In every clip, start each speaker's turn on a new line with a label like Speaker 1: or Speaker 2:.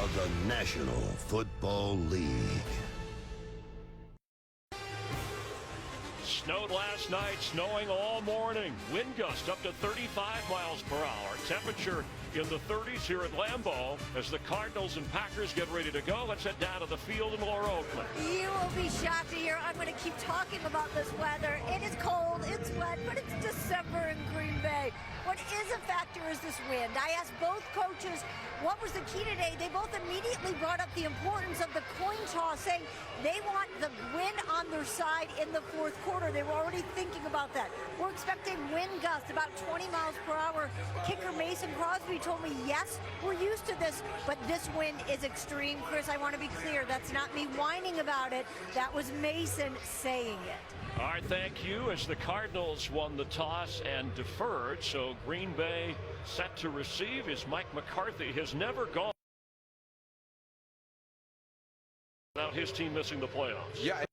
Speaker 1: of the National Football League.
Speaker 2: Snowed last night, snowing all morning. Wind gust up to 35 miles per hour. Temperature in the 30s here at Lambeau as the Cardinals and Packers get ready to go. Let's head down to the field in Laura, Oakland.
Speaker 3: You will be shocked to hear I'm going to keep talking about this weather. It is cold, it's wet, but it's December in Green Bay. What is a factor is this wind. I asked both coaches what was the key today. They both immediately brought up the importance of the coin toss, saying they want the win on their side in the fourth quarter. They were already thinking about that. We're expecting wind gusts about 20 miles per hour. Kicker Mason Crosby told me, yes, we're used to this, but this wind is extreme. Chris, I want to be clear. That's not me whining about it. That was Mason saying it.
Speaker 2: All right, thank you. As the Cardinals won the toss and deferred, so Green Bay set to receive is Mike McCarthy. Has never gone without his team missing the playoffs.
Speaker 4: Yeah.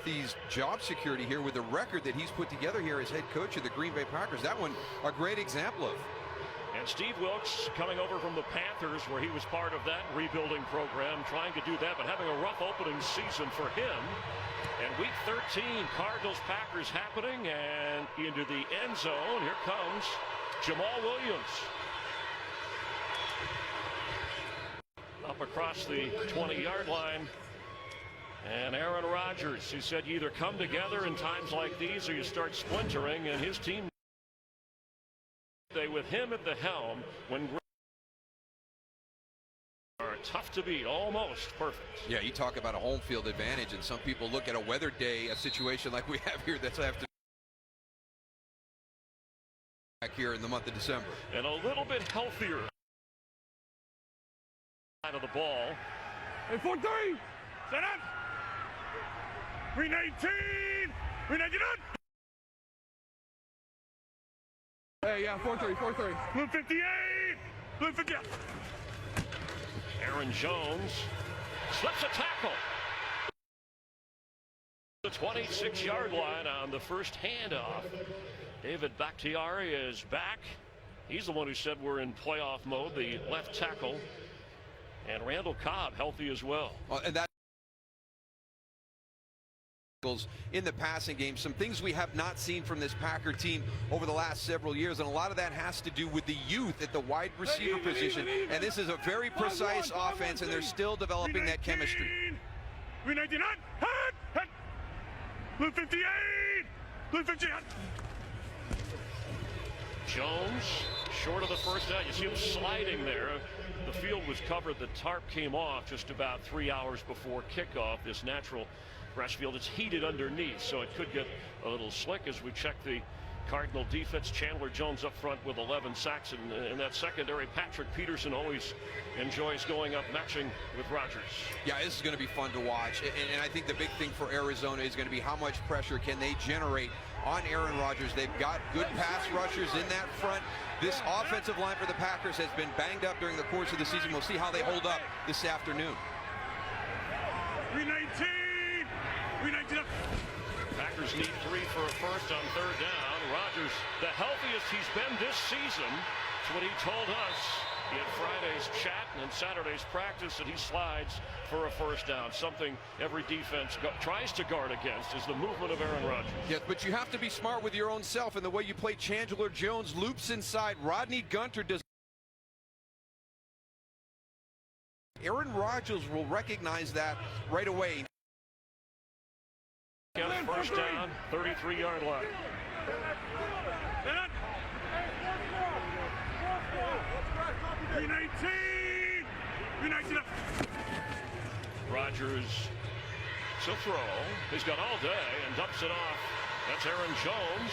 Speaker 4: These job security here with the record that he's put together here as head coach of the Green Bay Packers. That one a great example of.
Speaker 2: And Steve Wilkes coming over from the Panthers, where he was part of that rebuilding program, trying to do that, but having a rough opening season for him. And week 13, Cardinals Packers happening, and into the end zone, here comes Jamal Williams. Up across the 20-yard line. And Aaron Rodgers, who said you either come together in times like these or you start splintering, and his team with him at the helm when are tough to beat, almost perfect.
Speaker 4: Yeah, you talk about a home field advantage, and some people look at a weather day, a situation like we have here that's have to back here in the month of December.
Speaker 2: And a little bit healthier side of the ball.
Speaker 5: Hey, 4-3, set up. Green 18, Green 19. Hey, yeah, 4-3, 4-3. Blue 58, Blue 58.
Speaker 2: Aaron Jones slips a tackle. The 26-yard line on the first handoff. David Bakhtiari is back. He's the one who said we're in playoff mode, the left tackle. And Randall Cobb healthy as well.
Speaker 4: And that in the passing game, some things we have not seen from this Packer team over the last several years, and a lot of that has to do with the youth at the wide receiver position. And this is a very precise offense, and they're still developing that chemistry.
Speaker 5: Blue 99, hit. Blue 58, Blue 58.
Speaker 2: Jones short of the first down. You see him sliding there. The field was covered. The tarp came off just about 3 hours before kickoff. This natural grass field, it's heated underneath, so it could get a little slick as we check the Cardinal defense. Chandler Jones up front with 11 sacks, and in that secondary, Patrick Peterson always enjoys going up, matching with Rodgers.
Speaker 4: Yeah, this is going to be fun to watch, and I think the big thing for Arizona is going to be how much pressure can they generate on Aaron Rodgers. They've got good pass rushers in that front. This offensive line for the Packers has been banged up during the course of the season. We'll see how they hold up this afternoon.
Speaker 5: 319.
Speaker 2: Packers need 3 for a first on third down. Rodgers, the healthiest he's been this season. That's what he told us in Friday's chat and Saturday's practice, that he slides for a first down. Something every defense tries to guard against is the movement of Aaron Rodgers.
Speaker 4: Yes, but you have to be smart with your own self, and the way you play. Chandler Jones loops inside. Rodney Gunter does. Aaron Rodgers will recognize that right away.
Speaker 2: First down, 33-yard line. Rodgers to throw. He's got all day and dumps it off. That's Aaron Jones.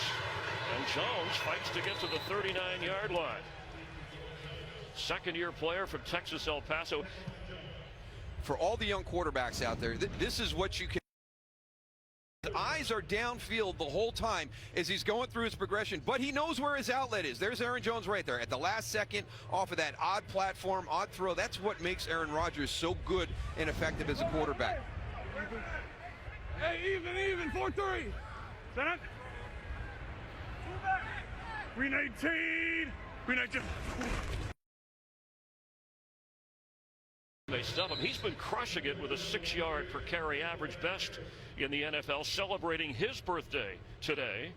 Speaker 2: And Jones fights to get to the 39-yard line. Second-year player from Texas, El Paso.
Speaker 4: For all the young quarterbacks out there, this is what you can. His eyes are downfield the whole time as he's going through his progression, but he knows where his outlet is. There's Aaron Jones right there at the last second off of that odd platform, odd throw. That's what makes Aaron Rodgers so good and effective as a quarterback.
Speaker 5: Hey, even, 4-3. Set up. 319.
Speaker 2: They stub him. He's been crushing it with a 6-yard per carry average, best in the NFL, celebrating his birthday today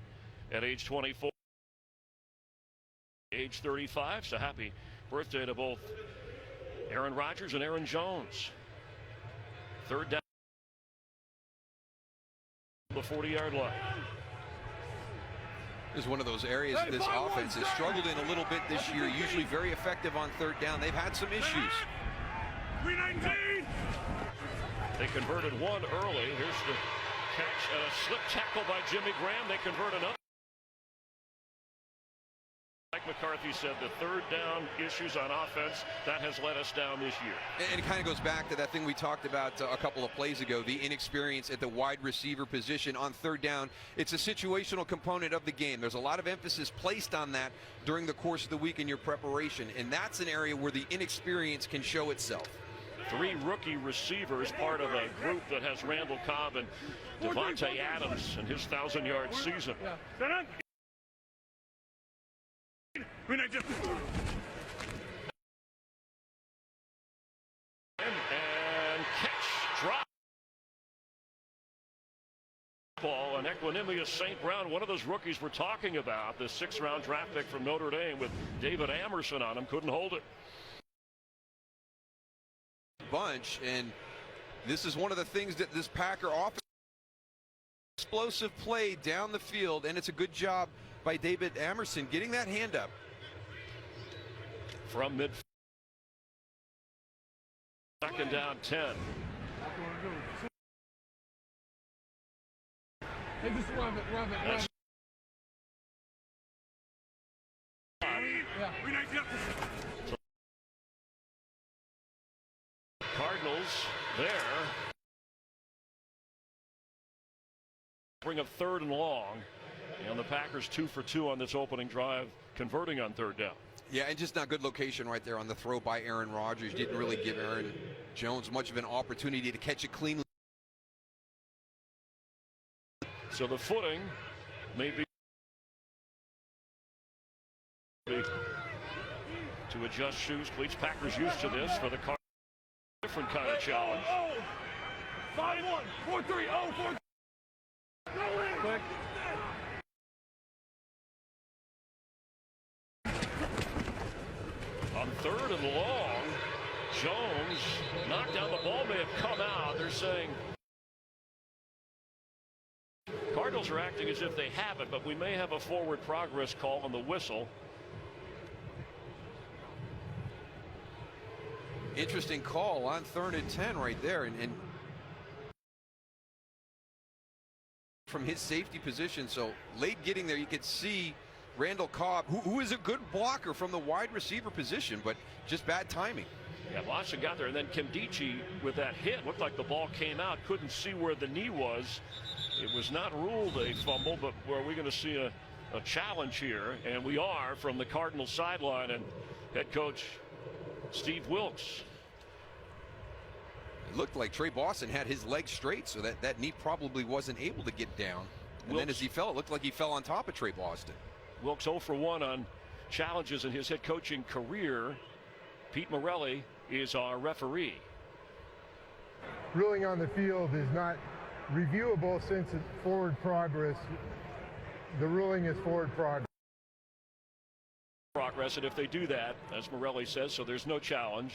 Speaker 2: at age 24. Age 35, so happy birthday to both Aaron Rodgers and Aaron Jones. Third down, the 40-yard line.
Speaker 4: Is one of those areas this offense has struggled in a little bit this year, usually very effective on third down. They've had some issues.
Speaker 5: 319.
Speaker 2: They converted one early. Here's the catch and a slip tackle by Jimmy Graham. They convert another. Like McCarthy said, the third down issues on offense, that has let us down this year.
Speaker 4: And it kind of goes back to that thing we talked about a couple of plays ago, the inexperience at the wide receiver position on third down. It's a situational component of the game. There's a lot of emphasis placed on that during the course of the week in your preparation, and that's an area where the inexperience can show itself.
Speaker 2: 3 rookie receivers, part of a group that has Randall Cobb and Devontae Adams in his 1,000-yard season. And catch, drop. Ball and Equanimous St. Brown, one of those rookies we're talking about, the 6th-round draft pick from Notre Dame with David Amerson on him, couldn't hold it.
Speaker 4: Bunch, and this is one of the things that this Packer offense, explosive play down the field, and it's a good job by David Amerson getting that hand up.
Speaker 2: From mid, second down 10.
Speaker 5: Hey, just run it.
Speaker 2: That's Cardinals there. Bring up 3rd and long. And the Packers 2 for 2 on this opening drive, converting on third down.
Speaker 4: Yeah, and just not good location right there on the throw by Aaron Rodgers. Didn't really give Aaron Jones much of an opportunity to catch it cleanly.
Speaker 2: So the footing may be to adjust shoes, cleats. Packers used to this for the car. Different kind of challenge.
Speaker 5: 5-1, 4-3, 4. Quick.
Speaker 2: On 3rd and long, Jones knocked down. The ball may have come out. They're saying Cardinals are acting as if they haven't, but we may have a forward progress call on the whistle.
Speaker 4: Interesting call on 3rd and 10 right there, and from his safety position. So late getting there, you could see Randall Cobb, who is a good blocker from the wide receiver position, but just bad timing.
Speaker 2: Yeah, Boston got there, and then Kimdichie with that hit looked like the ball came out. Couldn't see where the knee was. It was not ruled a fumble, but are we going to see a challenge here? And we are, from the Cardinals sideline, and head coach Steve Wilks.
Speaker 4: It looked like Trey Boston had his legs straight, so that knee probably wasn't able to get down. And then as he fell, it looked like he fell on top of Trey Boston.
Speaker 2: Wilks 0 for 1 on challenges in his head coaching career. Pete Morelli is our referee.
Speaker 6: Ruling on the field is not reviewable since it's forward progress. The ruling is forward progress.
Speaker 2: And if they do that, as Morelli says, so there's no challenge.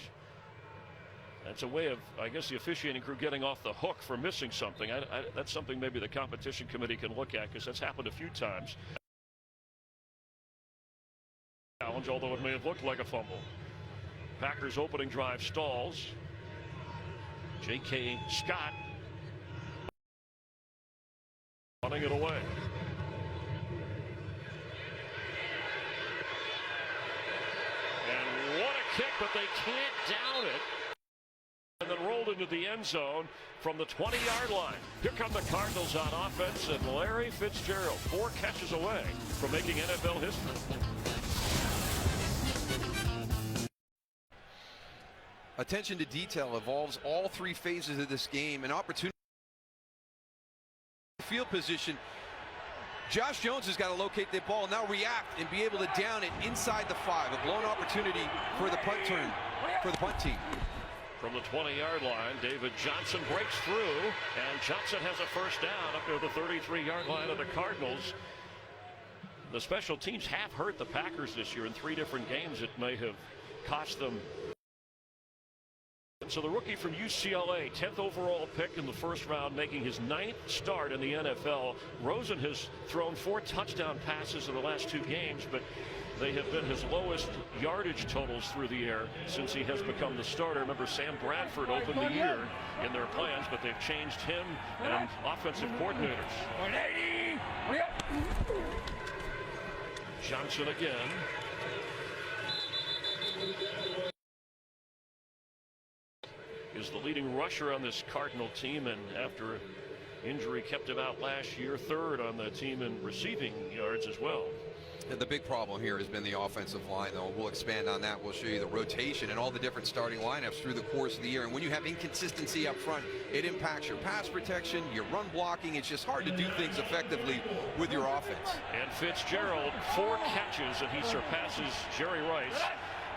Speaker 2: That's a way of, I guess, the officiating crew getting off the hook for missing something. That's something maybe the competition committee can look at, because that's happened a few times. Challenge, although it may have looked like a fumble. Packers opening drive stalls. J.K. Scott running it away. And what a kick, but they can't down it. And then rolled into the end zone from the 20-yard line. Here come the Cardinals on offense, and Larry Fitzgerald 4 catches away from making NFL history.
Speaker 4: Attention to detail involves all 3 phases of this game. An opportunity field position. Josh Jones has got to locate that ball, now react and be able to down it inside the 5. A blown opportunity for the punt team.
Speaker 2: From the 20-yard line, David Johnson breaks through, and Johnson has a first down up near the 33-yard line of the Cardinals. The special teams have hurt the Packers this year in 3 different games. It may have cost them. And so the rookie from UCLA, 10th overall pick in the first round, making his 9th start in the NFL. Rosen has thrown 4 touchdown passes in the last 2 games, but they have been his lowest yardage totals through the air since he has become the starter. Remember, Sam Bradford opened the year in their plans, but they've changed him and offensive coordinators.
Speaker 5: 180.
Speaker 2: Johnson again. Is the leading rusher on this Cardinal team, and after injury kept him out last year, 3rd on the team in receiving yards as well.
Speaker 4: And the big problem here has been the offensive line, though. We'll expand on that. We'll show you the rotation and all the different starting lineups through the course of the year. And when you have inconsistency up front, it impacts your pass protection, your run blocking. It's just hard to do things effectively with your offense.
Speaker 2: And Fitzgerald, 4 catches, and he surpasses Jerry Rice,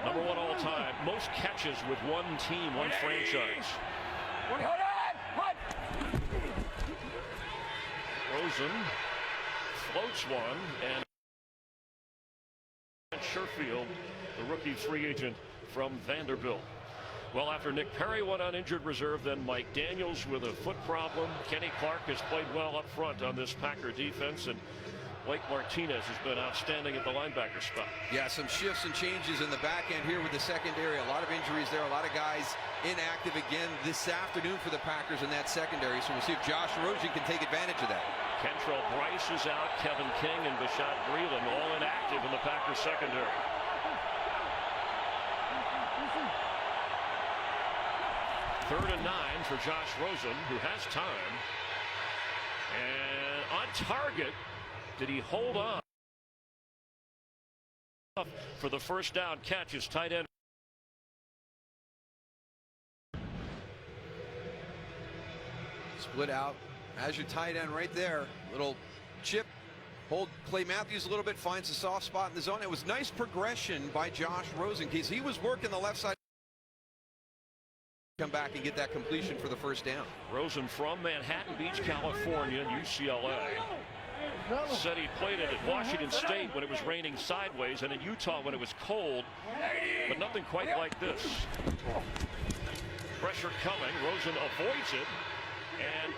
Speaker 2: number 1 all time. Most catches with one team, one franchise. Rosen floats one, and Sherfield, the rookie free agent from Vanderbilt. Well, after Nick Perry went on injured reserve, then Mike Daniels with a foot problem. Kenny Clark has played well up front on this Packer defense, and Blake Martinez has been outstanding at the linebacker spot.
Speaker 4: Yeah, some shifts and changes in the back end here with the secondary. A lot of injuries there, a lot of guys inactive again this afternoon for the Packers in that secondary. So we'll see if Josh Rosen can take advantage of that.
Speaker 2: Kentrell Bryce is out, Kevin King and Bashad Breeland all inactive in the Packers secondary. Third and 9 for Josh Rosen, who has time. And on target, did he hold on for the first down catch? His tight end.
Speaker 4: Split out. As your tight end right there, little chip, hold Clay Matthews a little bit, finds a soft spot in the zone. It was nice progression by Josh Rosen because he was working the left side. Come back and get that completion for the first down.
Speaker 2: Rosen from Manhattan Beach, California, UCLA. Said he played it at Washington State when it was raining sideways and in Utah when it was cold, but nothing quite like this. Pressure coming, Rosen avoids it, and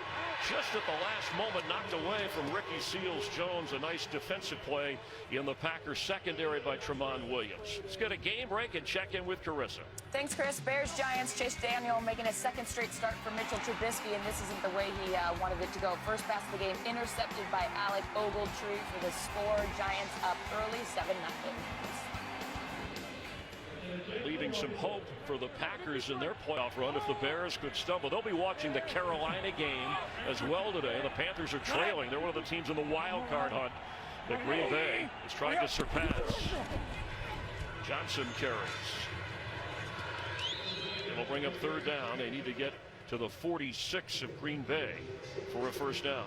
Speaker 2: just at the last moment knocked away from Ricky Seals-Jones. A nice defensive play in the Packers secondary by Tremont Williams. Let's get a game break and check in with Carissa.
Speaker 7: Thanks, Chris. Bears-Giants, Chase Daniel making a 2nd straight start for Mitchell Trubisky, and this isn't the way he wanted it to go. First pass of the game intercepted by Alec Ogletree for the score. Giants up early, 7-0.
Speaker 2: Leaving some hope for the Packers in their playoff run if the Bears could stumble. They'll be watching the Carolina game as well today. The Panthers are trailing. They're one of the teams in the wild card hunt that Green Bay is trying to surpass. Johnson carries. It'll bring up 3rd down. They need to get to the 46 of Green Bay for a first down.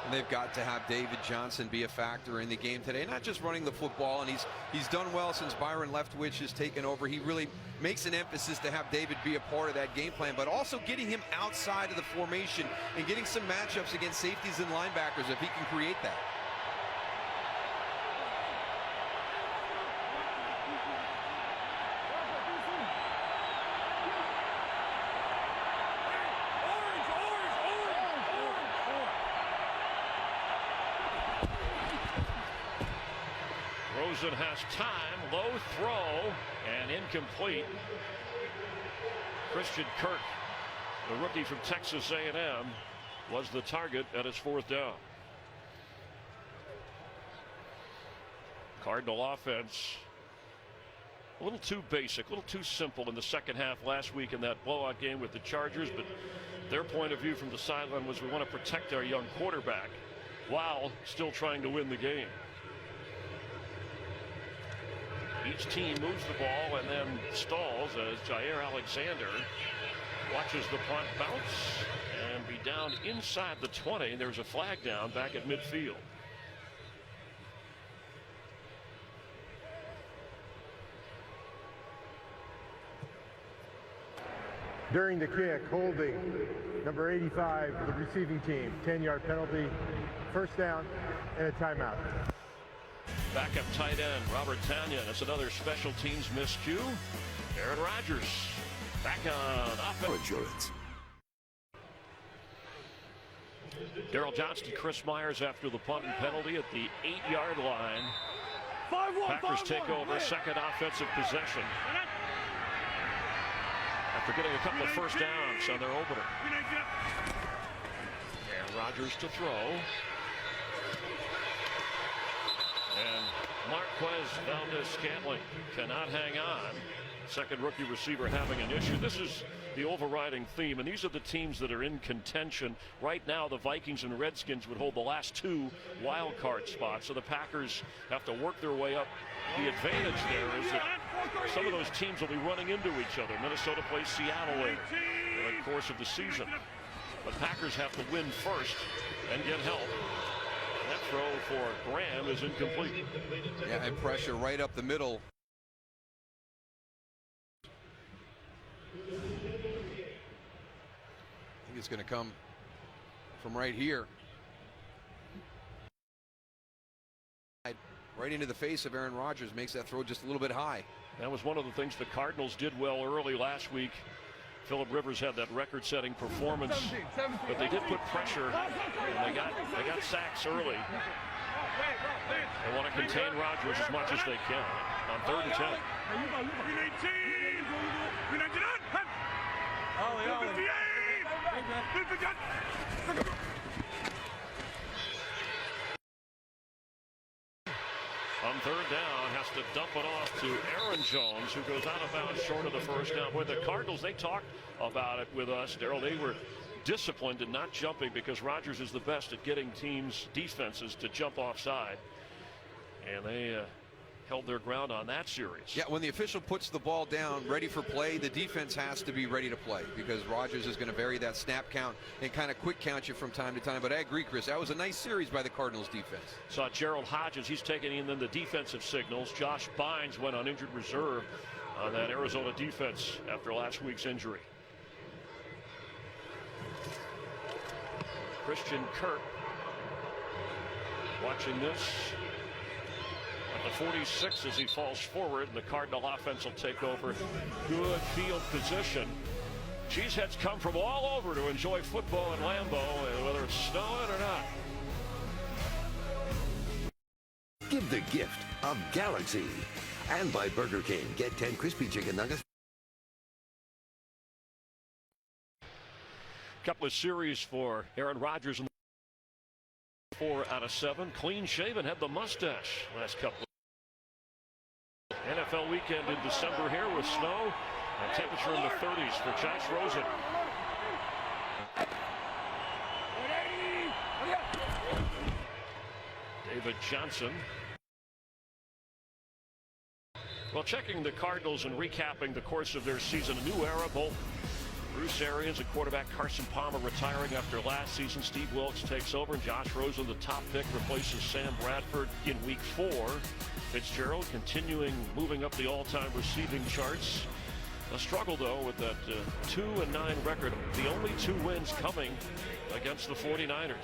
Speaker 4: And they've got to have David Johnson be a factor in the game today, not just running the football, and he's done well since Byron Leftwich has taken over. He really makes an emphasis to have David be a part of that game plan, but also getting him outside of the formation and getting some matchups against safeties and linebackers if he can create that.
Speaker 2: Rosen has time, low throw, and incomplete. Christian Kirk, the rookie from Texas A&M, was the target at his 4th down. Cardinal offense a little too basic, a little too simple in the second half last week in that blowout game with the Chargers, but their point of view from the sideline was we want to protect our young quarterback while still trying to win the game. Each team moves the ball and then stalls as Jair Alexander watches the punt bounce and be down inside the 20. There's a flag down back at midfield.
Speaker 6: during the kick, holding number 85, the receiving team. 10-yard penalty, first down, and a timeout.
Speaker 2: Backup tight end Robert Tanya. That's another special teams miscue. Aaron Rodgers back on offense.
Speaker 1: Insurance.
Speaker 2: Darrell Johnston, Chris Myers after the punt and penalty at the 8-yard line. Packers take over, second offensive possession after getting a couple of first downs on their opener. And Rodgers to throw. And Marquez Valdez-Scantling cannot hang on. Second rookie receiver having an issue. This is the overriding theme, and these are the teams that are in contention. Right now, the Vikings and Redskins would hold the last 2 wild card spots, so the Packers have to work their way up. The advantage there is that some of those teams will be running into each other. Minnesota plays Seattle later in the course of the season. The Packers have to win first and get help. That throw for Graham is incomplete.
Speaker 4: Yeah, and pressure right up the middle. I think it's going to come from right here. Right into the face of Aaron Rodgers, makes that throw just a little bit high.
Speaker 2: That was one of the things the Cardinals did well early last week. Phillip Rivers had that record-setting performance, but they did put pressure, and they got sacks early. They want to contain Rodgers as much as they can on 3rd and 10. On 3rd down, has to dump it off to Aaron Jones, who goes out of bounds short of the first down. With the Cardinals, they talked about it with us, Darrell. They were disciplined and not jumping because Rodgers is the best at getting teams' defenses to jump offside. And they held their ground on that series.
Speaker 4: Yeah, when the official puts the ball down ready for play, the defense has to be ready to play because Rodgers is going to vary that snap count and kind of quick count you from time to time. But I agree, Chris, that was a nice series by the Cardinals defense.
Speaker 2: Saw Gerald Hodges, he's taking in the defensive signals. Josh Bynes went on injured reserve on that Arizona defense after last week's injury. Christian Kirk watching this at the 46 as he falls forward, and the Cardinal offense will take over. Good field position. Cheeseheads come from all over to enjoy football in Lambeau, whether it's snowing or not.
Speaker 1: Give the gift of Galaxy. And by Burger King, get 10 crispy chicken nuggets.
Speaker 2: Couple of series for Aaron Rodgers in 4 out of 7. Clean shaven, had the mustache last couple. NFL weekend in December here with snow and temperature in the 30s for Josh Rosen. David Johnson. Well, checking the Cardinals and recapping the course of their season, a new era. Both Bruce Arians and quarterback Carson Palmer retiring after last season. Steve Wilkes takes over, and Josh Rosen, the top pick, replaces Sam Bradford in week 4. Fitzgerald continuing moving up the all-time receiving charts. A struggle, though, with that 2-9 record. The only 2 wins coming against the 49ers.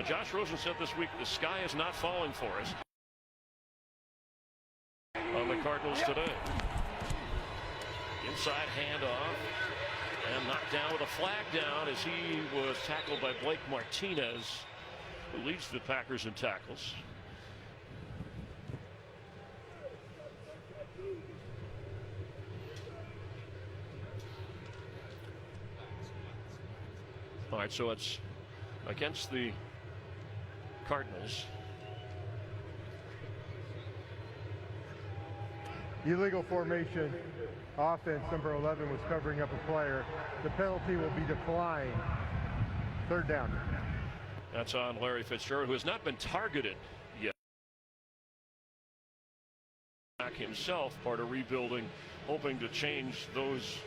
Speaker 2: Josh Rosen said this week, the sky is not falling for us on the Cardinals today. Inside handoff. And knocked down with a flag down as he was tackled by Blake Martinez, who leads the Packers in tackles. All right, so it's against the Cardinals.
Speaker 6: Illegal formation. Offense, number 11 was covering up a player. The penalty will be declined. 3rd down.
Speaker 2: That's on Larry Fitzgerald, who has not been targeted yet. Back himself, part of rebuilding, hoping to change those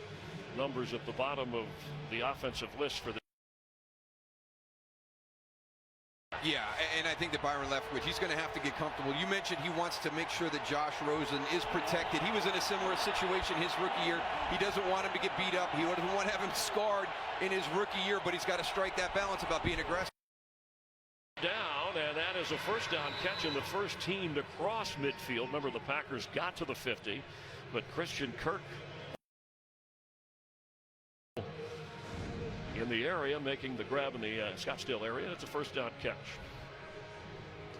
Speaker 2: numbers at the bottom of the offensive list for the.
Speaker 4: Yeah, and I think that Byron Leftwich, he's going to have to get comfortable. You mentioned he wants to make sure that Josh Rosen is protected. He was in a similar situation his rookie year. He doesn't want him to get beat up. He doesn't want to have him scarred in his rookie year, but he's got to strike that balance about being aggressive.
Speaker 2: Down, and that is a first down catch, and the first team to cross midfield. Remember, the Packers got to the 50, but Christian Kirk in the area, making the grab in the Scottsdale area. It's a first down catch.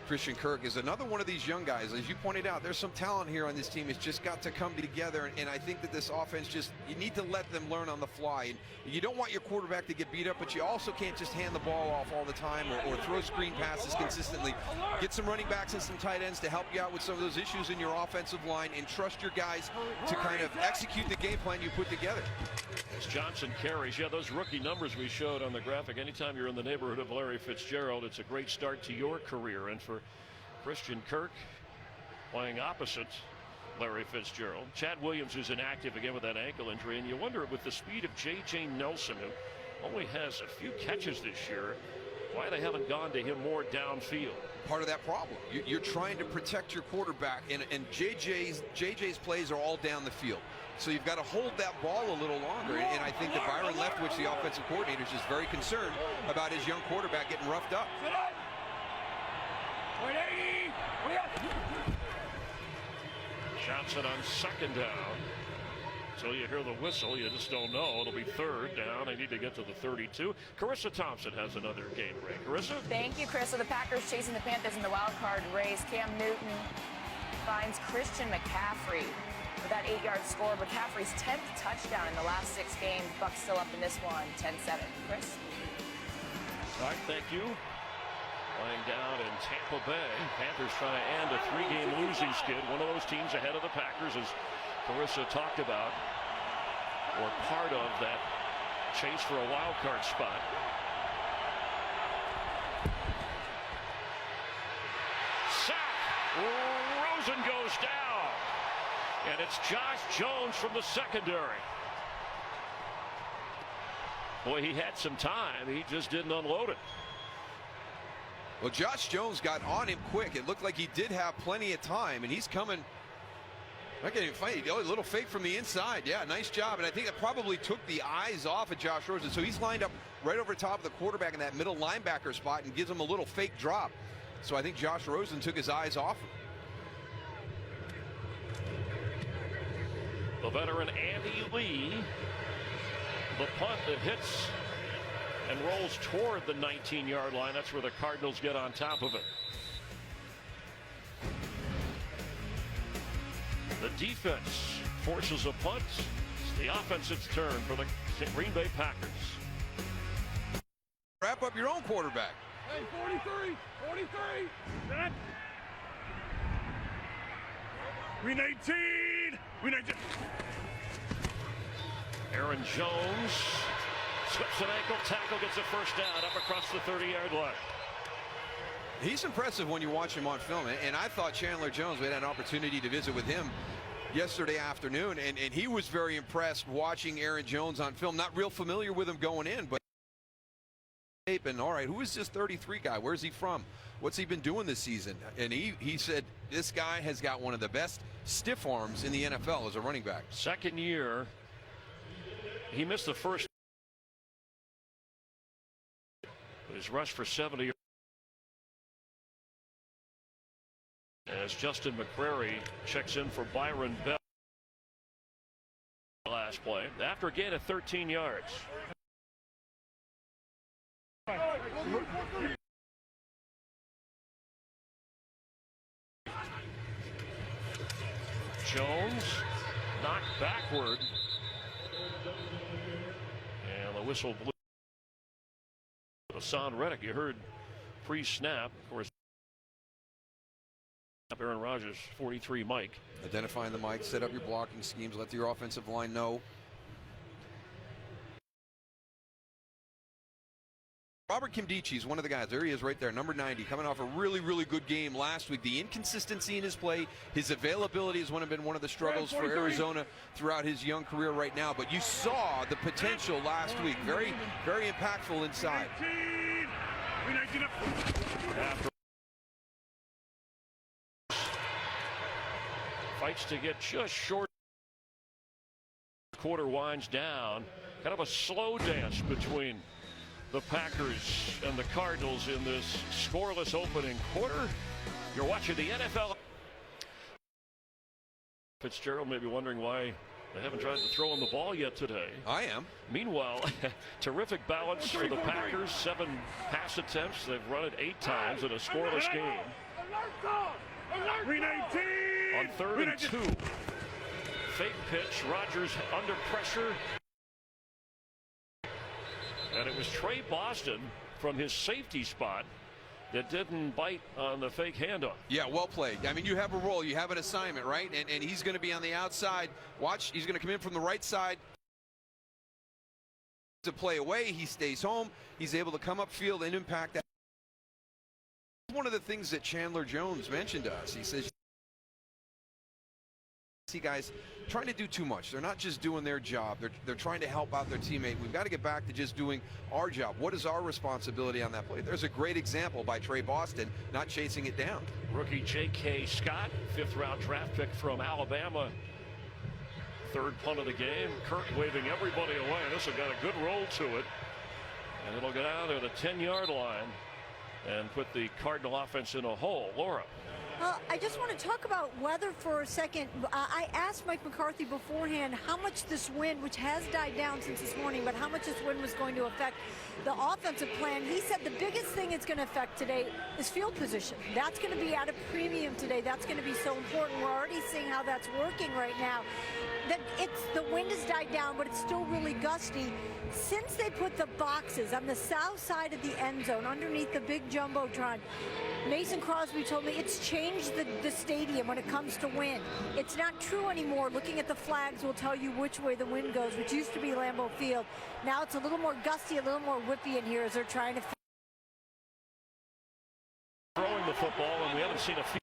Speaker 4: Christian Kirk is another one of these young guys. As you pointed out, there's some talent here on this team. It's just got to come together, and I think that this offense you need to let them learn on the fly. And you don't want your quarterback to get beat up, but you also can't just hand the ball off all the time or throw screen passes consistently. Get some running backs and some tight ends to help you out with some of those issues in your offensive line, and trust your guys to kind of execute the game plan you put together.
Speaker 2: As Johnson carries, those rookie numbers we showed on the graphic. Anytime you're in the neighborhood of Larry Fitzgerald, it's a great start to your career. And for Christian Kirk, playing opposite Larry Fitzgerald, Chad Williams is inactive again with that ankle injury, and you wonder, with the speed of J.J. Nelson, who only has a few catches this year, why they haven't gone to him more downfield.
Speaker 4: Part of that problem. You're trying to protect your quarterback, and JJ's plays are all down the field. So you've got to hold that ball a little longer, and I think that Byron Leftwich, the offensive coordinator, is just very concerned about his young quarterback getting roughed up.
Speaker 2: Johnson on second down. So you hear the whistle, you just don't know. It'll be third down. They need to get to the 32. Carissa Thompson has another game break. Carissa?
Speaker 7: Thank you, Chris. So the Packers chasing the Panthers in the wild card race. Cam Newton finds Christian McCaffrey with that 8-yard score. McCaffrey's 10th touchdown in the last 6 games. Bucks still up in this one, 10-7. Chris?
Speaker 2: All right, thank you. Playing down in Tampa Bay. Panthers trying to end a 3-game losing skid. One of those teams ahead of the Packers, as Carissa talked about, or part of that chase for a wild card spot. Sack! Rosen goes down. And it's Josh Jones from the secondary. Boy, he had some time. He just didn't unload it.
Speaker 4: Well, Josh Jones got on him quick. It looked like he did have plenty of time, and he's coming. Not getting fight. A little fake from the inside. Yeah, nice job. And I think that probably took the eyes off of Josh Rosen. So he's lined up right over top of the quarterback in that middle linebacker spot and gives him a little fake drop. So I think Josh Rosen took his eyes off him.
Speaker 2: The veteran Andy Lee. The punt that hits and rolls toward the 19-yard line. That's where the Cardinals get on top of it. The defense forces a punt. It's the offensive turn for the Green Bay Packers.
Speaker 4: Wrap up your own quarterback.
Speaker 5: Hey, 43, 43. Set. Green 18. Green 18.
Speaker 2: Aaron Jones slips an ankle tackle, gets a first down up across the 30-yard line.
Speaker 4: He's impressive when you watch him on film, and I thought Chandler Jones, we had an opportunity to visit with him yesterday afternoon, and he was very impressed watching Aaron Jones on film. Not real familiar with him going in, but and all right, who is this 33 guy? Where's he from? What's he been doing this season? And he said this guy has got one of the best stiff arms in the NFL as a running back.
Speaker 2: Second year, he missed the first. His rush for 70. As Justin McCrary checks in for Byron Bell. Last play after a gain of 13 yards. Jones knocked backward. And the whistle blew. Hassan Reddick, you heard pre-snap, of course. Aaron Rodgers, 43 Mike.
Speaker 4: Identifying the mic, set up your blocking schemes, let your offensive line know. Robert Kimdichie is one of the guys. There he is right there, number 90, coming off a really, really good game last week. The inconsistency in his play, his availability has been one of the struggles for Arizona throughout his young career right now. But you saw the potential last week. Very, very impactful inside.
Speaker 2: After fights to get just short. Quarter winds down. Kind of a slow dance between the Packers and the Cardinals in this scoreless opening quarter. You're watching the NFL. Fitzgerald may be wondering why they haven't tried to throw him the ball yet today.
Speaker 4: I am.
Speaker 2: Meanwhile, terrific balance for the Packers. 7 pass attempts. They've run it 8 times in a scoreless game. On 3rd and 2. Fake pitch. Rodgers under pressure. And it was Trey Boston from his safety spot that didn't bite on the fake handoff.
Speaker 4: Yeah, well played. I mean, you have a role, you have an assignment, right? And he's going to be on the outside. Watch, he's going to come in from the right side to play away. He stays home. He's able to come upfield and impact that. One of the things that Chandler Jones mentioned to us, he says, see guys trying to do too much. They're not just doing their job. They're trying to help out their teammate. We've got to get back to just doing our job. What is our responsibility on that play? There's a great example by Trey Boston not chasing it down.
Speaker 2: Rookie J.K. Scott, 5th round draft pick from Alabama. 3rd punt of the game. Kirk waving everybody away. This has got a good roll to it. And it'll get out of the 10-yard line and put the Cardinal offense in a hole. Laura.
Speaker 3: I just want to talk about weather for a second. I asked Mike McCarthy beforehand how much this wind, which has died down since this morning, but how much this wind was going to affect the offensive plan. He said the biggest thing it's going to affect today is field position. That's going to be at a premium today. That's going to be so important. We're already seeing how that's working right now. That the wind has died down, but it's still really gusty. Since they put the boxes on the south side of the end zone underneath the big jumbotron, Mason Crosby told me it's changed the stadium when it comes to wind. It's not true anymore. Looking at the flags will tell you which way the wind goes, which used to be Lambeau Field. Now it's a little more gusty, a little more whippy in here as they're trying to
Speaker 2: throwing the football, and we haven't seen a field.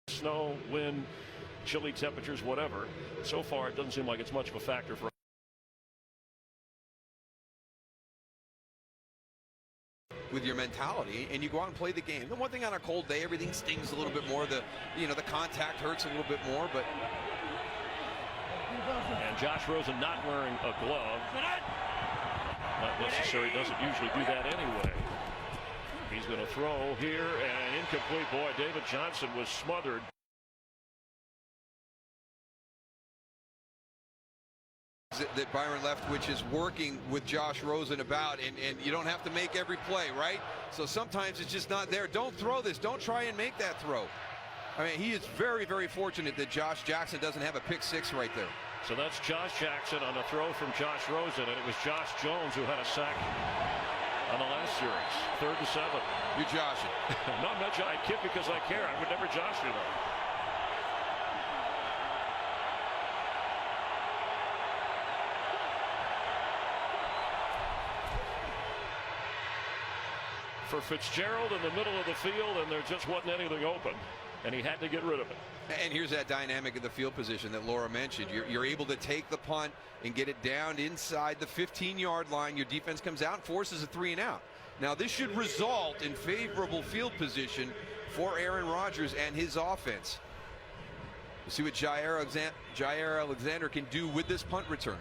Speaker 2: Snow, wind, chilly temperatures, whatever. So far, it doesn't seem like it's much of a factor for.
Speaker 4: With your mentality, and you go out and play the game. The one thing on a cold day, everything stings a little bit more. The contact hurts a little bit more, but.
Speaker 2: And Josh Rosen not wearing a glove. Not necessary. Doesn't usually do that anyway. He's going to throw here, and incomplete. Boy, David Johnson was smothered.
Speaker 4: That Byron Leftwich is working with Josh Rosen about, and you don't have to make every play, right? So sometimes it's just not there. Don't throw this. Don't try and make that throw. I mean, he is very, very fortunate that Josh Jackson doesn't have a pick 6 right there.
Speaker 2: So that's Josh Jackson on a throw from Josh Rosen, and it was Josh Jones who had a sack on the last series. 3rd and 7.
Speaker 4: You're joshing.
Speaker 2: No, I'm not. I kid because I care. I would never josh you though. For Fitzgerald in the middle of the field, and there just wasn't anything open, and he had to get rid of it.
Speaker 4: And here's that dynamic of the field position that Laura mentioned. You're able to take the punt and get it down inside the 15-yard line. Your defense comes out and forces a 3 and out. Now this should result in favorable field position for Aaron Rodgers and his offense. We'll see what Jair Alexander can do with this punt return.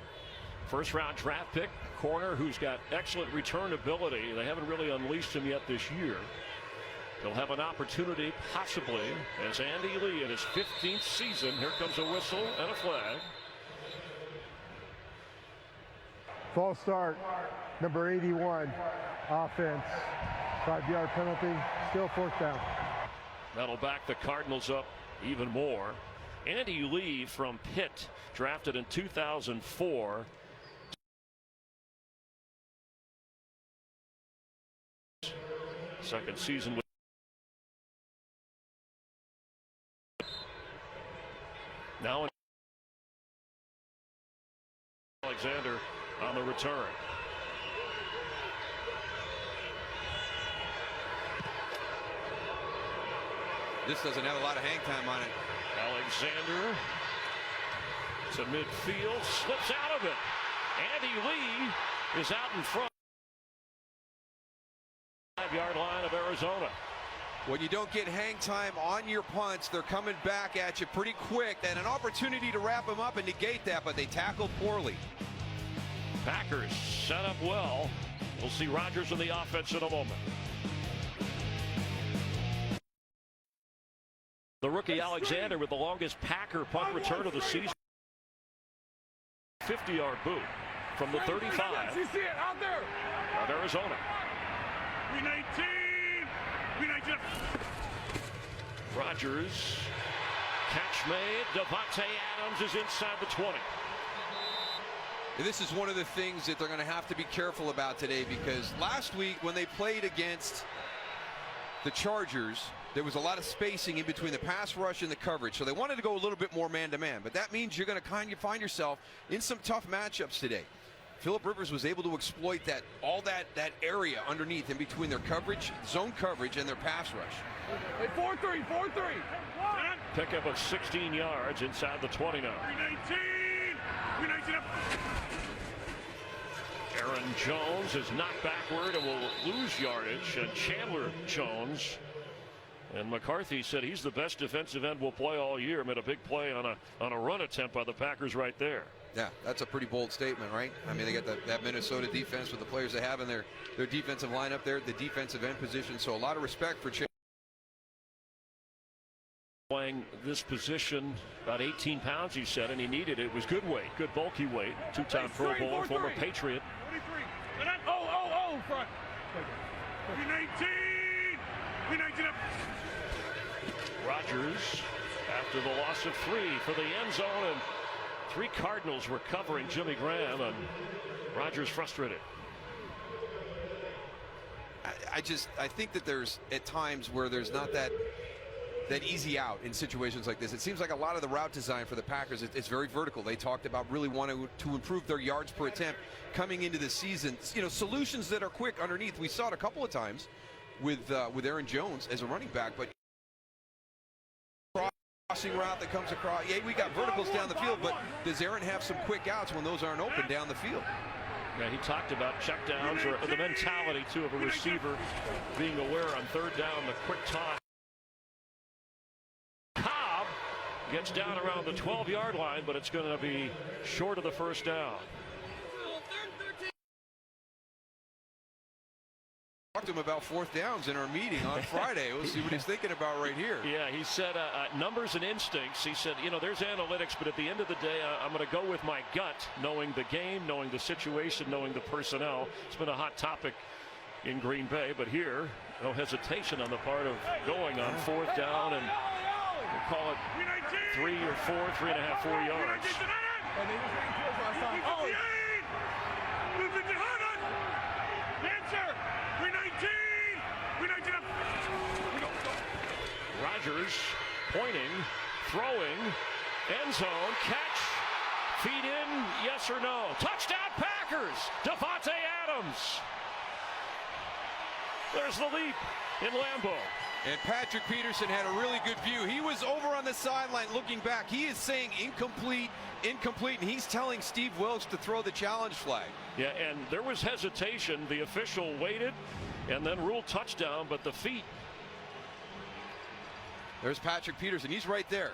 Speaker 2: 1st round draft pick, corner who's got excellent return ability. They haven't really unleashed him yet this year. He'll have an opportunity possibly as Andy Lee in his 15th season. Here comes a whistle and a flag.
Speaker 6: False start, number 81, offense. 5-yard penalty, still 4th down.
Speaker 2: That'll back the Cardinals up even more. Andy Lee from Pitt, drafted in 2004. Second season with now Alexander on the return.
Speaker 4: This doesn't have a lot of hang time on it.
Speaker 2: Alexander to midfield, slips out of it. Andy Lee is out in front. 5-yard line of Arizona.
Speaker 4: When you don't get hang time on your punts, they're coming back at you pretty quick, and an opportunity to wrap them up and negate that, but they tackled poorly.
Speaker 2: Packers set up well. We'll see Rodgers in the offense in a moment. The rookie Alexander with the longest Packer punt return of the season. 50-yard boot from the 35
Speaker 5: You see it out there.
Speaker 2: of Arizona.
Speaker 5: We 19. We 19.
Speaker 2: Rodgers, catch made. Davante Adams is inside the 20.
Speaker 4: This is one of the things that they're going to have to be careful about today, because last week when they played against the Chargers, there was a lot of spacing in between the pass rush and the coverage, so they wanted to go a little bit more man-to-man, but that means you're going to kind of find yourself in some tough matchups today. Phillip Rivers was able to exploit that area underneath in between their coverage, zone coverage, and their pass rush.
Speaker 5: Hey, 4-3, 4-3.
Speaker 2: Pickup of 16 yards inside the 20 now.
Speaker 5: We 19 up.
Speaker 2: Aaron Jones is knocked backward and will lose yardage, and Chandler Jones and McCarthy said he's the best defensive end we'll play all year. Made a big play on a run attempt by the Packers right there.
Speaker 4: Yeah, that's a pretty bold statement, right? I mean, they got that Minnesota defense with the players they have in their defensive lineup there, the defensive end position, so a lot of respect for Chandler.
Speaker 2: Playing this position, about 18 pounds, he said, and he needed it. It was good weight, good bulky weight. Two-time Pro Bowler, former Patriot.
Speaker 5: 23. Oh, front. We 19. We 19 up.
Speaker 2: Rodgers, after the loss of 3 for the end zone, and 3 Cardinals were covering Jimmy Graham, and Rodgers frustrated.
Speaker 4: I think that there's at times where there's not that easy out in situations like this. It seems like a lot of the route design for the Packers, it's very vertical. They talked about really wanting to improve their yards per attempt coming into the season. You know, solutions that are quick underneath. We saw it a couple of times with Aaron Jones as a running back, but crossing route that comes across. Yeah, we got verticals down the field, but does Aaron have some quick outs when those aren't open down the field?
Speaker 2: Yeah, he talked about checkdowns, or the mentality too of a receiver being aware on third down, the quick toss. Cobb gets down around the 12-yard line, but it's going to be short of the first down.
Speaker 4: Talked to him about fourth downs in our meeting on Friday. We'll see what he's thinking about right here.
Speaker 2: Yeah, he said numbers and instincts. He said, you know, there's analytics, but at the end of the day, I'm going to go with my gut, knowing the game, knowing the situation, knowing the personnel. It's been a hot topic in Green Bay, but here, no hesitation on the part of going on fourth down, and we'll call it 3 or 4, 3.5, 4 yards. Rodgers pointing, throwing, end zone, catch, feed in, yes or no. Touchdown Packers, Davante Adams. There's the leap in Lambeau.
Speaker 4: And Patrick Peterson had a really good view. He was over on the sideline looking back. He is saying incomplete, and he's telling Steve Wilks to throw the challenge flag.
Speaker 2: Yeah, and there was hesitation. The official waited and then ruled touchdown, but the feet.
Speaker 4: There's Patrick Peterson. He's right there.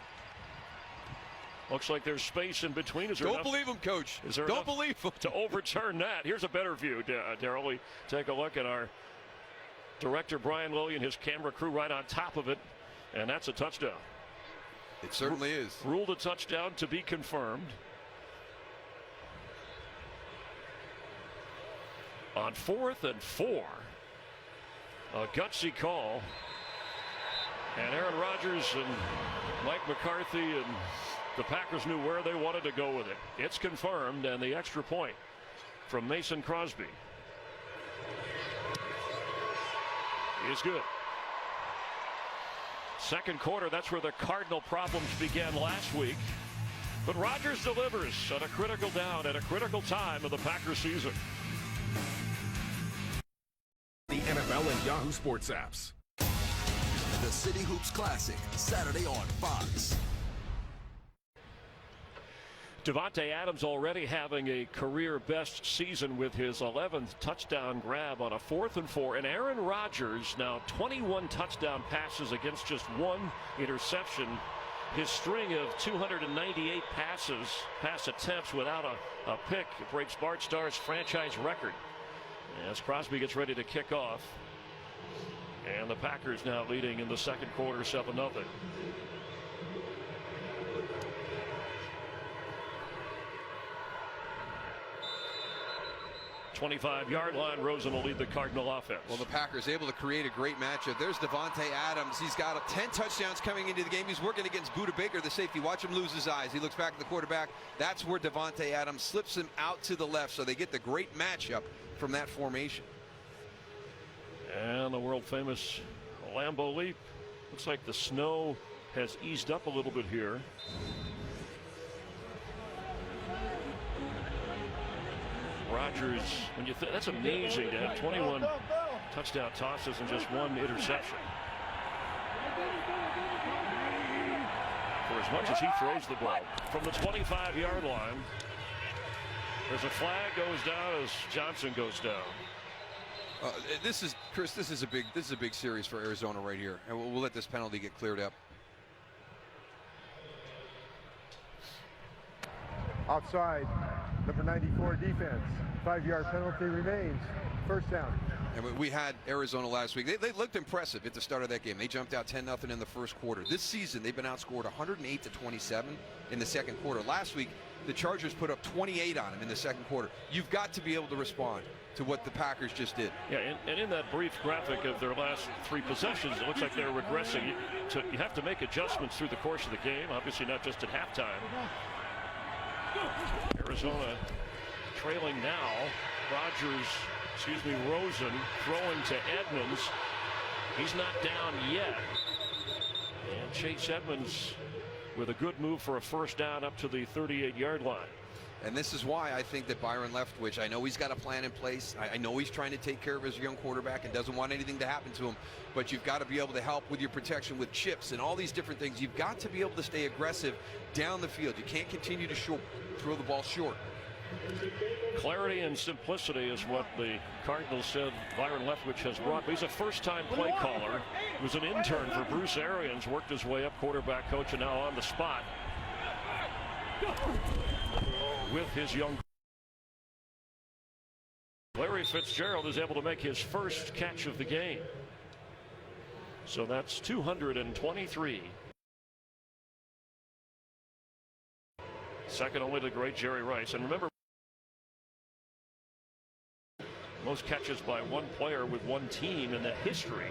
Speaker 2: Looks like there's space in between.
Speaker 4: Don't believe him, Coach. Don't believe him.
Speaker 2: To overturn that. Here's a better view, Darrell. We take a look at our director, Brian Lilly, and his camera crew right on top of it, and that's a touchdown.
Speaker 4: It certainly is.
Speaker 2: Ruled a touchdown to be confirmed. On 4th and 4, a gutsy call. And Aaron Rodgers and Mike McCarthy and the Packers knew where they wanted to go with it. It's confirmed, and the extra point from Mason Crosby is good. Second quarter, that's where the Cardinal problems began last week. But Rodgers delivers at a critical down at a critical time of the Packers season.
Speaker 8: The NFL and Yahoo Sports apps. The City Hoops Classic, Saturday on Fox.
Speaker 2: Davante Adams already having a career best season with his 11th touchdown grab on a 4th and 4. And Aaron Rodgers now 21 touchdown passes against just 1 interception. His string of 298 pass attempts without a pick breaks Bart Starr's franchise record. As Crosby gets ready to kick off. And the Packers now leading in the second quarter 7-0. 25-yard line, Rosen will lead the Cardinal offense.
Speaker 4: Well, the Packers able to create a great matchup. There's Davante Adams. He's got 10 touchdowns coming into the game. He's working against Budda Baker, the safety. Watch him lose his eyes. He looks back at the quarterback. That's where Davante Adams slips him out to the left, so they get the great matchup from that formation.
Speaker 2: And the world-famous Lambeau leap. Looks like the snow has eased up a little bit here. Rodgers, when you that's amazing to have 21 touchdown tosses and just 1 interception. For as much as he throws the ball from the 25-yard line, there's a flag goes down as Johnson goes down.
Speaker 4: This is Chris. This is a big series for Arizona right here, and we'll let this penalty get cleared up.
Speaker 6: Offside, number 94 defense. 5-yard penalty remains. First down.
Speaker 4: And we had Arizona last week. They looked impressive at the start of that game. They jumped out 10-0 in the first quarter. This season, they've been outscored 108-27 in the second quarter. Last week, the Chargers put up 28 on them in the second quarter. You've got to be able to respond to what the Packers just did.
Speaker 2: Yeah, and in that brief graphic of their last 3 possessions, it looks like they're regressing. You have to make adjustments through the course of the game, obviously not just at halftime. Arizona trailing now. Rosen throwing to Edmonds. He's not down yet. And Chase Edmonds with a good move for a first down up to the 38-yard line.
Speaker 4: And this is why I think that Byron Leftwich, I know he's got a plan in place. I know he's trying to take care of his young quarterback and doesn't want anything to happen to him. But you've got to be able to help with your protection with chips and all these different things. You've got to be able to stay aggressive down the field. You can't continue to throw the ball short.
Speaker 2: Clarity and simplicity is what the Cardinals said Byron Leftwich has brought. But he's a first-time play caller. He was an intern for Bruce Arians, worked his way up, quarterback coach, and now on the spot with his young. Larry Fitzgerald is able to make his first catch of the game. So that's 223. Second only to the great Jerry Rice. And remember, most catches by one player with one team in the history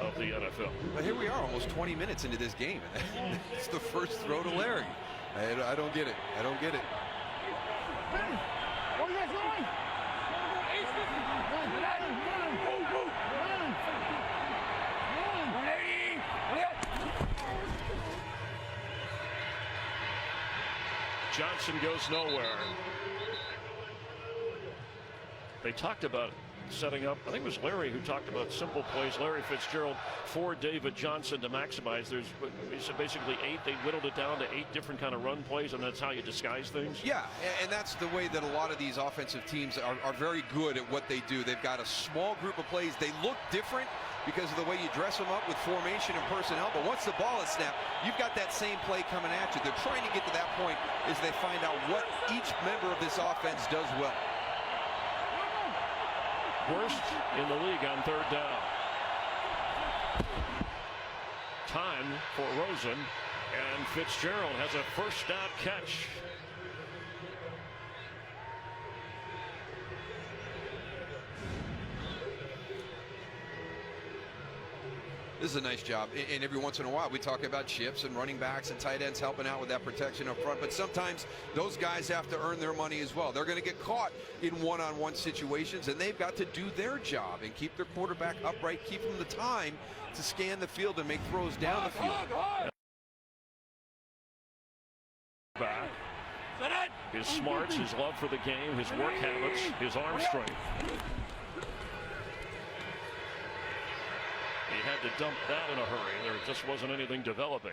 Speaker 2: of the NFL.
Speaker 4: But here we are almost 20 minutes into this game. It's the first throw to Larry. I don't get it. I don't get it.
Speaker 5: What are you guys doing?
Speaker 2: Johnson goes nowhere. They talked about setting up, I think it was Larry who talked about simple plays, Larry Fitzgerald for David Johnson to maximize. There's basically 8. They whittled it down to 8 different kind of run plays, and that's how you disguise things.
Speaker 4: Yeah, and that's the way that a lot of these offensive teams are very good at what they do. They've got a small group of plays. They look different because of the way you dress them up with formation and personnel, but once the ball is snapped, you've got that same play coming at you. They're trying to get to that point as they find out what each member of this offense does well.
Speaker 2: Worst in the league on third down. Time for Rosen, and Fitzgerald has a first down catch.
Speaker 4: This is a nice job, and every once in a while we talk about chips and running backs and tight ends helping out with that protection up front, but sometimes those guys have to earn their money as well. They're going to get caught in one-on-one situations, and they've got to do their job and keep their quarterback upright, keep them the time to scan the field and make throws down the field.
Speaker 2: Back. His smarts, his love for the game, his work habits, his arm strength. He had to dump that in a hurry. There just wasn't anything developing.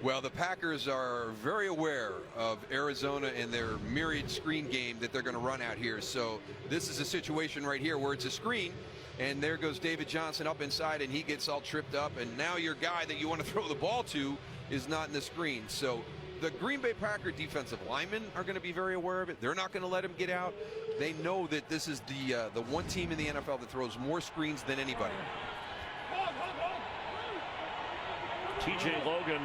Speaker 4: Well, the Packers are very aware of Arizona and their myriad screen game that they're going to run out here. So this is a situation right here where it's a screen, and there goes David Johnson up inside, and he gets all tripped up, and now your guy that you want to throw the ball to is not in the screen. So the Green Bay Packer defensive linemen are going to be very aware of it. They're not going to let him get out. They know that this is the one team in the NFL that throws more screens than anybody.
Speaker 2: T.J. Logan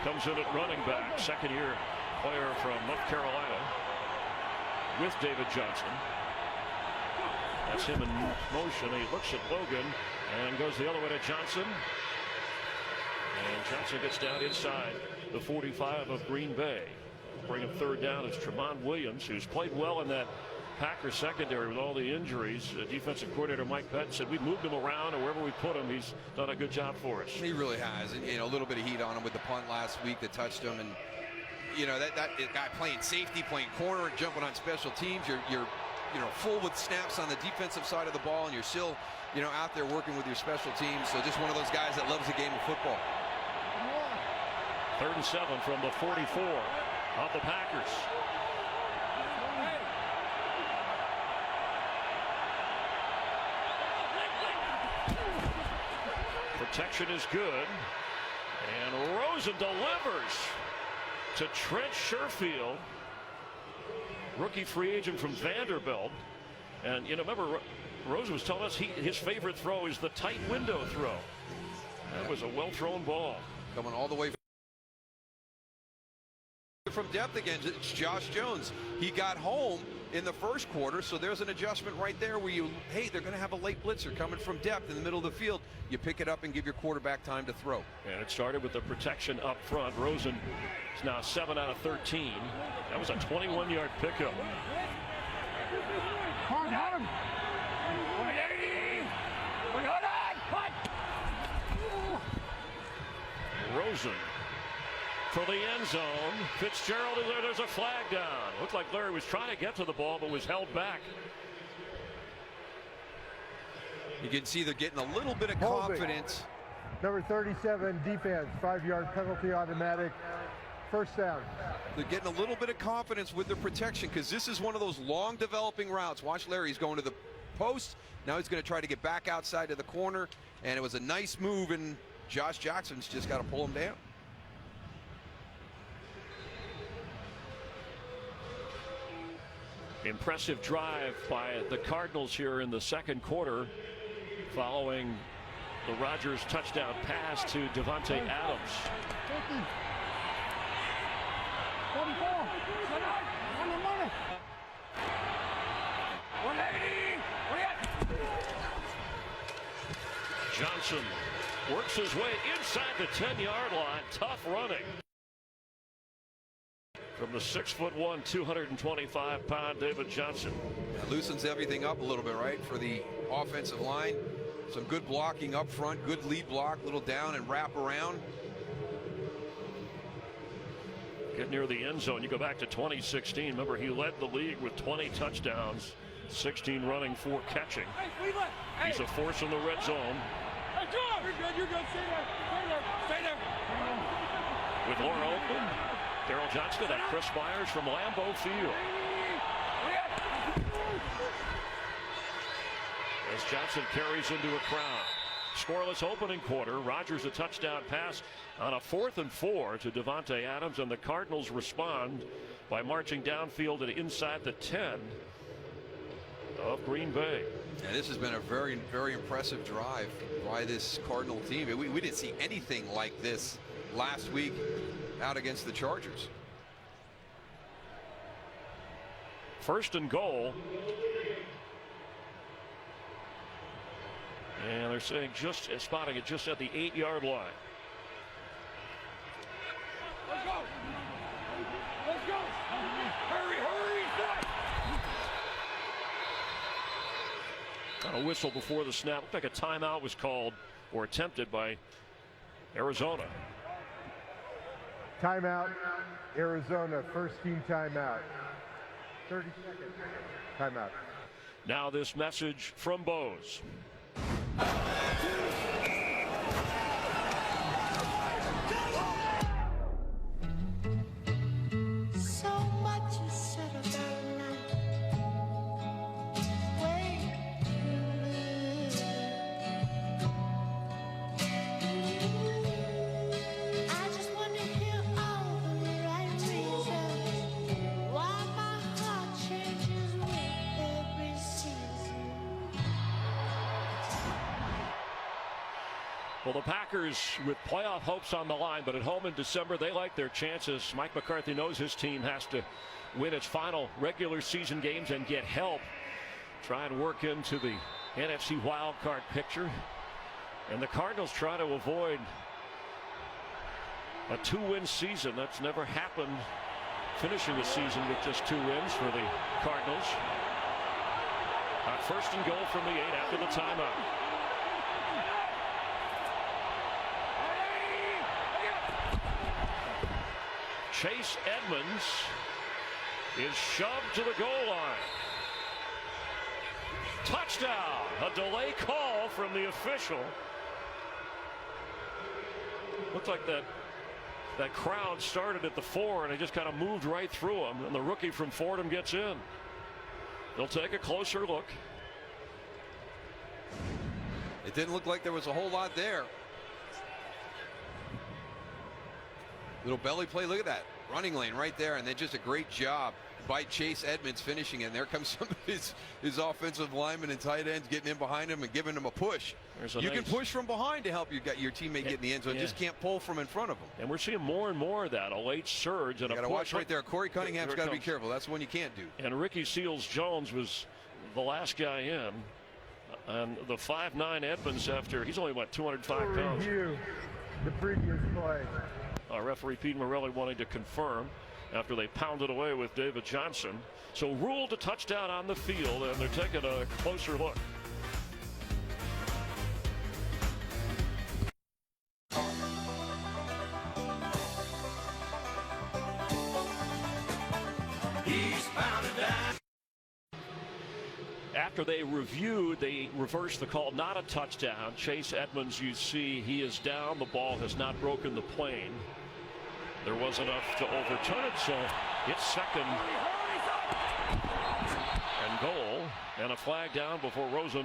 Speaker 2: comes in at running back, second-year player from North Carolina, with David Johnson. That's him in motion. He looks at Logan and goes the other way to Johnson. And Johnson gets down inside the 45 of Green Bay. Bring him third down is Tramon Williams, who's played well in that Packers secondary with all the injuries. Defensive coordinator Mike Pett said we moved him around, or wherever we put him, he's done a good job for us.
Speaker 4: He really has. And, a little bit of heat on him with the punt last week that touched him. And, that guy playing safety, playing corner, and jumping on special teams. You're full with snaps on the defensive side of the ball, and you're still, out there working with your special teams. So just one of those guys that loves the game of football.
Speaker 2: 3rd and 7 from the 44 of the Packers. Protection is good, and Rosen delivers to Trent Sherfield, rookie free agent from Vanderbilt. And remember, Rosen was telling us his favorite throw is the tight window throw. That was a well-thrown ball.
Speaker 4: Coming all the way from depth again. It's Josh Jones. He got home in the first quarter, so there's an adjustment right there where hey, they're going to have a late blitzer coming from depth in the middle of the field. You pick it up and give your quarterback time to throw.
Speaker 2: And it started with the protection up front. Rosen is now 7 out of 13. That was a 21-yard pickup. Rosen for the end zone. Fitzgerald is there. There's a flag down. Looked like Larry was trying to get to the ball, but was held back.
Speaker 4: You can see they're getting a little bit of confidence.
Speaker 6: Number 37, defense, 5-yard penalty automatic. First down.
Speaker 4: They're getting a little bit of confidence with their protection because this is one of those long developing routes. Watch Larry, he's going to the post. Now he's going to try to get back outside to the corner. And it was a nice move, and Josh Jackson's just got to pull him down.
Speaker 2: Impressive drive by the Cardinals here in the second quarter, following the Rodgers touchdown pass to Davante Adams.
Speaker 5: 44. On the money. 180.
Speaker 2: Johnson works his way inside the 10-yard line. Tough running from the 6'1", 225-pound David Johnson.
Speaker 4: That loosens everything up a little bit, right, for the offensive line. Some good blocking up front, good lead block, little down and wrap around.
Speaker 2: Get near the end zone. You go back to 2016. Remember, he led the league with 20 touchdowns, 16 running, 4 catching. He's a force in the red zone.
Speaker 5: You're good. Stay there.
Speaker 2: With Laura open, Darryl Johnston and Chris Myers from Lambeau Field. As Johnson carries into a crowd. Scoreless opening quarter. Rodgers a touchdown pass on a 4th and 4 to Davante Adams, and the Cardinals respond by marching downfield and inside the 10 of Green Bay.
Speaker 4: And this has been a very, very impressive drive by this Cardinal team. We didn't see anything like this last week out against the Chargers.
Speaker 2: 1st and goal. And they're saying spotting it just at the 8-yard line.
Speaker 5: Let's go. Hurry.
Speaker 2: A whistle before the snap. Looked like a timeout was called or attempted by Arizona.
Speaker 6: Timeout, Arizona, first team timeout. 30 seconds. Timeout.
Speaker 2: Now this message from Bose. Well, the Packers with playoff hopes on the line, but at home in December, they like their chances. Mike McCarthy knows his team has to win its final regular season games and get help. Try and work into the NFC wildcard picture. And the Cardinals try to avoid a 2-win season. That's never happened, finishing the season with just 2 wins for the Cardinals. First and goal from the 8 after the timeout. Chase Edmonds is shoved to the goal line. Touchdown! A delay call from the official. Looked like that crowd started at the 4 and it just kind of moved right through him, and the rookie from Fordham gets in. They'll take a closer look.
Speaker 4: It didn't look like there was a whole lot there. Little belly play. Look at that running lane right there, and then just a great job by Chase Edmonds finishing it. And there comes some of his offensive linemen and tight ends getting in behind him and giving him a push. You can push from behind to help your teammate get in the end zone. Just can't pull from in front of him.
Speaker 2: And we're seeing more and more of that. A late surge and
Speaker 4: you got to watch right there. Corey Cunningham's got to be careful. That's one you can't do.
Speaker 2: And Ricky Seals-Jones was the last guy in. And the 5'9" Edmonds, after he's only 205 pounds.
Speaker 6: Review the previous play.
Speaker 2: Referee Pete Morelli wanting to confirm after they pounded away with David Johnson. So ruled a touchdown on the field, and they're taking a closer look. After they reviewed, they reversed the call, not a touchdown. Chase Edmonds, you see, he is down. The ball has not broken the plane. There was enough to overturn it, so it's second and goal, and a flag down before Rosen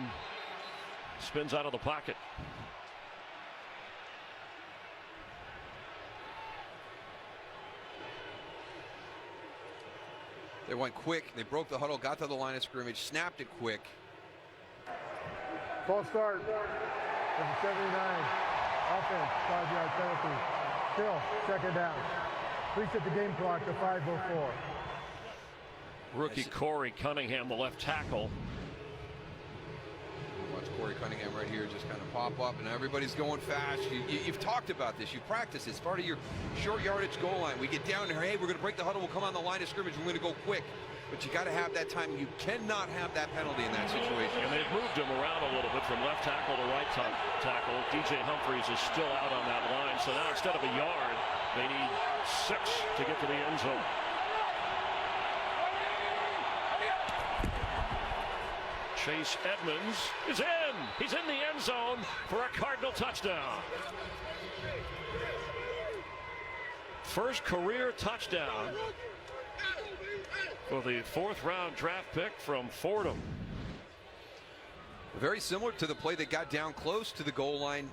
Speaker 2: spins out of the pocket.
Speaker 4: They went quick. They broke the huddle, got to the line of scrimmage, snapped it quick.
Speaker 6: False start. Number 79. Offense, 5-yard penalty. Still, second down. Please set the game clock to 5:04.
Speaker 2: Rookie Corey Cunningham, the left tackle.
Speaker 4: Watch Corey Cunningham right here just kind of pop up, and everybody's going fast. You've talked about this. You've practiced. It's part of your short yardage goal line. We get down there, hey, we're going to break the huddle. We'll come on the line of scrimmage. We're going to go quick. But you got to have that time. You cannot have that penalty in that situation.
Speaker 2: And they've moved him around a little bit from left tackle to right tackle. DJ Humphries is still out on that line. So now instead of a yard, they need 6 to get to the end zone. Chase Edmonds is in. He's in the end zone for a Cardinal touchdown. First career touchdown for the 4th-round draft pick from Fordham.
Speaker 4: Very similar to the play that got down close to the goal line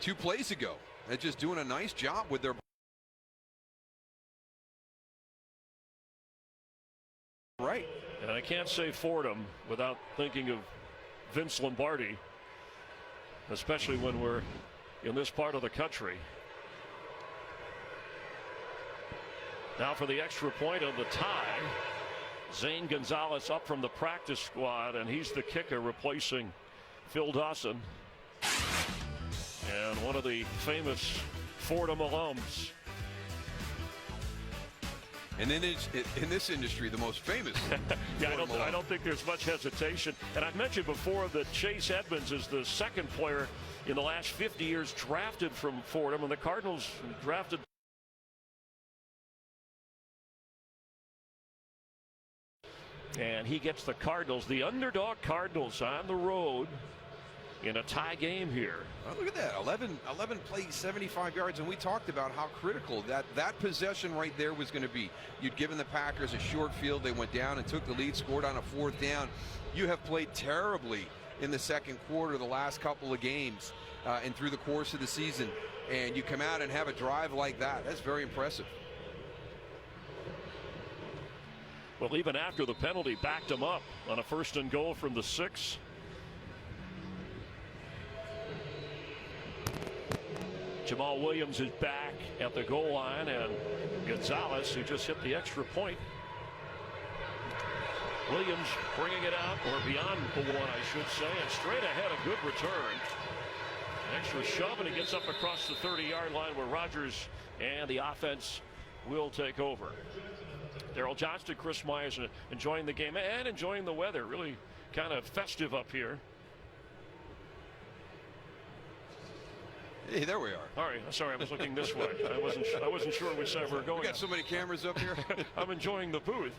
Speaker 4: 2 plays ago. They're just doing a nice job with their right.
Speaker 2: And I can't say Fordham without thinking of Vince Lombardi, especially when we're in this part of the country. Now for the extra point of the tie. Zane Gonzalez up from the practice squad, and he's the kicker replacing Phil Dawson. And one of the famous Fordham alums.
Speaker 4: And then in this industry, the most famous.
Speaker 2: Yeah, I don't think there's much hesitation. And I've mentioned before that Chase Edmonds is the 2nd player in the last 50 years drafted from Fordham, and the Cardinals drafted. And he gets the Cardinals, the underdog Cardinals, on the road in a tie game here.
Speaker 4: Oh, look at that. 11 plays, 75 yards, and we talked about how critical that possession right there was going to be. You'd given the Packers a short field. They went down and took the lead, scored on a 4th down. You have played terribly in the 2nd quarter the last couple of games and through the course of the season, and you come out and have a drive like that. That's very impressive.
Speaker 2: Well, even after the penalty, backed him up on a 1st and goal from the 6. Jamal Williams is back at the goal line, and Gonzalez, who just hit the extra point. Williams bringing it out, or beyond the one, I should say, and straight ahead, a good return. An extra shove, and he gets up across the 30-yard line where Rodgers and the offense will take over. Daryl Johnston, Chris Myers enjoying the game and enjoying the weather. Really kind of festive up here.
Speaker 4: Hey, there we are.
Speaker 2: All right, sorry, I was looking this way. I wasn't sure which side we were going.
Speaker 4: We got so many cameras up here.
Speaker 2: I'm enjoying the booth.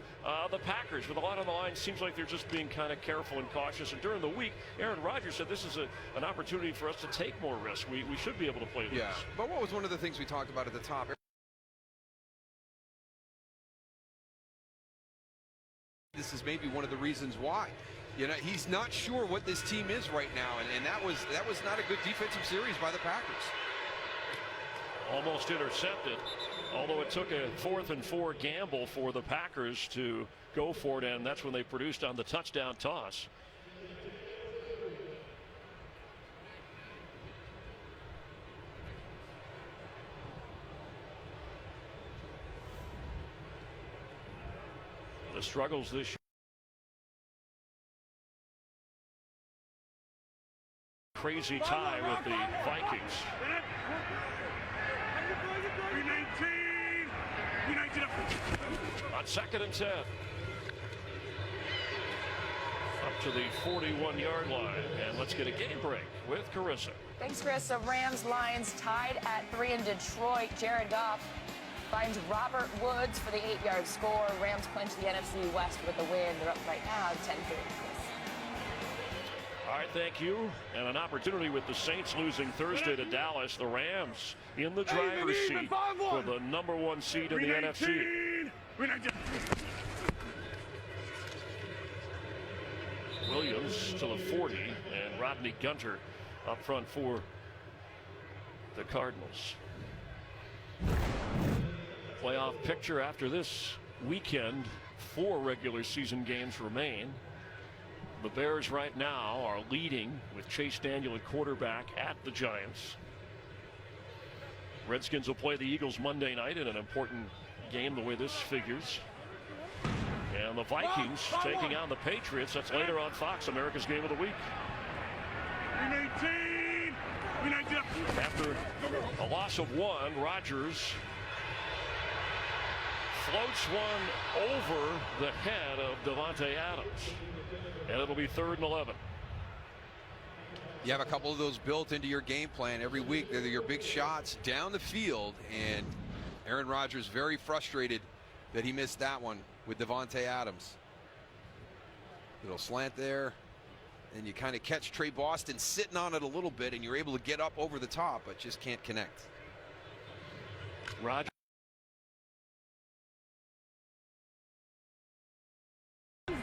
Speaker 2: The Packers, with a lot on the line, seems like they're just being kind of careful and cautious. And during the week, Aaron Rodgers said this is an opportunity for us to take more risks. We should be able to play this.
Speaker 4: Yeah, but what was one of the things we talked about at the top? This is maybe one of the reasons why. You know, he's not sure what this team is right now, and that was not a good defensive series by the Packers.
Speaker 2: Almost intercepted, although it took a 4th and 4 gamble for the Packers to go for it, and that's when they produced on the touchdown toss. The struggles this year. Crazy tie with the Vikings. On 2nd and 10. Up to the 41-yard line. And let's get a game break with Carissa.
Speaker 7: Thanks, Chris. So Rams Lions tied at 3 in Detroit. Jared Goff finds Robert Woods for the 8-yard score. Rams clinch the NFC West with a win. They're up right now 10-3.
Speaker 2: All right, thank you. And an opportunity with the Saints losing Thursday to Dallas. The Rams in the driver's seat for the #1 seed in the NFC. Williams to the 40, and Rodney Gunter up front for the Cardinals. Playoff picture after this weekend. 4 regular season games remain. The Bears right now are leading with Chase Daniel at quarterback at the Giants. Redskins will play the Eagles Monday night in an important game the way this figures. And the Vikings taking on the Patriots. That's later on Fox, America's Game of the Week. After a loss of 1, Rodgers floats one over the head of Davante Adams. And it'll be 3rd and 11.
Speaker 4: You have a couple of those built into your game plan every week. They're your big shots down the field, and Aaron Rodgers very frustrated that he missed that one with Davante Adams. Little slant there, and you kind of catch Trey Boston sitting on it a little bit, and you're able to get up over the top, but just can't connect.
Speaker 2: Rodgers.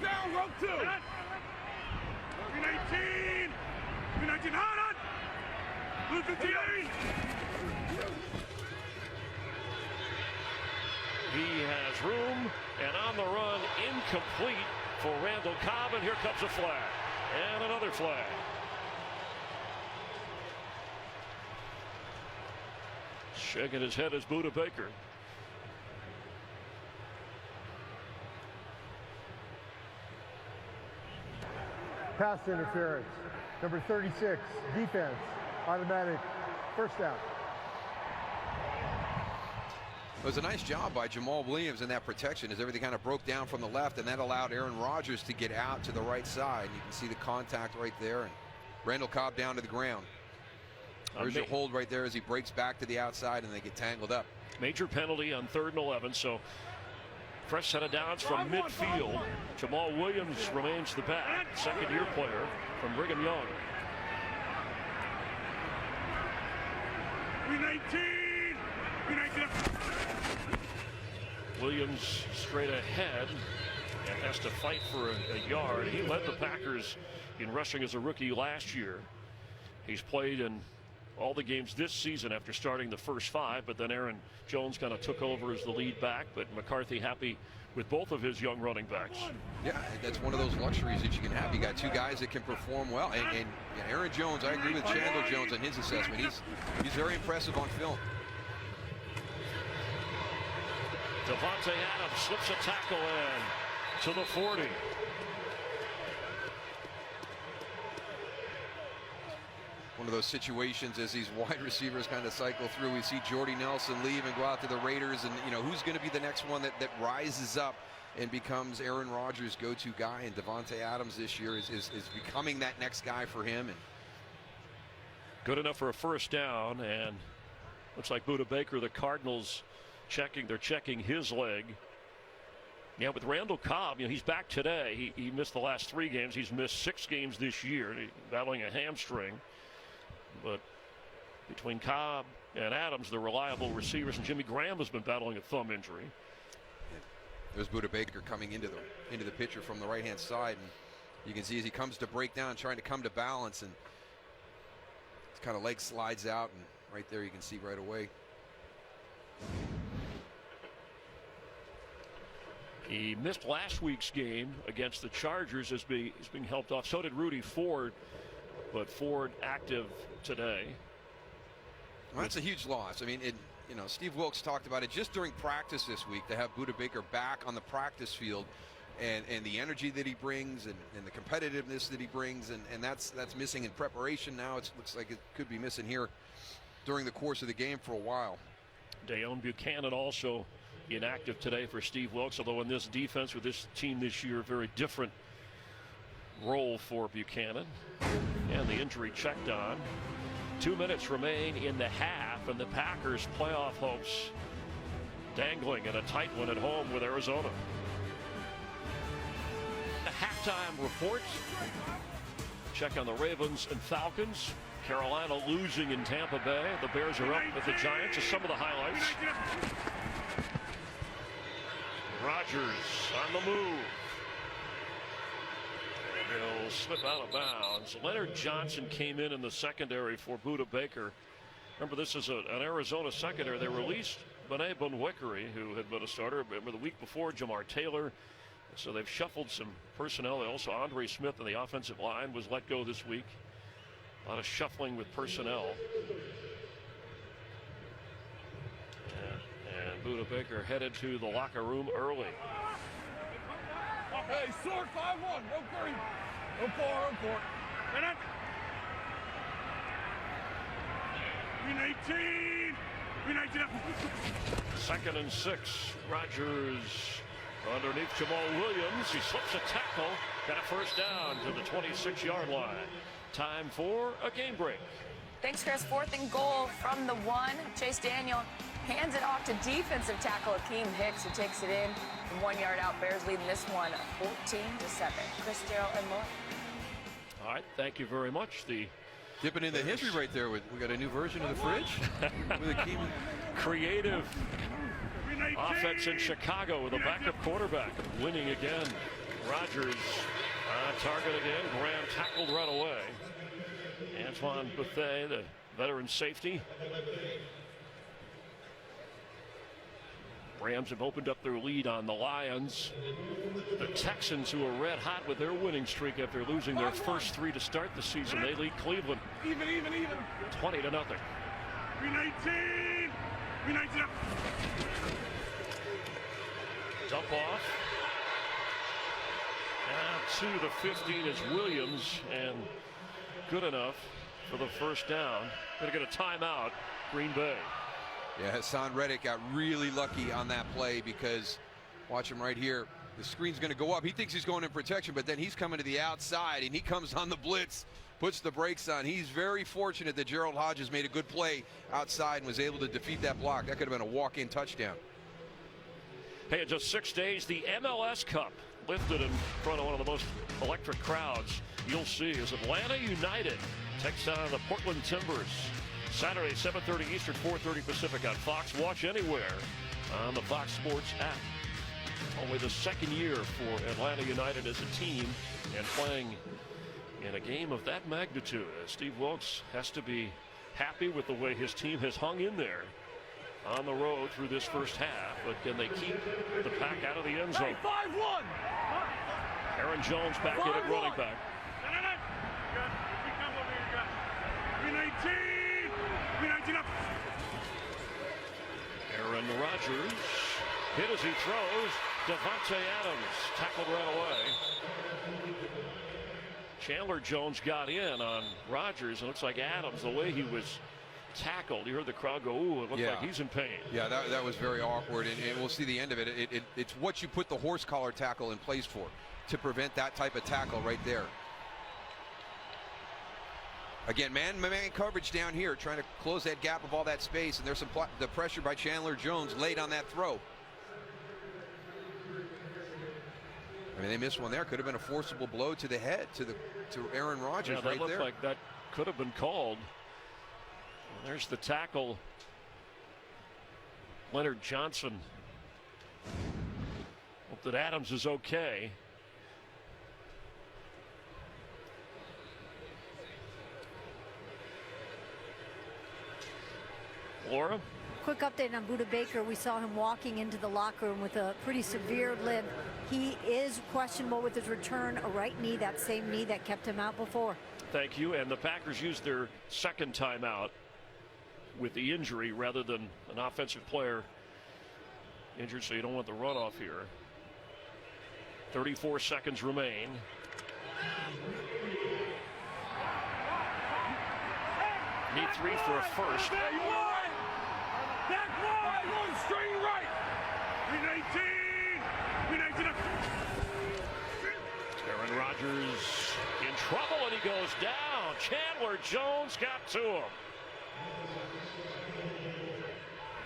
Speaker 5: Down, rope 2. 319. 319, hard on. Blue 58.
Speaker 2: He has room, and on the run, incomplete for Randall Cobb, and here comes a flag. And another flag. Shaking his head is Buda Baker.
Speaker 6: Pass interference. Number 36, defense. Automatic first down.
Speaker 4: It was a nice job by Jamal Williams in that protection as everything kind of broke down from the left, and that allowed Aaron Rodgers to get out to the right side. You can see the contact right there, and Randall Cobb down to the ground. There's your hold right there as he breaks back to the outside, and they get tangled up.
Speaker 2: Major penalty on 3rd and 11, so fresh set of downs from midfield. Jamal Williams remains the back, 2nd-year player from Brigham Young.
Speaker 5: 319. 319.
Speaker 2: Williams straight ahead and has to fight for a yard. He led the Packers in rushing as a rookie last year. He's played in all the games this season after starting the first 5, but then Aaron Jones kind of took over as the lead back. But McCarthy happy with both of his young running backs.
Speaker 4: Yeah, that's one of those luxuries that you can have. You got 2 guys that can perform well, and Aaron Jones, I agree with Chandler Jones on his assessment. He's very impressive on film.
Speaker 2: Davante Adams slips a tackle in to the 40.
Speaker 4: One of those situations as these wide receivers kind of cycle through. We see Jordy Nelson leave and go out to the Raiders, and who's going to be the next one that rises up and becomes Aaron Rodgers' go-to guy. And Davante Adams this year is becoming that next guy for him. And
Speaker 2: good enough for a first down, and looks like Budda Baker, the Cardinals they're checking his leg. Yeah, with Randall Cobb, he's back today. He missed the last 3 games. He's missed 6 games this year, battling a hamstring. But between Cobb and Adams, the reliable receivers, and Jimmy Graham has been battling a thumb injury.
Speaker 4: There's Budda Baker coming into the picture from the right-hand side, and you can see as he comes to break down, trying to come to balance, and his kind of leg slides out, and right there you can see right away.
Speaker 2: He missed last week's game against the Chargers as he's being helped off. So did Rudy Ford, but Ford active today.
Speaker 4: Well, that's a huge loss. I mean, Steve Wilks talked about it just during practice this week to have Budda Baker back on the practice field, and the energy that he brings, and the competitiveness that he brings, and that's missing in preparation now. It looks like it could be missing here during the course of the game for a while.
Speaker 2: Deone Buchanan also inactive today for Steve Wilks, although in this defense with this team this year, very different role for Buchanan. And the injury checked on. 2 minutes remain in the half, and the Packers' playoff hopes dangling in a tight one at home with Arizona. The halftime report. Check on the Ravens and Falcons. Carolina losing in Tampa Bay. The Bears are up with the Giants. Just some of the highlights. Rodgers on the move. And he'll slip out of bounds. Leonard Johnson came in the secondary for Budda Baker. Remember, this is an Arizona secondary. They released Bené Bunwickery, who had been a starter. Remember, the week before, Jamar Taylor. So they've shuffled some personnel. Also, Andre Smith on the offensive line was let go this week. A lot of shuffling with personnel. And Budda Baker headed to the locker room early.
Speaker 5: Hey, sword 5-1, no 3. No 4, no 4. And up. Green 18. Green 18 up.
Speaker 2: 2nd and 6. Rodgers underneath Jamal Williams. He slips a tackle. Got a first down to the 26-yard line. Time for a game break.
Speaker 7: Thanks, Chris. 4th and goal from the 1. Chase Daniel hands it off to defensive tackle Akeem Hicks, who takes it in from 1 yard out. Bears leading this one 14-7. Chris, Gerald, and more.
Speaker 2: All right, thank you very much.
Speaker 4: Dipping in the history right there. We got a new version of the fridge with Akeem.
Speaker 2: Creative offense in Chicago with a backup quarterback winning again. Rodgers target again. Graham tackled right away. Antoine Bethea, the veteran safety. Rams have opened up their lead on the Lions. The Texans, who are red hot with their winning streak after losing their first 3 to start the season, they lead Cleveland.
Speaker 5: Even.
Speaker 2: 20-0.
Speaker 5: Green 19. Green 19 up.
Speaker 2: Dump off. Now to the 15 is Williams, and good enough for the first down. Going to get a timeout, Green Bay.
Speaker 4: Yeah, Hassan Reddick got really lucky on that play because, watch him right here, the screen's going to go up. He thinks he's going in protection, but then he's coming to the outside, and he comes on the blitz, puts the brakes on. He's very fortunate that Gerald Hodges made a good play outside and was able to defeat that block. That could have been a walk-in touchdown.
Speaker 2: Hey, in just 6 days, the MLS Cup lifted in front of one of the most electric crowds you'll see as Atlanta United takes on the Portland Timbers. Saturday, 7:30 Eastern, 4:30 Pacific on Fox. Watch anywhere on the Fox Sports app. Only the 2nd year for Atlanta United as a team and playing in a game of that magnitude. Steve Wilks has to be happy with the way his team has hung in there on the road through this first half, but can they keep the Pack out of the end zone?
Speaker 5: 5-1.
Speaker 2: Aaron Jones back in at running back.
Speaker 5: 319 up.
Speaker 2: Aaron Rodgers hit as he throws. Devontae Adams tackled right away. Chandler Jones got in on Rodgers, and it looks like Adams, the way he was tackled, you heard the crowd go, ooh, it looked like he's in pain.
Speaker 4: Yeah, that was very awkward, and we'll see the end of it. It's what you put the horse collar tackle in place for, to prevent that type of tackle right there. Again, man-to-man coverage down here, trying to close that gap of all that space, and there's the pressure by Chandler Jones laid on that throw. I mean, they missed one there. Could have been a forcible blow to the head to Aaron Rodgers right there.
Speaker 2: That looked like that could have been called. There's the tackle. Leonard Johnson. Hope that Adams is okay. Laura?
Speaker 3: Quick update on Budda Baker. We saw him walking into the locker room with a pretty severe limp. He is questionable with his return, a right knee, that same knee that kept him out before.
Speaker 2: Thank you. And the Packers used their second timeout with the injury rather than an offensive player injured, so you don't want the runoff here. 34 seconds remain. Need 3 for a first.
Speaker 5: Back wide, going straight right. 319 up.
Speaker 2: Aaron Rodgers in trouble, and he goes down. Chandler Jones got to him.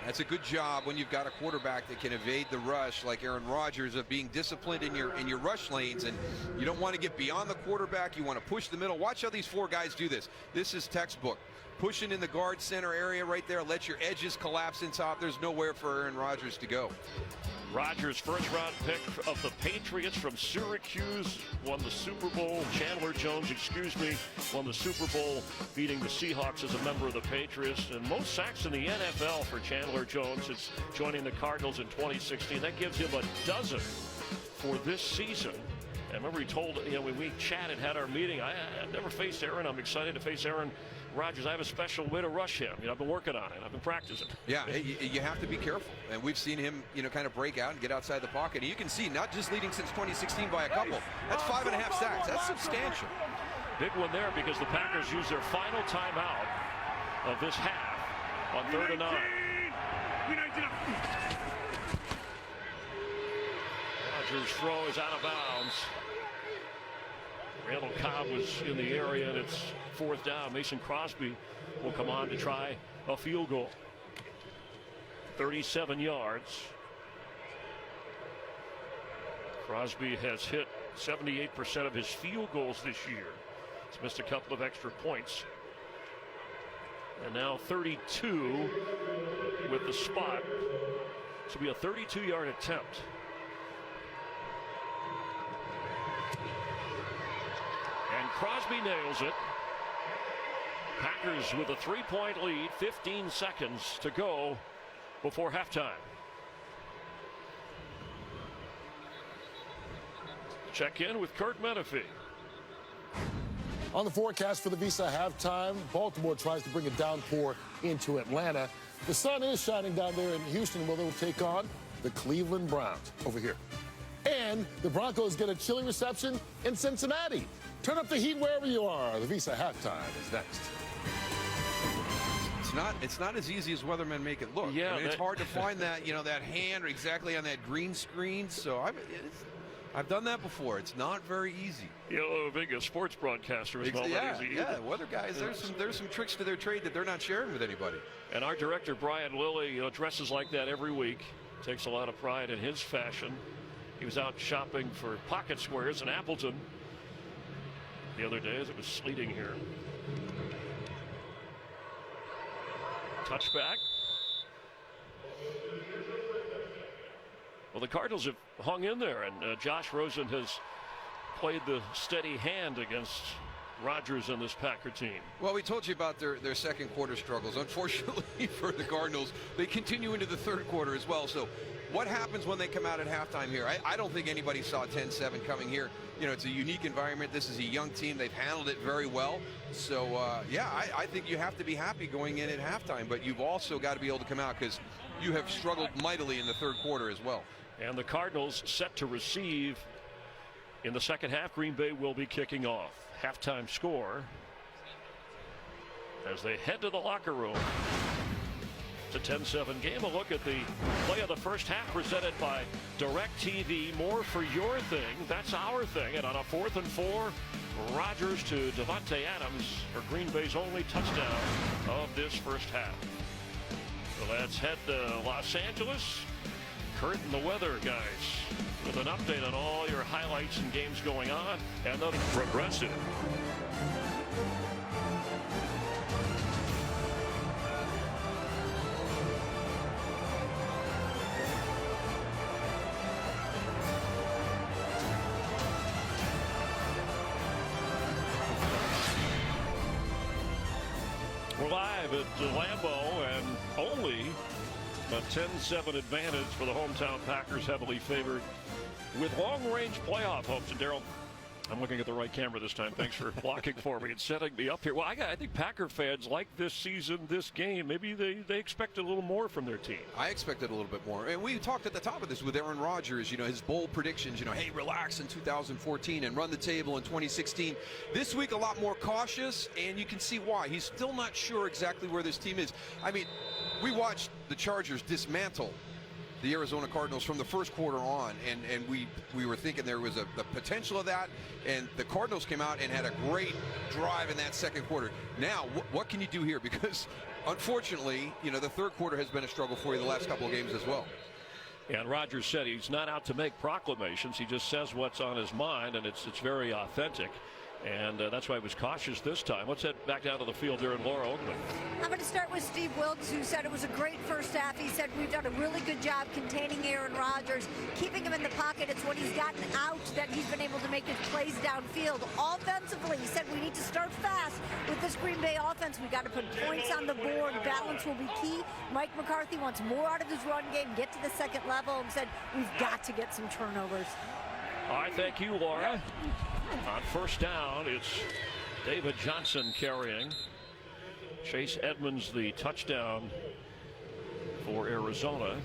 Speaker 4: That's a good job when you've got a quarterback that can evade the rush like Aaron Rodgers, of being disciplined in your rush lanes, and you don't want to get beyond the quarterback. You want to push the middle. Watch how these 4 guys do this. This is textbook. Pushing in the guard center area right there. Let your edges collapse in top. There's nowhere for Aaron Rodgers to go.
Speaker 2: Rodgers, first round pick of the Patriots from Syracuse, won the Super Bowl. Chandler Jones, won the Super Bowl, beating the Seahawks as a member of the Patriots. And most sacks in the NFL for Chandler Jones since joining the Cardinals in 2016. That gives him a dozen for this season. I remember he told, when we chatted, had our meeting, I've never faced Aaron. I'm excited to face Aaron Rodgers. I have a special way to rush him. I've been working on it. I've been practicing.
Speaker 4: Yeah, you have to be careful. And we've seen him, kind of break out and get outside the pocket. And you can see, not just leading since 2016 by a couple. That's 5.5 sacks. That's substantial.
Speaker 2: Big one there because the Packers use their final timeout of this half on 3rd and 9. Rodgers' throw is out of bounds. Randall Cobb was in the area, and it's 4th down. Mason Crosby will come on to try a field goal. 37 yards. Crosby has hit 78% of his field goals this year. He's missed a couple of extra points. And now 32 with the spot. This will be a 32-yard attempt. And Crosby nails it. Packers with a 3-point lead, 15 seconds to go before halftime. Check in with Kurt Menefee.
Speaker 9: On the forecast for the Visa halftime, Baltimore tries to bring a downpour into Atlanta. The sun is shining down there in Houston, where they will take on the Cleveland Browns over here. And the Broncos get a chilly reception in Cincinnati. Turn up the heat wherever you are. The Visa halftime is next.
Speaker 4: It's not as easy as weathermen make it look.
Speaker 2: Yeah,
Speaker 4: it's hard to find that that hand exactly on that green screen. So I've done that before. It's not very easy.
Speaker 2: Being a sports broadcaster is not easy either.
Speaker 4: Yeah, weather guys, there's some tricks to their trade that they're not sharing with anybody.
Speaker 2: And our director Brian Lilly dresses like that every week. Takes a lot of pride in his fashion. He was out shopping for pocket squares in Appleton the other day as it was sleeting here. Touchback. Well, the Cardinals have hung in there, and Josh Rosen has played the steady hand against Rodgers and this Packer team.
Speaker 4: Well, we told you about their second quarter struggles. Unfortunately for the Cardinals, they continue into the third quarter as well. So what happens when they come out at halftime here? I don't think anybody saw 10-7 coming here. You know, it's a unique environment. This is a young team. They've handled it very well. So, yeah, I think you have to be happy going in at halftime. But you've also got to be able to come out because you have struggled mightily in the third quarter as well.
Speaker 2: And the Cardinals set to receive in the second half. Green Bay will be kicking off. Halftime score as they head to the locker room. It's a 10-7 game. A look at the play of the first half presented by DirecTV. More for your thing. That's our thing. And on a 4th and 4, Rodgers to Davante Adams for Green Bay's only touchdown of this first half. So let's head to Los Angeles. Kurt and the weather guys with an update on all your highlights and games going on. And the Progressive. We're live at Lambeau and only a 10-7 advantage for the hometown Packers, heavily favored with long-range playoff hopes. And Daryl, I'm looking at the right camera this time. Thanks for blocking for me and setting me up here. Well, I think Packer fans like this season, this game. Maybe they expect a little more from their team.
Speaker 4: I expected a little bit more. And we talked at the top of this with Aaron Rodgers, you know, his bold predictions, you know, hey, relax in 2014 and run the table in 2016. This week, a lot more cautious, and you can see why. He's still not sure exactly where this team is. I mean, we watched the Chargers dismantle the Arizona Cardinals from the first quarter on, and we were thinking there was the potential of that, and the Cardinals came out and had a great drive in that second quarter. Now, what can you do here? Because unfortunately, you know, the third quarter has been a struggle for you the last couple of games as well.
Speaker 2: And Rodgers said he's not out to make proclamations. He just says what's on his mind, and it's very authentic. And that's why he was cautious this time. Let's head back down to the field here in Laurel, Oakland.
Speaker 3: I'm going to start with Steve Wilkes, who said it was a great first half. He said we've done a really good job containing Aaron Rodgers, keeping him in the pocket. It's when he's gotten out that he's been able to make his plays downfield. Offensively, he said we need to start fast with this Green Bay offense. We've got to put points on the board. Balance will be key. Mike McCarthy wants more out of his run game, get to the second level, and said we've got to get some turnovers.
Speaker 2: All right, thank you, Laura. On first down, it's David Johnson carrying. Chase Edmonds the touchdown for Arizona.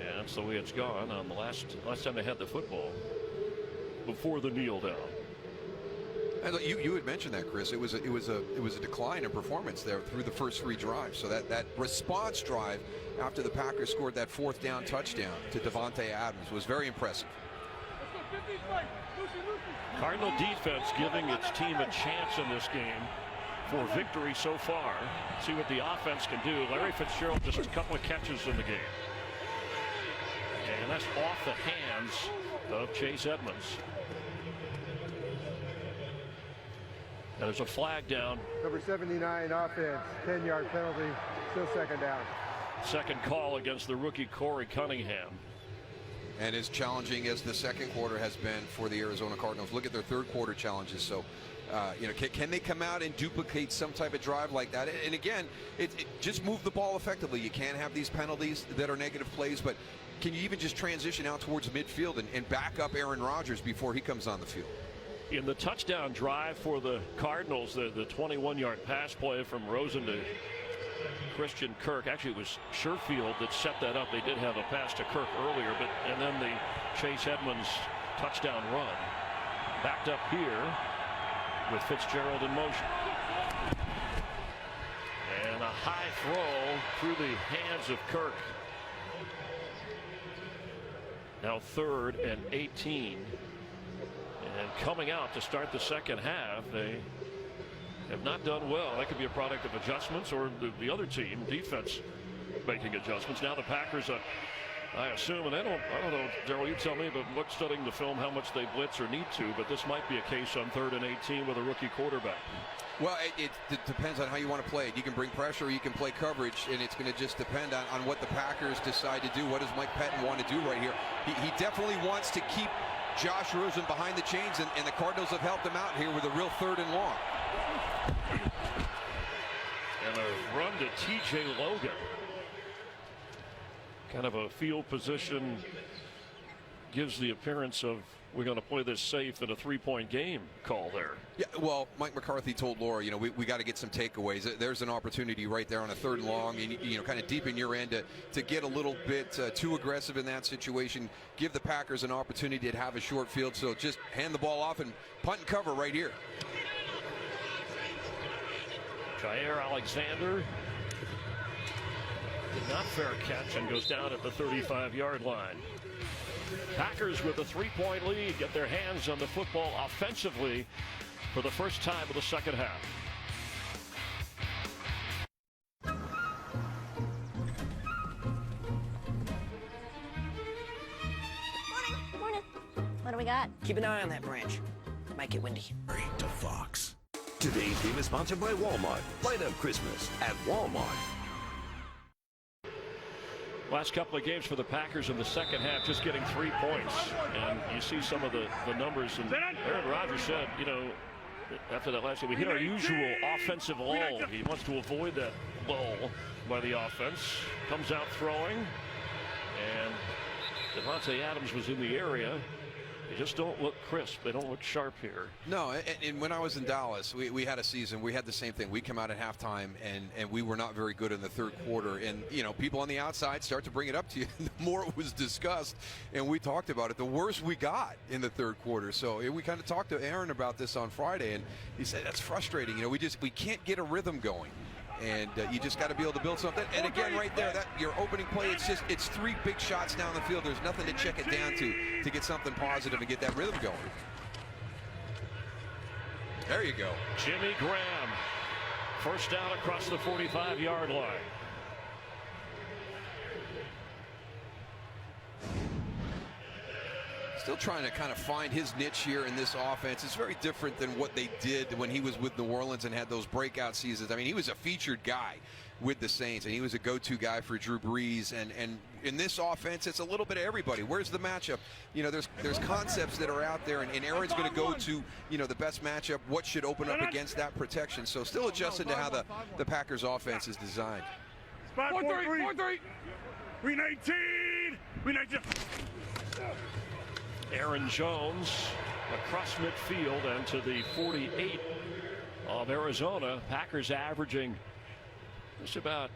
Speaker 2: And that's the way it's gone on the last time they had the football before the kneel down.
Speaker 4: And you had mentioned that, Chris. It was a decline in performance there through the first three drives. So that response drive after the Packers scored that fourth down touchdown to Davante Adams was very impressive.
Speaker 2: Cardinal defense giving its team a chance in this game for victory so far. See what the offense can do. Larry Fitzgerald just a couple of catches in the game. And that's off the hands of Chase Edmonds. And there's a flag down.
Speaker 6: Number 79 offense, 10-yard penalty, still second down.
Speaker 2: Second call against the rookie Corey Cunningham.
Speaker 4: And as challenging as the second quarter has been for the Arizona Cardinals, look at their third quarter challenges. So, you know, can they come out and duplicate some type of drive like that? And again, it just move the ball effectively. You can't have these penalties that are negative plays, but can you even just transition out towards midfield and back up Aaron Rodgers before he comes on the field?
Speaker 2: In the touchdown drive for the Cardinals, the 21-yard pass play from Rosen to Christian Kirk. Actually, it was Sherfield that set that up. They did have a pass to Kirk earlier, and then the Chase Edmonds touchdown run. Backed up here with Fitzgerald in motion. And a high throw through the hands of Kirk. Now 3rd and 18. And coming out to start the second half, they have not done well. That could be a product of adjustments or the other team, defense, making adjustments. Now the Packers, I assume, and I don't know, Daryl, you tell me, but look, studying the film, how much they blitz or need to, but this might be a case on 3rd and 18 with a rookie quarterback.
Speaker 4: Well, it depends on how you want to play it. You can bring pressure, or you can play coverage, and it's going to just depend on what the Packers decide to do. What does Mike Pettin want to do right here? He definitely wants to keep Josh Rosen behind the chains, and the Cardinals have helped him out here with a real 3rd and long.
Speaker 2: And a run to T.J. Logan. Kind of a field position, gives the appearance of we're going to play this safe in a 3-point game call there.
Speaker 4: Yeah, well, Mike McCarthy told Laura, we got to get some takeaways. There's an opportunity right there on a 3rd and long, and kind of deep in your end to get a little bit too aggressive in that situation. Give the Packers an opportunity to have a short field, so just hand the ball off and punt and cover right here.
Speaker 2: Jair Alexander did not fair catch and goes down at the 35-yard line. Packers with a 3-point lead get their hands on the football offensively for the first time of the second half.
Speaker 3: Morning. What do we got?
Speaker 10: Keep an eye on that branch. It might get windy.
Speaker 8: To Fox.
Speaker 1: Today's game is sponsored by Walmart. Light up Christmas at Walmart.
Speaker 2: Last couple of games for the Packers in the second half, just getting 3 points. And you see some of the numbers. And Aaron Rodgers said, after that last game, we hit our usual offensive lull. He wants to avoid that lull by the offense. Comes out throwing. And Devontae Adams was in the area. They just don't look crisp. They don't look sharp here.
Speaker 4: No, and when I was in Dallas, we had a season. We had the same thing. We come out at halftime, and we were not very good in the 3rd quarter. And, people on the outside start to bring it up to you. The more it was discussed, and we talked about it, the worse we got in the 3rd quarter. So we kind of talked to Aaron about this on Friday, and he said, that's frustrating. We can't get a rhythm going. And you just got to be able to build something. And again, right there, that your opening play, it's 3 big shots down the field. There's nothing to check it down to get something positive and get that rhythm going. There you go.
Speaker 2: Jimmy Graham, first down across the 45-yard line.
Speaker 4: Still trying to kind of find his niche here in this offense. It's very different than what they did when he was with New Orleans and had those breakout seasons. I mean, he was a featured guy with the Saints, and he was a go-to guy for Drew Brees. And in this offense, it's a little bit of everybody. Where's the matchup? There's concepts that are out there, and Aaron's going to go to, the best matchup. What should open up against that protection? So still adjusting to how the Packers offense is designed.
Speaker 5: 4-3. 3-19. 3-19.
Speaker 2: Aaron Jones across midfield and to the 48 of Arizona. Packers averaging just about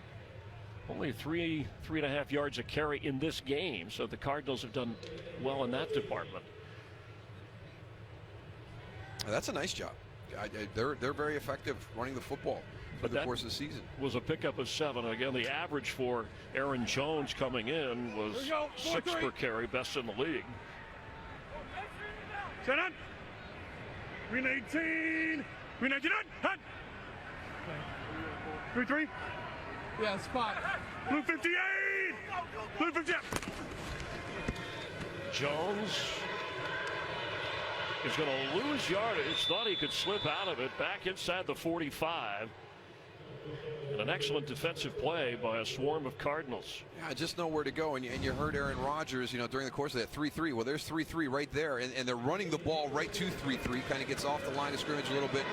Speaker 2: only 3.5 yards a carry in this game. So the Cardinals have done well in that department.
Speaker 4: That's a nice job. They're very effective running the football for the course of the season.
Speaker 2: Was a pickup of 7. Again, the average for Aaron Jones coming in was 6 per carry, best in the league.
Speaker 5: 3-19. 3-19. 3-3.
Speaker 11: Yeah, spot.
Speaker 5: Blue 58. Blue 58.
Speaker 2: Jones is going to lose yardage. Thought he could slip out of it. Back inside the 45. And an excellent defensive play by a swarm of Cardinals.
Speaker 4: Yeah, just know where to go. And you heard Aaron Rodgers, during the course of that 3-3. Well, there's 3-3 right there. And they're running the ball right to 3-3. Kind of gets off the line of scrimmage a little bit.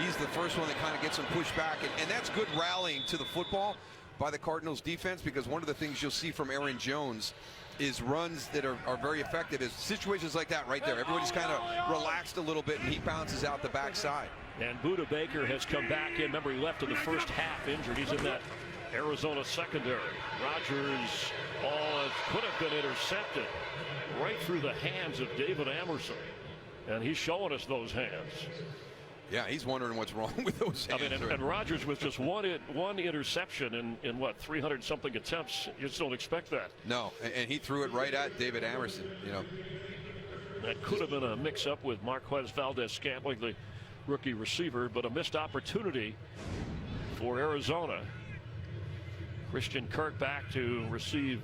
Speaker 4: He's the first one that kind of gets him pushed back. And that's good rallying to the football by the Cardinals defense, because one of the things you'll see from Aaron Jones is runs that are very effective is situations like that right there. Everybody's kind of relaxed a little bit, and he bounces out the backside.
Speaker 2: And Budda Baker has come back in. Remember, he left in the first half injured. He's in that Arizona secondary. Rodgers, could have been intercepted right through the hands of David Amerson. And he's showing us those hands.
Speaker 4: Yeah, he's wondering what's wrong with those hands.
Speaker 2: I mean, and Rodgers with just one interception in what, 300-something attempts. You just don't expect that.
Speaker 4: No, and he threw it right at David Amerson,
Speaker 2: That could have been a mix-up with Marquez Valdez-Scantling, the rookie receiver, but a missed opportunity for Arizona. Christian Kirk back to receive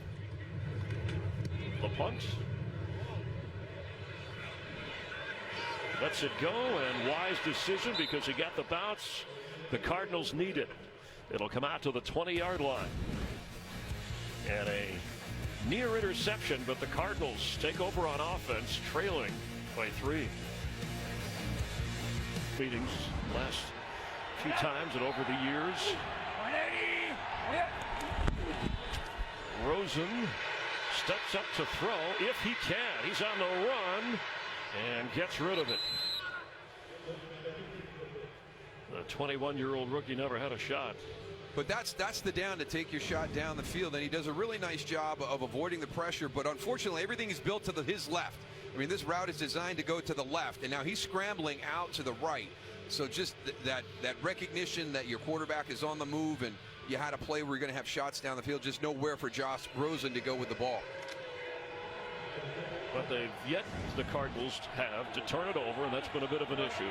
Speaker 2: the punt. Lets it go, and wise decision because he got the bounce the Cardinals needed. It'll come out to the 20-yard line. And a near interception, but the Cardinals take over on offense, trailing by 3. Meetings last few times and over the years. Rosen steps up to throw if he can. He's on the run and gets rid of it. The 21-year-old rookie never had a shot.
Speaker 4: But that's the down to take your shot down the field, and he does a really nice job of avoiding the pressure, but unfortunately everything is built to his left. I mean, this route is designed to go to the left, and now he's scrambling out to the right. So just that recognition that your quarterback is on the move and you had a play where you're going to have shots down the field, just nowhere for Josh Rosen to go with the ball.
Speaker 2: But they've yet, the Cardinals have, to turn it over, and that's been a bit of an issue.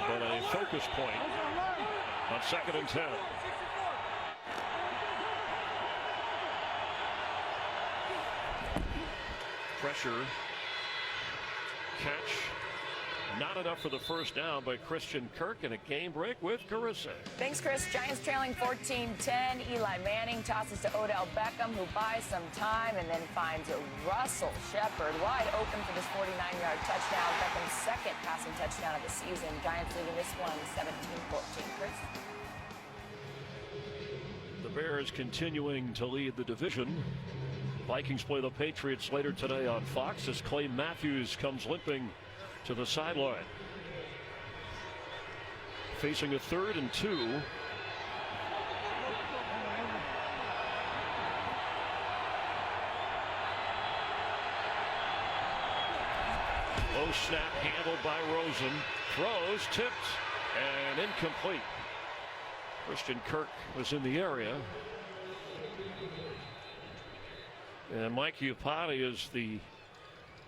Speaker 2: But a focus point on 2nd and 10. Pressure. Catch. Not enough for the first down by Christian Kirk, and a game break with Carissa.
Speaker 7: Thanks, Chris. Giants trailing 14-10. Eli Manning tosses to Odell Beckham, who buys some time and then finds Russell Shepard wide open for this 49-yard touchdown. Beckham's second passing touchdown of the season. Giants leading this one 17-14. Chris?
Speaker 2: The Bears continuing to lead the division. Vikings play the Patriots later today on Fox as Clay Matthews comes limping to the sideline. Facing a 3rd and 2. Low snap handled by Rosen. Throws, tipped, and incomplete. Christian Kirk was in the area. And Mike Iupati is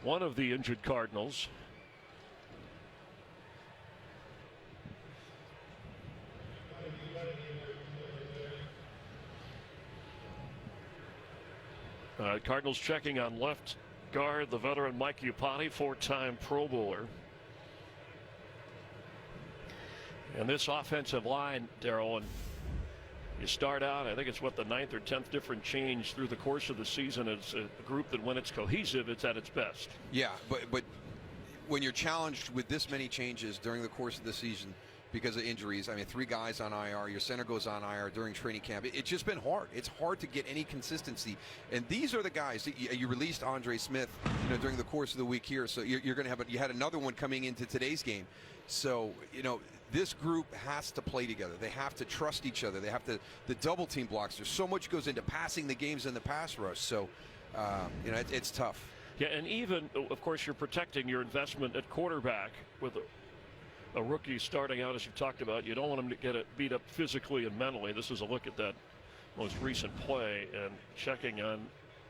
Speaker 2: one of the injured Cardinals. Cardinals checking on left guard, the veteran Mike Iupati, 4-time Pro Bowler. And this offensive line, Darryl, and you start out, I think it's the 9th or 10th different change through the course of the season. It's a group that when it's cohesive, it's at its best.
Speaker 4: Yeah, but when you're challenged with this many changes during the course of the season because of injuries, I mean, 3 guys on IR, your center goes on IR during training camp. It's just been hard. It's hard to get any consistency. And these are the guys that you released Andre Smith, during the course of the week here. So you're going to have you had another one coming into today's game. So, this group has to play together. They have to trust each other. They have to, the double team blocks. There's so much goes into passing the games in the pass rush. So, it's tough.
Speaker 2: Yeah, and even, of course, you're protecting your investment at quarterback with a rookie starting out, as you've talked about. You don't want him to get beat up physically and mentally. This is a look at that most recent play and checking on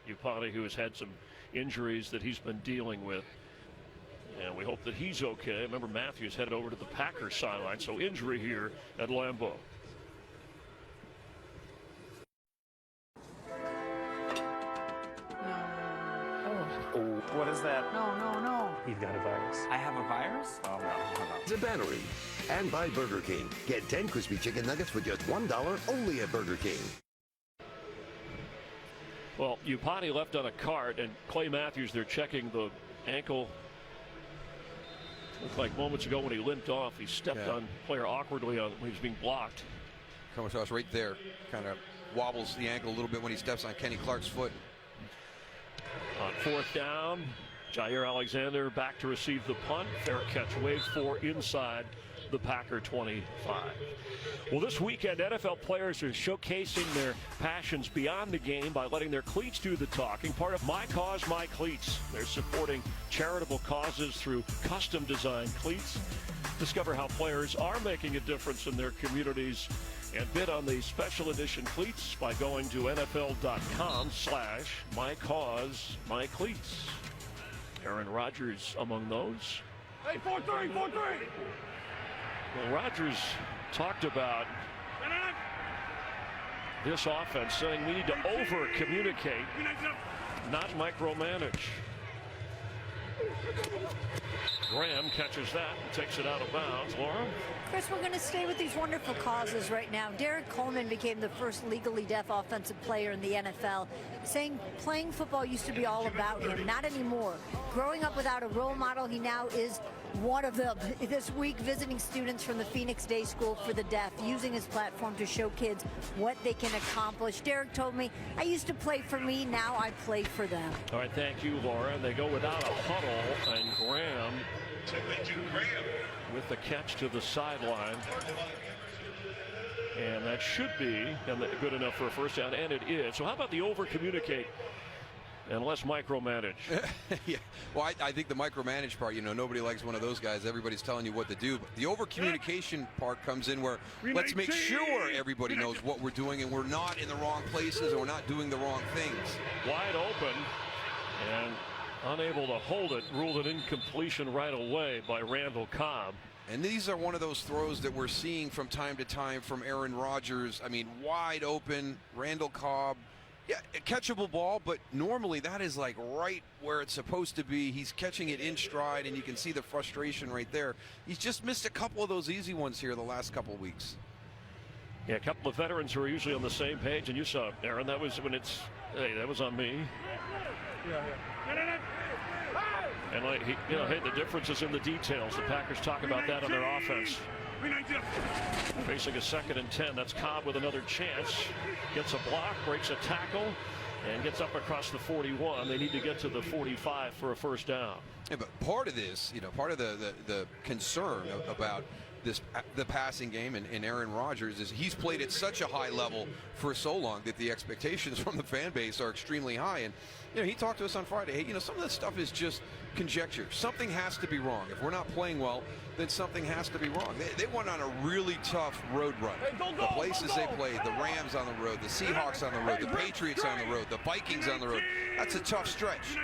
Speaker 2: Iupati, who has had some injuries that he's been dealing with. And we hope that he's okay. Remember, Matthews headed over to the Packers sideline, so injury here at Lambeau.
Speaker 11: What is that?
Speaker 3: No.
Speaker 11: He's got a virus. I have a virus? Oh, no.
Speaker 1: The Battery. And by Burger King. Get 10 crispy chicken nuggets for just $1 only at Burger King.
Speaker 2: Well, Iupati left on a cart, and Clay Matthews, they're checking the ankle. Looked like moments ago when he limped off, he stepped on player awkwardly when he was being blocked.
Speaker 4: Comes to us right there. Kind of wobbles the ankle a little bit when he steps on Kenny Clark's foot.
Speaker 2: On 4th down, Jair Alexander back to receive the punt. Fair catch, wave 4 inside the Packer 25. Well, this weekend, NFL players are showcasing their passions beyond the game by letting their cleats do the talking. Part of My Cause, My Cleats. They're supporting charitable causes through custom designed cleats. Discover how players are making a difference in their communities and bid on the special edition cleats by going to NFL.com/MyCauseMyCleats. Aaron Rodgers among those.
Speaker 5: Hey, 4-3.
Speaker 2: Well, Rodgers talked about this offense, saying we need to over-communicate, not micromanage. Graham catches that and takes it out of bounds. Laura?
Speaker 3: Chris, we're going to stay with these wonderful causes right now. Derek Coleman became the first legally deaf offensive player in the NFL, saying playing football used to be all about him. Not anymore. Growing up without a role model, he now is one of them. This week, visiting students from the Phoenix Day School for the Deaf, using his platform to show kids what they can accomplish. Derek told me, I used to play for me, now I play for them.
Speaker 2: All right, thank you, Laura. And they go without a huddle, and Graham with the catch to the sideline. And that should be good enough for a first down, and it is. So how about the over-communicate and less micromanage?
Speaker 4: Yeah. Well, I think the micromanage part, nobody likes one of those guys. Everybody's telling you what to do. But the over-communication part comes in where let's make sure everybody knows what we're doing and we're not in the wrong places and we're not doing the wrong things.
Speaker 2: Wide open and unable to hold it, ruled an incompletion right away by Randall Cobb.
Speaker 4: And these are one of those throws that we're seeing from time to time from Aaron Rodgers. I mean, wide open, Randall Cobb. Yeah, a catchable ball, but normally that is like right where it's supposed to be. He's catching it in stride, and you can see the frustration right there. He's just missed a couple of those easy ones here the last couple of weeks.
Speaker 2: Yeah, a couple of veterans who are usually on the same page, and you saw, Aaron, that was when it's, hey, that was on me.
Speaker 5: Yeah.
Speaker 2: And hey, the difference is in the details. The Packers talk about that on their offense. Facing a 2nd and 10. That's Cobb with another chance. Gets a block, breaks a tackle, and gets up across the 41. They need to get to the 45 for a first down.
Speaker 4: Yeah, but part of this, part of the concern about the passing game and Aaron Rodgers is he's played at such a high level for so long that the expectations from the fan base are extremely high. And he talked to us on Friday. Hey, some of this stuff is just conjecture. Something has to be wrong. If we're not playing well, then something has to be wrong. They went on a really tough road run. The places they played, the Rams on the road, the Seahawks on the road, the Patriots on the road, the Vikings on the road. That's a tough stretch.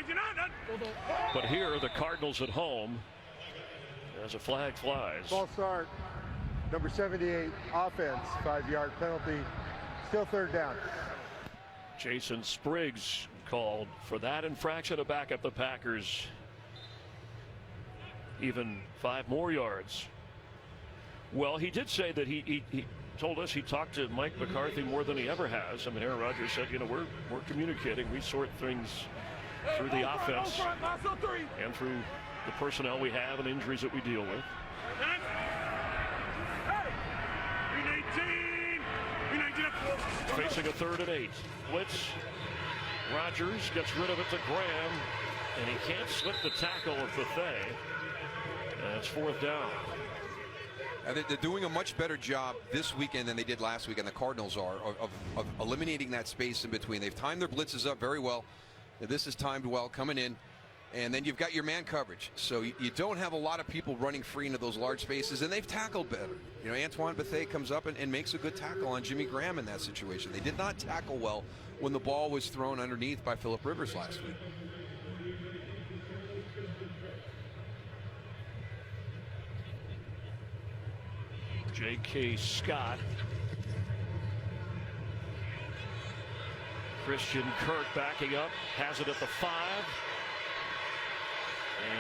Speaker 2: But here, the Cardinals at home, as a flag flies.
Speaker 6: False start. Number 78, offense, 5-yard penalty. Still third down.
Speaker 2: Jason Spriggs called for that infraction to back up the Packers even 5 more yards. Well, he did say that he told us he talked to Mike McCarthy more than he ever has. I mean, Aaron Rodgers said, we're communicating. We sort things through the offense and through the personnel we have and injuries that we deal with. Facing a 3rd and 8. Blitz. Rodgers gets rid of it to Graham, and he can't slip the tackle of Buffet. And it's 4th down.
Speaker 4: They're doing a much better job this weekend than they did last weekend. The Cardinals are of eliminating that space in between. They've timed their blitzes up very well. This is timed well coming in. And then you've got your man coverage. So you don't have a lot of people running free into those large spaces, and they've tackled better. Antoine Bethea comes up and makes a good tackle on Jimmy Graham in that situation. They did not tackle well when the ball was thrown underneath by Phillip Rivers last week.
Speaker 2: J.K. Scott. Christian Kirk backing up, has it at the 5.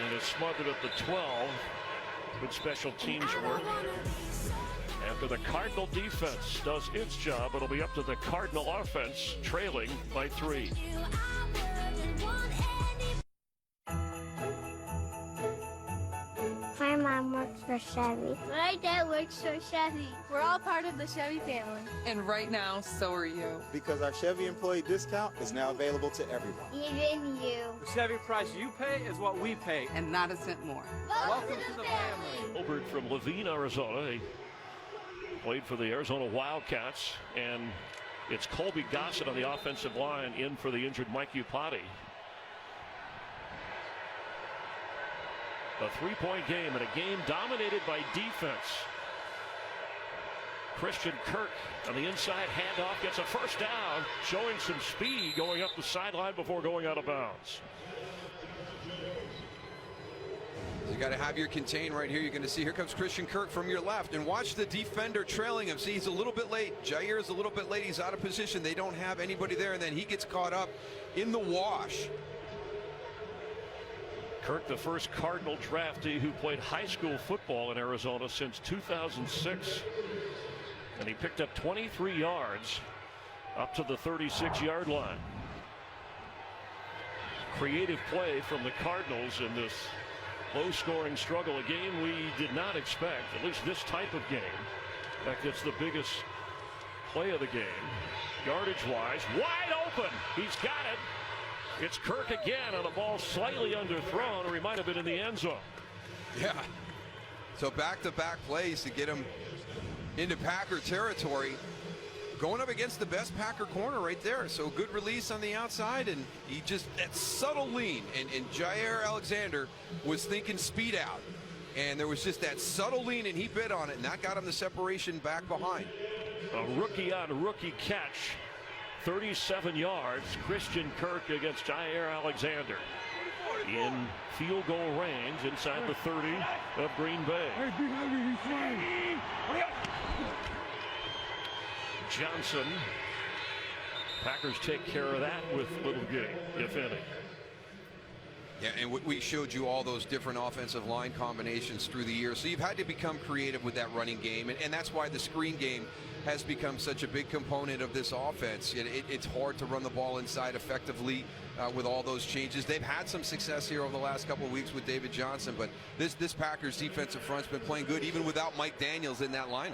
Speaker 2: And it's smothered at the 12. Good special teams work. After the Cardinal defense does its job, it'll be up to the Cardinal offense, trailing by 3.
Speaker 12: My mom works for Chevy. My dad works for Chevy. We're all part of the Chevy family.
Speaker 13: And right now, so are you.
Speaker 14: Because our Chevy employee discount is now available to everyone.
Speaker 12: Even you.
Speaker 11: The Chevy price you pay is what we pay.
Speaker 13: And not a cent more.
Speaker 11: Welcome to the family.
Speaker 2: Gilbert from Levine, Arizona. He played for the Arizona Wildcats. And it's Colby Gossett on the offensive line in for the injured Mike Iupati. A 3-point game and a game dominated by defense. Christian Kirk on the inside handoff gets a first down, showing some speed going up the sideline before going out of bounds.
Speaker 4: You got to have your contain right here. You're going to see here comes Christian Kirk from your left, and watch the defender trailing him. See, he's a little bit late. Jair is a little bit late. He's out of position. They don't have anybody there, and then he gets caught up in the wash.
Speaker 2: Kirk, the first Cardinal draftee who played high school football in Arizona since 2006. And he picked up 23 yards up to the 36-yard line. Creative play from the Cardinals in this low-scoring struggle, a game we did not expect, at least this type of game. In fact, it's the biggest play of the game, yardage-wise. Wide open. He's got it. It's Kirk again on a ball slightly underthrown, or he might have been in the end zone.
Speaker 4: Yeah. So back-to-back plays to get him into Packer territory. Going up against the best Packer corner right there. So good release on the outside, and he just, that subtle lean. And Jair Alexander was thinking speed out. And there was just that subtle lean, and he bit on it, and that got him the separation back behind.
Speaker 2: A rookie-on-rookie catch, 37 yards. Christian Kirk against Jair Alexander. In field goal range inside the 30 of Green Bay. Johnson. Packers take care of that with little gain, if any.
Speaker 4: Yeah, and we showed you all those different offensive line combinations through the year. So you've had to become creative with that running game, and that's why the screen game has become such a big component of this offense. It's hard to run the ball inside effectively with all those changes. They've had some success here over the last couple of weeks with David Johnson, but this Packers defensive front's been playing good even without Mike Daniels in that lineup.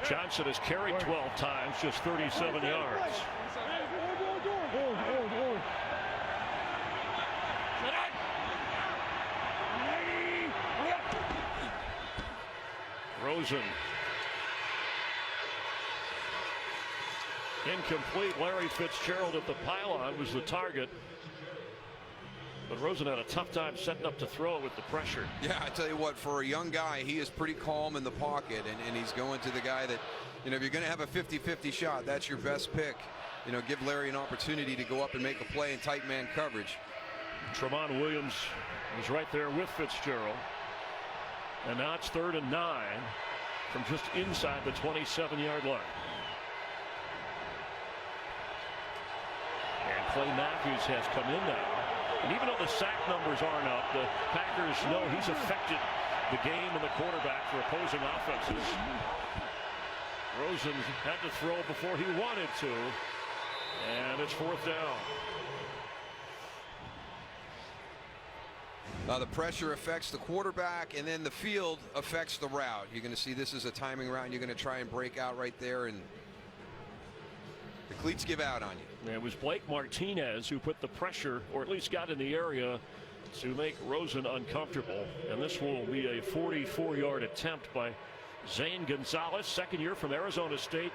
Speaker 2: Johnson has carried 12 times, just 37 yards. Rosen. Incomplete. Larry Fitzgerald at the pylon was the target. But Rosen had a tough time setting up to throw with the pressure.
Speaker 4: Yeah, I tell you what, for a young guy, he is pretty calm in the pocket, and he's going to the guy that, if you're going to have a 50-50 shot, that's your best pick. Give Larry an opportunity to go up and make a play in tight man coverage.
Speaker 2: Tremont Williams was right there with Fitzgerald. And now it's 3rd and 9 from just inside the 27-yard line. And Clay Matthews has come in now. And even though the sack numbers aren't up, the Packers know he's affected the game and the quarterback for opposing offenses. Rosen had to throw before he wanted to. And it's 4th down.
Speaker 4: The pressure affects the quarterback, and then the field affects the route. You're going to see this is a timing route, and you're going to try and break out right there, and the cleats give out on you.
Speaker 2: It was Blake Martinez who put the pressure, or at least got in the area, to make Rosen uncomfortable. And this will be a 44-yard attempt by Zane Gonzalez, second year from Arizona State,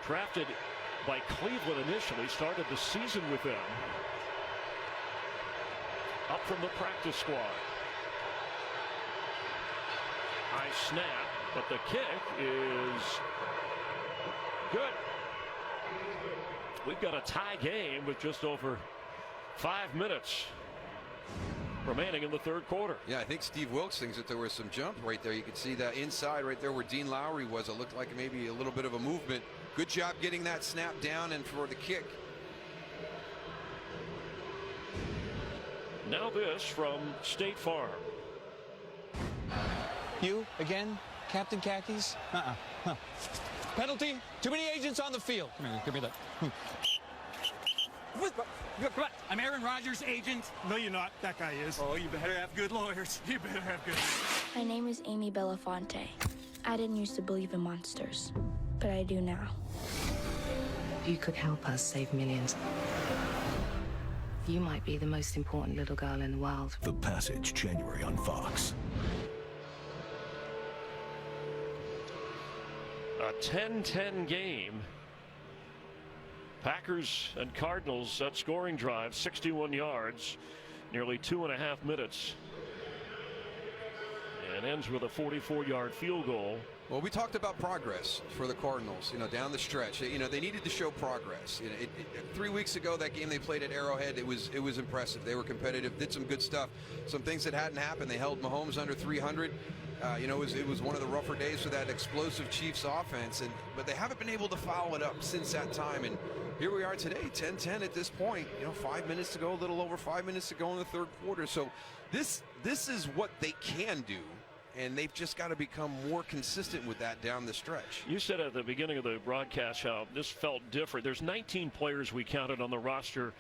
Speaker 2: drafted by Cleveland initially, started the season with them. Up from the practice squad. High snap, but the kick is good. We've got a tie game with just over 5 minutes remaining in the 3rd quarter.
Speaker 4: Yeah, I think Steve Wilks thinks that there was some jump right there. You could see that inside right there where Dean Lowry was. It looked like maybe a little bit of a movement. Good job getting that snap down and for the kick.
Speaker 2: Now this from State Farm.
Speaker 15: You again, Captain Khakis? Huh. Penalty? Too many agents on the field. Come here, give me that.
Speaker 16: Come on. I'm Aaron Rodgers' agent. No, you're not. That guy is. Oh, you better have good lawyers. You better have good.
Speaker 12: My name is Amy Belafonte. I didn't used to believe in monsters, but I do now.
Speaker 17: You could help us save millions. You might be the most important little girl in the world.
Speaker 8: The Passage, January on Fox.
Speaker 2: A 10-10 game. Packers and Cardinals, that scoring drive, 61 yards, nearly 2.5 minutes. And ends with a 44-yard field goal.
Speaker 4: Well, we talked about progress for the Cardinals, down the stretch. They needed to show progress. 3 weeks ago, that game they played at Arrowhead, it was impressive. They were competitive, did some good stuff. Some things that hadn't happened. They held Mahomes under 300. It was one of the rougher days for that explosive Chiefs offense, but they haven't been able to follow it up since that time. And here we are today, 10-10 at this point. 5 minutes to go, a little over 5 minutes to go in the third quarter. So this is what they can do, and they've just got to become more consistent with that down the stretch.
Speaker 2: You said at the beginning of the broadcast how this felt different. There's 19 players we counted on the roster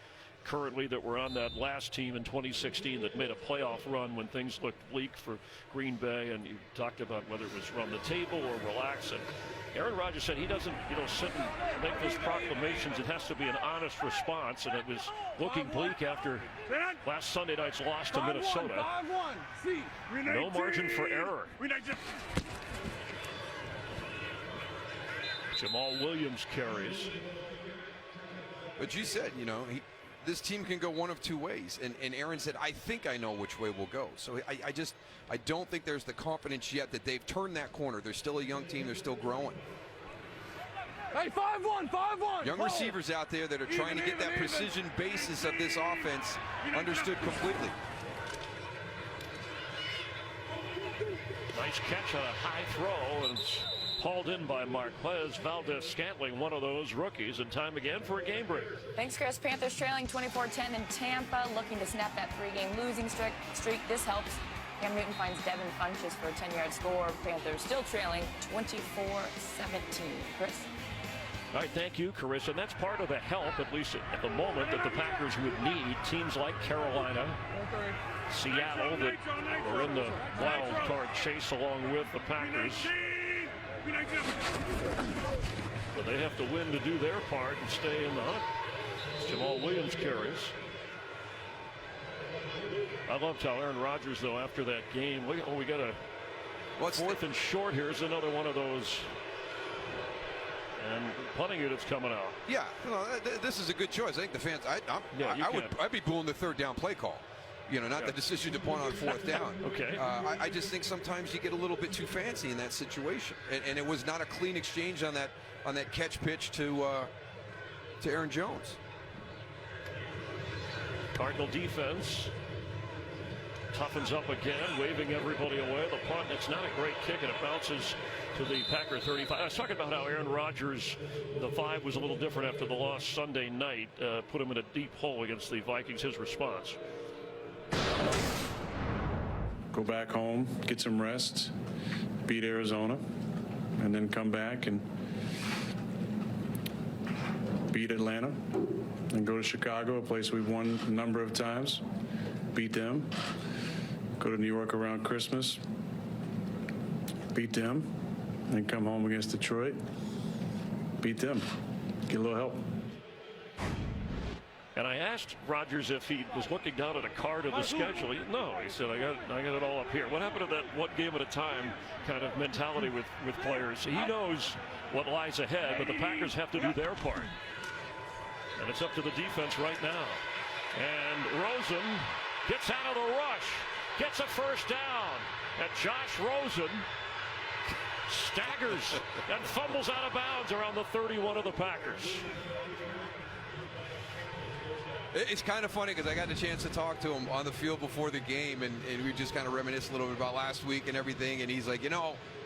Speaker 2: currently that were on that last team in 2016 that made a playoff run when things looked bleak for Green Bay, and you talked about whether it was run the table or relax. And Aaron Rodgers said he doesn't sit and make those proclamations. It has to be an honest response, and it was looking bleak after last Sunday night's loss to Minnesota. No margin for error. Jamal Williams carries.
Speaker 4: But you said, this team can go one of two ways, and Aaron said, I think I know which way we'll go. So I don't think there's the confidence yet that they've turned that corner. They're still a young team. They're still growing.
Speaker 5: Hey, 5-1.
Speaker 4: Young receivers out there that are trying to get that precision basis of this offense understood completely.
Speaker 2: Nice catch on a high throw, and it's hauled in by Marquez Valdez-Scantling, one of those rookies, and time again for a game break.
Speaker 7: Thanks, Chris. Panthers trailing 24-10 in Tampa, looking to snap that 3-game losing streak. This helps. Cam Newton finds Devin Funchess for a 10-yard score. Panthers still trailing 24-17. Chris?
Speaker 2: All right, thank you, Carissa. And that's part of the help, at least at the moment, that the Packers would need. Teams like Carolina, Seattle, that are in the wild card chase along with the Packers. But they have to win to do their part and stay in the hunt. Jamal Williams carries. I loved how Aaron Rodgers, though, after that game, we got a fourth and short. Here's another one of those. And punting unit's coming out.
Speaker 4: Yeah, this is a good choice. I think the fans, I'd be booing the third down play call. Not the decision to punt on fourth down.
Speaker 2: Okay.
Speaker 4: I just think sometimes you get a little bit too fancy in that situation, and it was not a clean exchange on that catch pitch to Aaron Jones.
Speaker 2: Cardinal defense toughens up again, waving everybody away. The punt, it's not a great kick, and it bounces to the Packer 35. I was talking about how Aaron Rodgers, the 5 was a little different after the loss Sunday night, put him in a deep hole against the Vikings. His response.
Speaker 18: Go back home, get some rest, beat Arizona, and then come back and beat Atlanta, and go to Chicago, a place we've won a number of times, beat them, go to New York around Christmas, beat them, and come home against Detroit, beat them, get a little help.
Speaker 2: And I asked Rodgers if he was looking down at a card of the schedule. No, he said, I got it all up here. What happened to that one game at a time kind of mentality with players? He knows what lies ahead, but the Packers have to do their part. And it's up to the defense right now. And Rosen gets out of the rush, gets a first down. And Josh Rosen staggers and fumbles out of bounds around the 31 of the Packers.
Speaker 4: It's kind of funny because I got a chance to talk to him on the field before the game, and we just kind of reminisced a little bit about last week and everything. And he's like,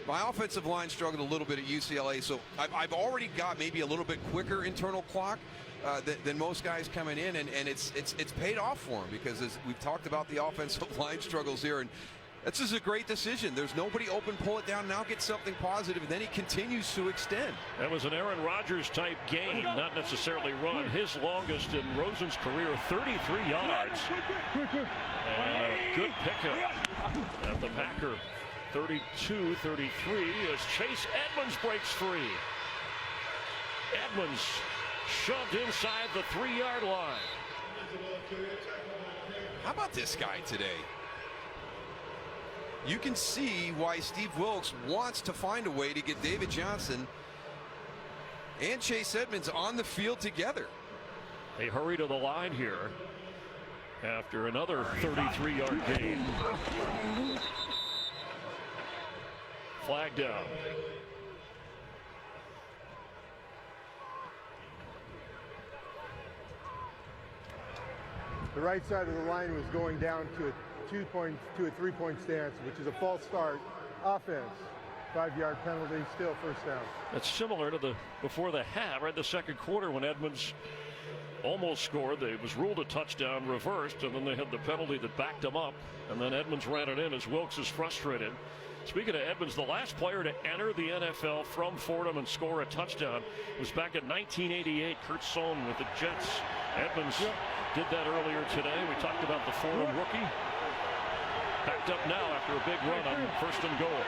Speaker 4: my offensive line struggled a little bit at UCLA, so I've already got maybe a little bit quicker internal clock than most guys coming in, and it's paid off for him because as we've talked about the offensive line struggles here, and this is a great decision. There's nobody open, pull it down, now get something positive, and then he continues to extend.
Speaker 2: That was an Aaron Rodgers type gain, not necessarily run. His longest in Rosen's career, 33 yards. And a good pickup at the Packer 32-33 as Chase Edmonds breaks free. Edmonds shoved inside the 3-yard line.
Speaker 4: How about this guy today? You can see why Steve Wilks wants to find a way to get David Johnson and Chase Edmonds on the field together.
Speaker 2: They hurry to the line here after another 33-yard gain. Flag down.
Speaker 6: The right side of the line was going down to a 3-point stance, which is a false start. Offense. 5-yard penalty, still first down.
Speaker 2: That's similar to before the half, right? The second quarter when Edmonds almost scored. It was ruled a touchdown, reversed, and then they had the penalty that backed them up, and then Edmonds ran it in as Wilkes is frustrated. Speaking of Edmonds, the last player to enter the NFL from Fordham and score a touchdown was back in 1988. Kurt Sohn with the Jets. Edmonds did that earlier today. We talked about the Fordham rookie. Backed up now after a big run on first and goal.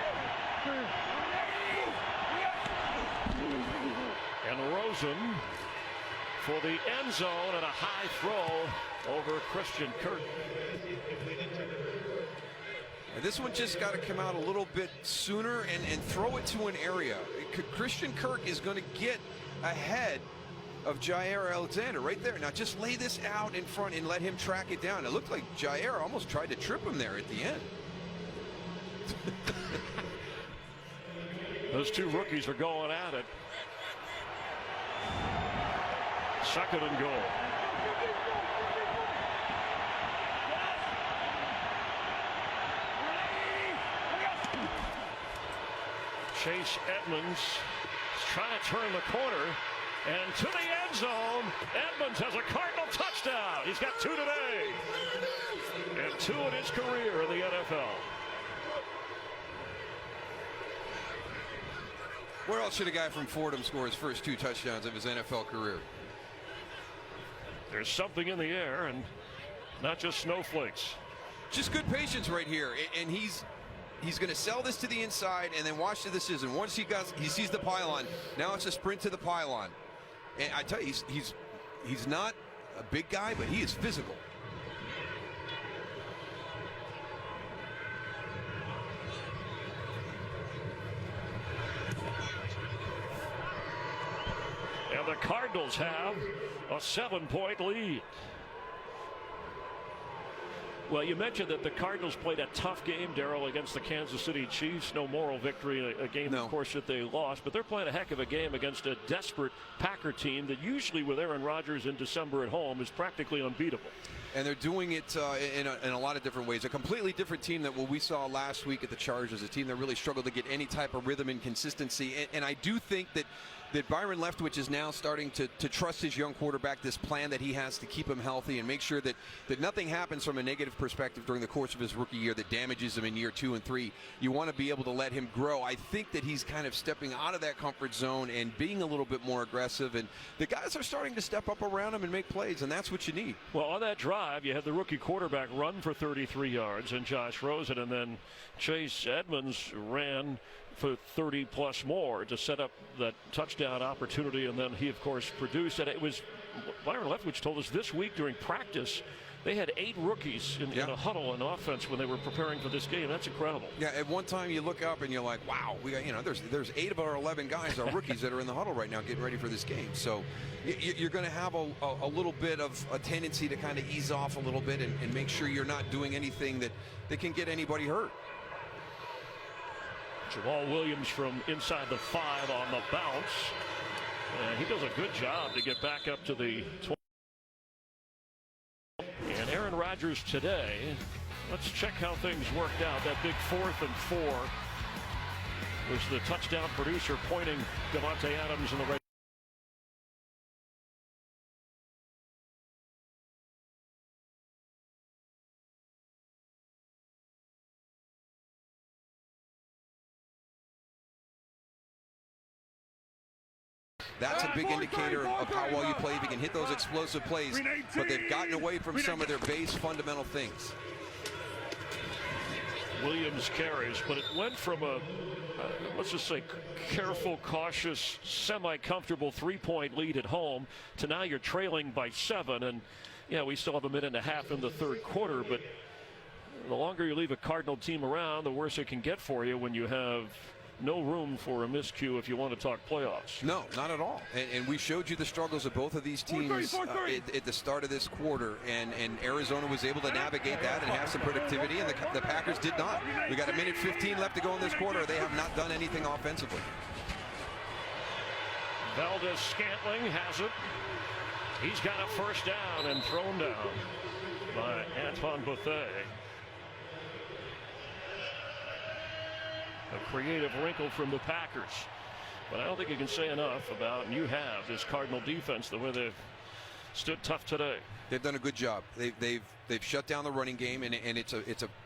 Speaker 2: And Rosen for the end zone and a high throw over Christian Kirk.
Speaker 4: This one just got to come out a little bit sooner and throw it to an area. Christian Kirk is going to get ahead of Jair Alexander right there. Now just lay this out in front and let him track it down. It looked like Jair almost tried to trip him there at the end.
Speaker 2: Those two rookies are going at it. Second and goal. Chase Edmonds is trying to turn the corner, and to the end zone. Edmonds has a Cardinal touchdown. He's got 2 today, and 2 in his career in the NFL.
Speaker 4: Where else should a guy from Fordham score his first 2 touchdowns of his NFL career?
Speaker 2: There's something in the air, and not just snowflakes.
Speaker 4: Just good patience right here, and he's going to sell this to the inside, and then watch the decision. Once he sees the pylon, now it's a sprint to the pylon. And I tell you, he's not a big guy, but he is physical.
Speaker 2: And the Cardinals have a 7-point lead. Well, you mentioned that the Cardinals played a tough game, Darryl, against the Kansas City Chiefs. No moral victory, a game, of course, that they lost. But they're playing a heck of a game against a desperate Packer team that usually, with Aaron Rodgers in December at home, is practically unbeatable.
Speaker 4: And they're doing it in a lot of different ways. A completely different team than what we saw last week at the Chargers, a team that really struggled to get any type of rhythm and consistency. And I do think that Byron Leftwich is now starting to trust his young quarterback, this plan that he has to keep him healthy and make sure that nothing happens from a negative perspective during the course of his rookie year that damages him in year 2 and 3. You want to be able to let him grow. I think that he's kind of stepping out of that comfort zone and being a little bit more aggressive, and the guys are starting to step up around him and make plays, and that's what you need.
Speaker 2: Well, on that drive, you had the rookie quarterback run for 33 yards and Josh Rosen, and then Chase Edmonds ran for 30 plus more to set up that touchdown opportunity, and then he of course produced it. It was Byron Leftwich told us this week during practice they had 8 rookies in a huddle in offense when they were preparing for this game. That's incredible.
Speaker 4: Yeah, at one time you look up and you're like, wow, we got, there's 8 of our 11 guys are rookies that are in the huddle right now getting ready for this game. So you're going to have a little bit of a tendency to kind of ease off a little bit and make sure you're not doing anything that can get anybody hurt.
Speaker 2: Jamal Williams from inside the 5 on the bounce. And he does a good job to get back up to the 20. And Aaron Rodgers today, let's check how things worked out. That big 4th and 4 was the touchdown producer pointing Davante Adams in the right.
Speaker 4: That's a big indicator of how well you play if you can hit those explosive plays, but they've gotten away from some of their base fundamental things.
Speaker 2: Williams carries, but it went from a, let's just say, careful, cautious, semi-comfortable 3-point lead at home to now you're trailing by 7. And, yeah, we still have a minute and a half in the third quarter, but the longer you leave a Cardinal team around, the worse it can get for you when you have no room for a miscue if you want to talk playoffs.
Speaker 4: No, not at all. And we showed you the struggles of both of these teams at the start of this quarter, and Arizona was able to navigate that and have some productivity, and the Packers did not. We got a minute 15 left to go in this quarter. They have not done anything offensively.
Speaker 2: Valdez-Scantling has it. He's got a first down and thrown down by Antoine Bethea. A creative wrinkle from the Packers. But I don't think you can say enough about, and you have, this Cardinal defense, the way they've stood tough today.
Speaker 4: They've done a good job. They've shut down the running game, and it's an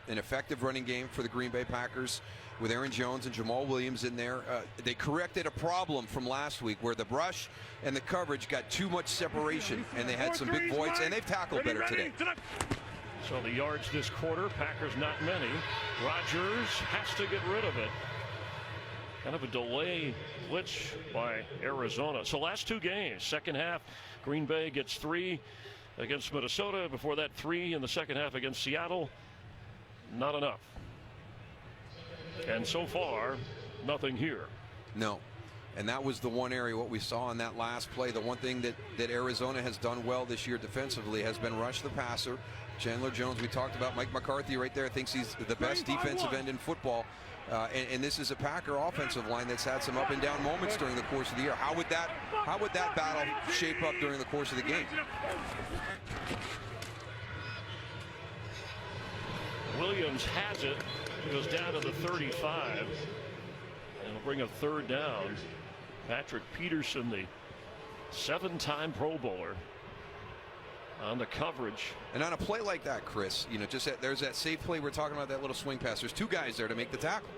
Speaker 4: effective running game for the Green Bay Packers with Aaron Jones and Jamal Williams in there. They corrected a problem from last week where the rush and the coverage got too much separation, and they had some big voids, and they've tackled better today.
Speaker 2: So the yards this quarter, Packers not many. Rodgers has to get rid of it. Kind of a delay blitz by Arizona. So last two games, second half, Green Bay gets 3 against Minnesota. Before that, 3 in the second half against Seattle. Not enough. And so far, nothing here.
Speaker 4: No. And that was the one area, what we saw in that last play. The one thing that Arizona has done well this year defensively has been rush the passer. Chandler Jones, we talked about Mike McCarthy right there, thinks he's the best defensive end in football. And this is a Packer offensive line that's had some up and down moments during the course of the year. How would that battle shape up during the course of the game?
Speaker 2: Williams has it. He goes down to the 35. And it'll bring a third down. Patrick Peterson, the 7-time Pro Bowler, on the coverage.
Speaker 4: And on a play like that, Chris, you know, there's that safe play we're talking about, that little swing pass. There's 2 guys there to make the tackle.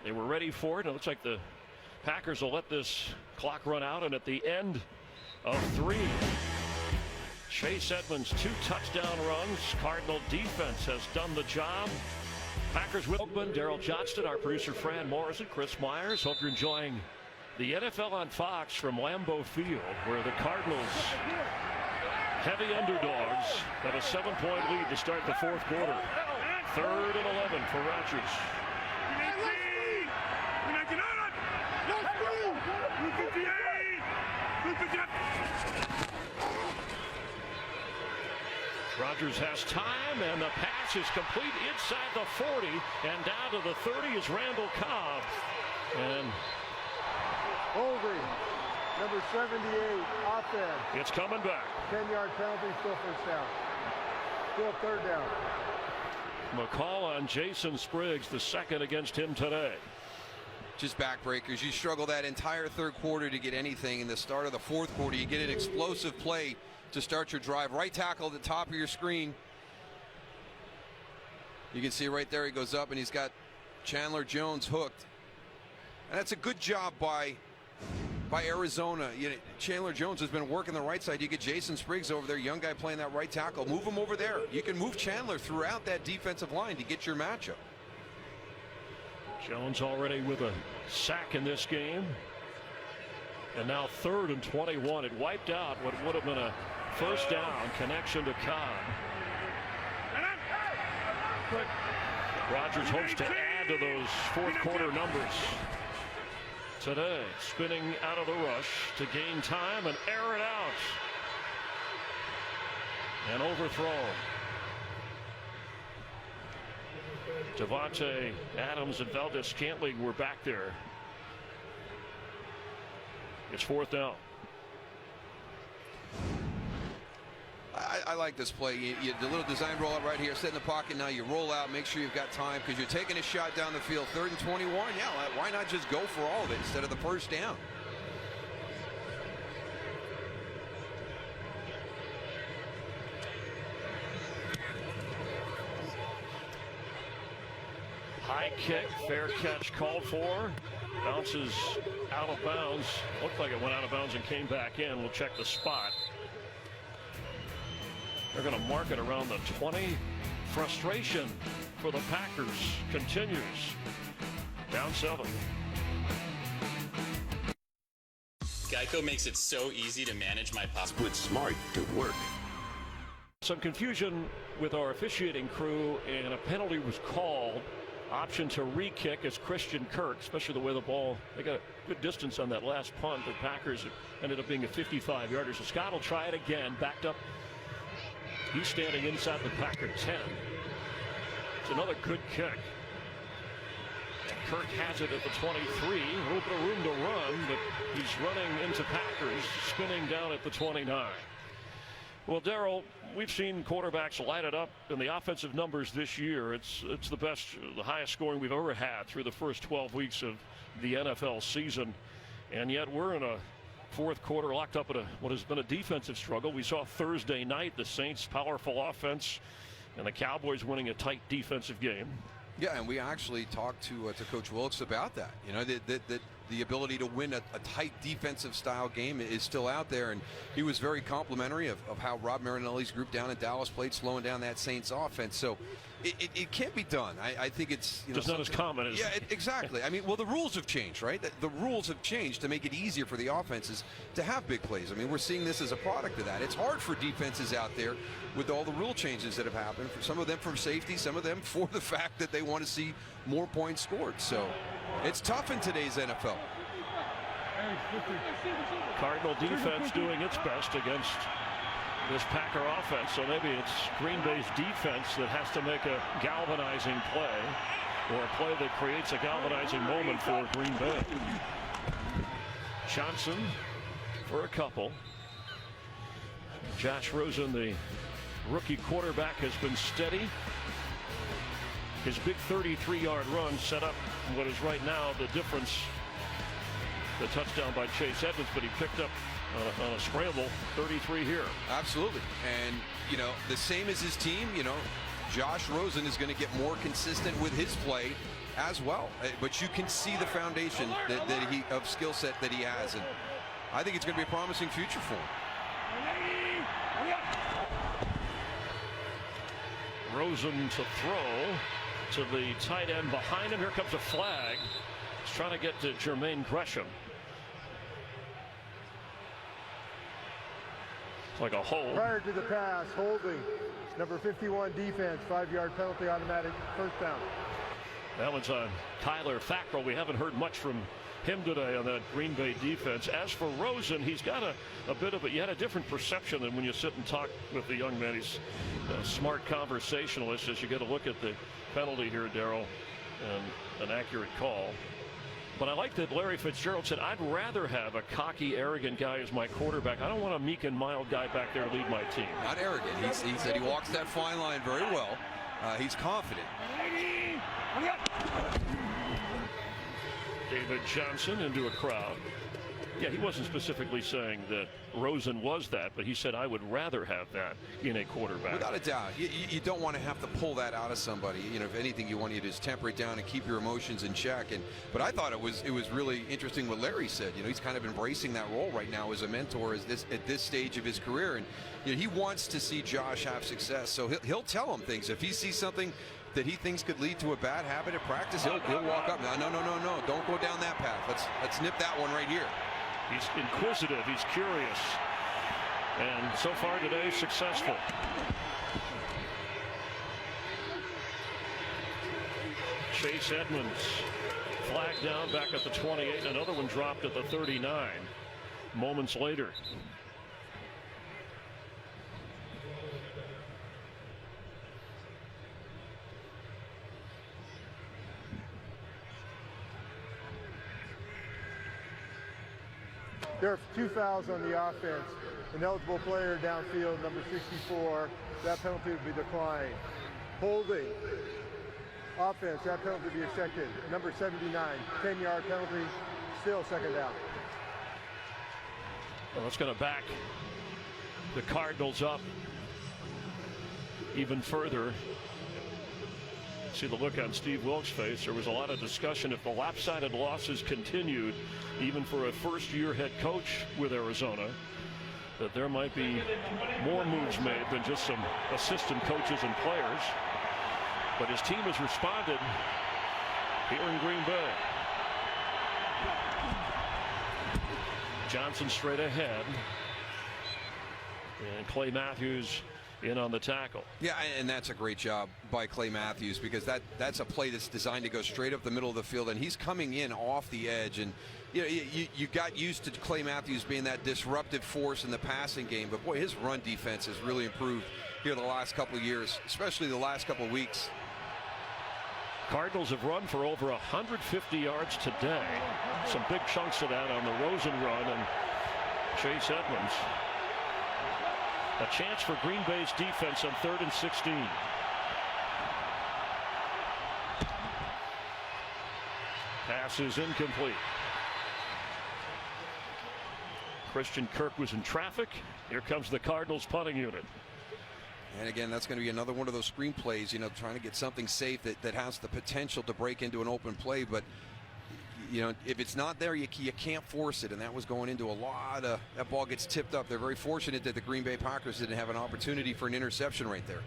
Speaker 2: They were ready for it. It looks like the Packers will let this clock run out, and at the end of 3, Chase Edmonds 2 touchdown runs. Cardinal defense has done the job. Packers with open. Daryl Johnston, our producer Fran Morrison, Chris Myers. Hope you're enjoying the NFL on Fox from Lambeau Field, where the Cardinals, heavy underdogs, have a 7-point lead to start the fourth quarter. 3rd and 11 for Rodgers. Rodgers has time, and the pass is complete inside the 40, and down to the 30 is Randall Cobb. And
Speaker 6: holding, number 78, offense.
Speaker 2: It's coming back.
Speaker 6: 10-yard penalty, still first down. Still third down.
Speaker 2: McCall on Jason Spriggs, the second against him today.
Speaker 4: Just backbreakers. You struggle that entire third quarter to get anything. In the start of the fourth quarter, you get an explosive play to start your drive. Right tackle at the top of your screen. You can see right there, he goes up and he's got Chandler Jones hooked. And that's a good job by Arizona. Chandler Jones has been working the right side. You get Jason Spriggs over there, young guy playing that right tackle. Move him over there. You can move Chandler throughout that defensive line to get your matchup.
Speaker 2: Jones already with a sack in this game. And now 3rd and 21. It wiped out what would have been a first down connection to Cobb. Rodgers hopes to add to those fourth quarter numbers today. Spinning out of the rush to gain time and air it out. And overthrown. Devontae Adams and Valdez-Scantling were back there. It's 4th down.
Speaker 4: I like this play. The little design rollout right here, sit in the pocket. Now you roll out, make sure you've got time, because you're taking a shot down the field. 3rd and 21. Yeah, why not just go for all of it instead of the first down?
Speaker 2: High kick, fair catch called for. Bounces out of bounds. Looked like it went out of bounds and came back in. We'll check the spot. They're going to mark it around the 20. Frustration for the Packers continues. Down 7.
Speaker 19: Geico makes it so easy to manage my pop.
Speaker 1: Put smart to work.
Speaker 2: Some confusion with our officiating crew, and a penalty was called. Option to re-kick is Christian Kirk, especially the way the ball, they got a good distance on that last punt. The Packers ended up being a 55-yarder. So Scott will try it again, backed up. He's standing inside the Packer 10. It's another good kick. Kirk has it at the 23. A little bit of room to run, but he's running into Packers, spinning down at the 29. Well, Darryl, we've seen quarterbacks light it up in the offensive numbers this year. It's the best, the highest scoring we've ever had through the first 12 weeks of the NFL season. And yet we're in a fourth quarter locked up at what has been a defensive struggle. We saw Thursday night the Saints' powerful offense and the Cowboys winning a tight defensive game.
Speaker 4: Yeah, and we actually talked to Coach Wilkes about that. You know, the ability to win a tight defensive style game is still out there, and he was very complimentary of how Rob Marinelli's group down in Dallas played, slowing down that Saints offense. So it can't be done. I think it's
Speaker 2: just not as common as
Speaker 4: exactly. I mean, well, the rules have changed, right? The rules have changed to make it easier for the offenses to have big plays. I mean, we're seeing this as a product of that. It's hard for defenses out there with all the rule changes that have happened. For some of them from safety, some of them for the fact that they want to see more points scored. So it's tough in today's NFL.
Speaker 2: Cardinal defense doing its best against this Packer offense, so maybe it's Green Bay's defense that has to make a galvanizing play, or a play that creates a galvanizing moment for Green Bay. Johnson for a couple. Josh Rosen, the rookie quarterback, has been steady. His big 33-yard run set up what is right now the difference. The touchdown by Chase Edmonds, but he picked up on a scramble 33 here.
Speaker 4: Absolutely. And, you know, the same as his team, you know, Josh Rosen is going to get more consistent with his play as well. But you can see the foundation of skill set that he has. And I think it's going to be a promising future for him.
Speaker 2: Rosen to throw to the tight end behind him. Here comes a flag. He's trying to get to Jermaine Gresham. It's like a hold.
Speaker 6: Prior to the pass, holding. Number 51 defense, 5-yard penalty, automatic first down.
Speaker 2: That one's on Tyler Fackrell. We haven't heard much from him today on that Green Bay defense. As for Rosen, he's got a bit of you had a different perception than when you sit and talk with the young man. He's a smart conversationalist as you get a look at the penalty here, Darryl, and an accurate call. But I like that Larry Fitzgerald said, I'd rather have a cocky, arrogant guy as my quarterback. I don't want a meek and mild guy back there to lead my team.
Speaker 4: Not arrogant. He said he walks that fine line very well. He's confident.
Speaker 2: David Johnson into a crowd. Yeah, he wasn't specifically saying that Rosen was that, but he said, I would rather have that in a quarterback.
Speaker 4: Without a doubt. You don't want to have to pull that out of somebody. You know, if anything, you want you to just temper it down and keep your emotions in check. But I thought it was really interesting what Larry said. You know, he's kind of embracing that role right now as a mentor at this stage of his career. And you know, he wants to see Josh have success. So he'll tell him things. If he sees something that he thinks could lead to a bad habit at practice, he'll walk up. No, don't go down that path. Let's nip that one right here.
Speaker 2: He's inquisitive, he's curious, and so far today successful. Chase Edmonds flagged down back at the 28, another one dropped at the 39 moments later.
Speaker 6: There are 2 fouls on the offense. An eligible player downfield, number 64. That penalty would be declined. Holding. Offense, that penalty would be accepted. Number 79, 10-yard penalty, still second down.
Speaker 2: Well, that's going to back the Cardinals up even further. See the look on Steve Wilkes' face. There was a lot of discussion if the lopsided losses continued, even for a first-year head coach with Arizona, that there might be more moves made than just some assistant coaches and players. But his team has responded here in Green Bay. Johnson straight ahead, and Clay Matthews in on the tackle.
Speaker 4: Yeah, and that's a great job by Clay Matthews, because that's a play that's designed to go straight up the middle of the field, and he's coming in off the edge. And you know, you got used to Clay Matthews being that disruptive force in the passing game, but boy, his run defense has really improved here the last couple of years, especially the last couple of weeks.
Speaker 2: Cardinals have run for over 150 yards today. Some big chunks of that on the Rosen run and Chase Edmonds. A chance for Green Bay's defense on 3rd and 16. Pass is incomplete. Christian Kirk was in traffic. Here comes the Cardinals punting unit.
Speaker 4: And again, that's going to be another one of those screen plays, trying to get something safe that has the potential to break into an open play. But, if it's not there, you can't force it. And that was going into a lot of, that ball gets tipped up. They're very fortunate that the Green Bay Packers didn't have an opportunity for an interception right there.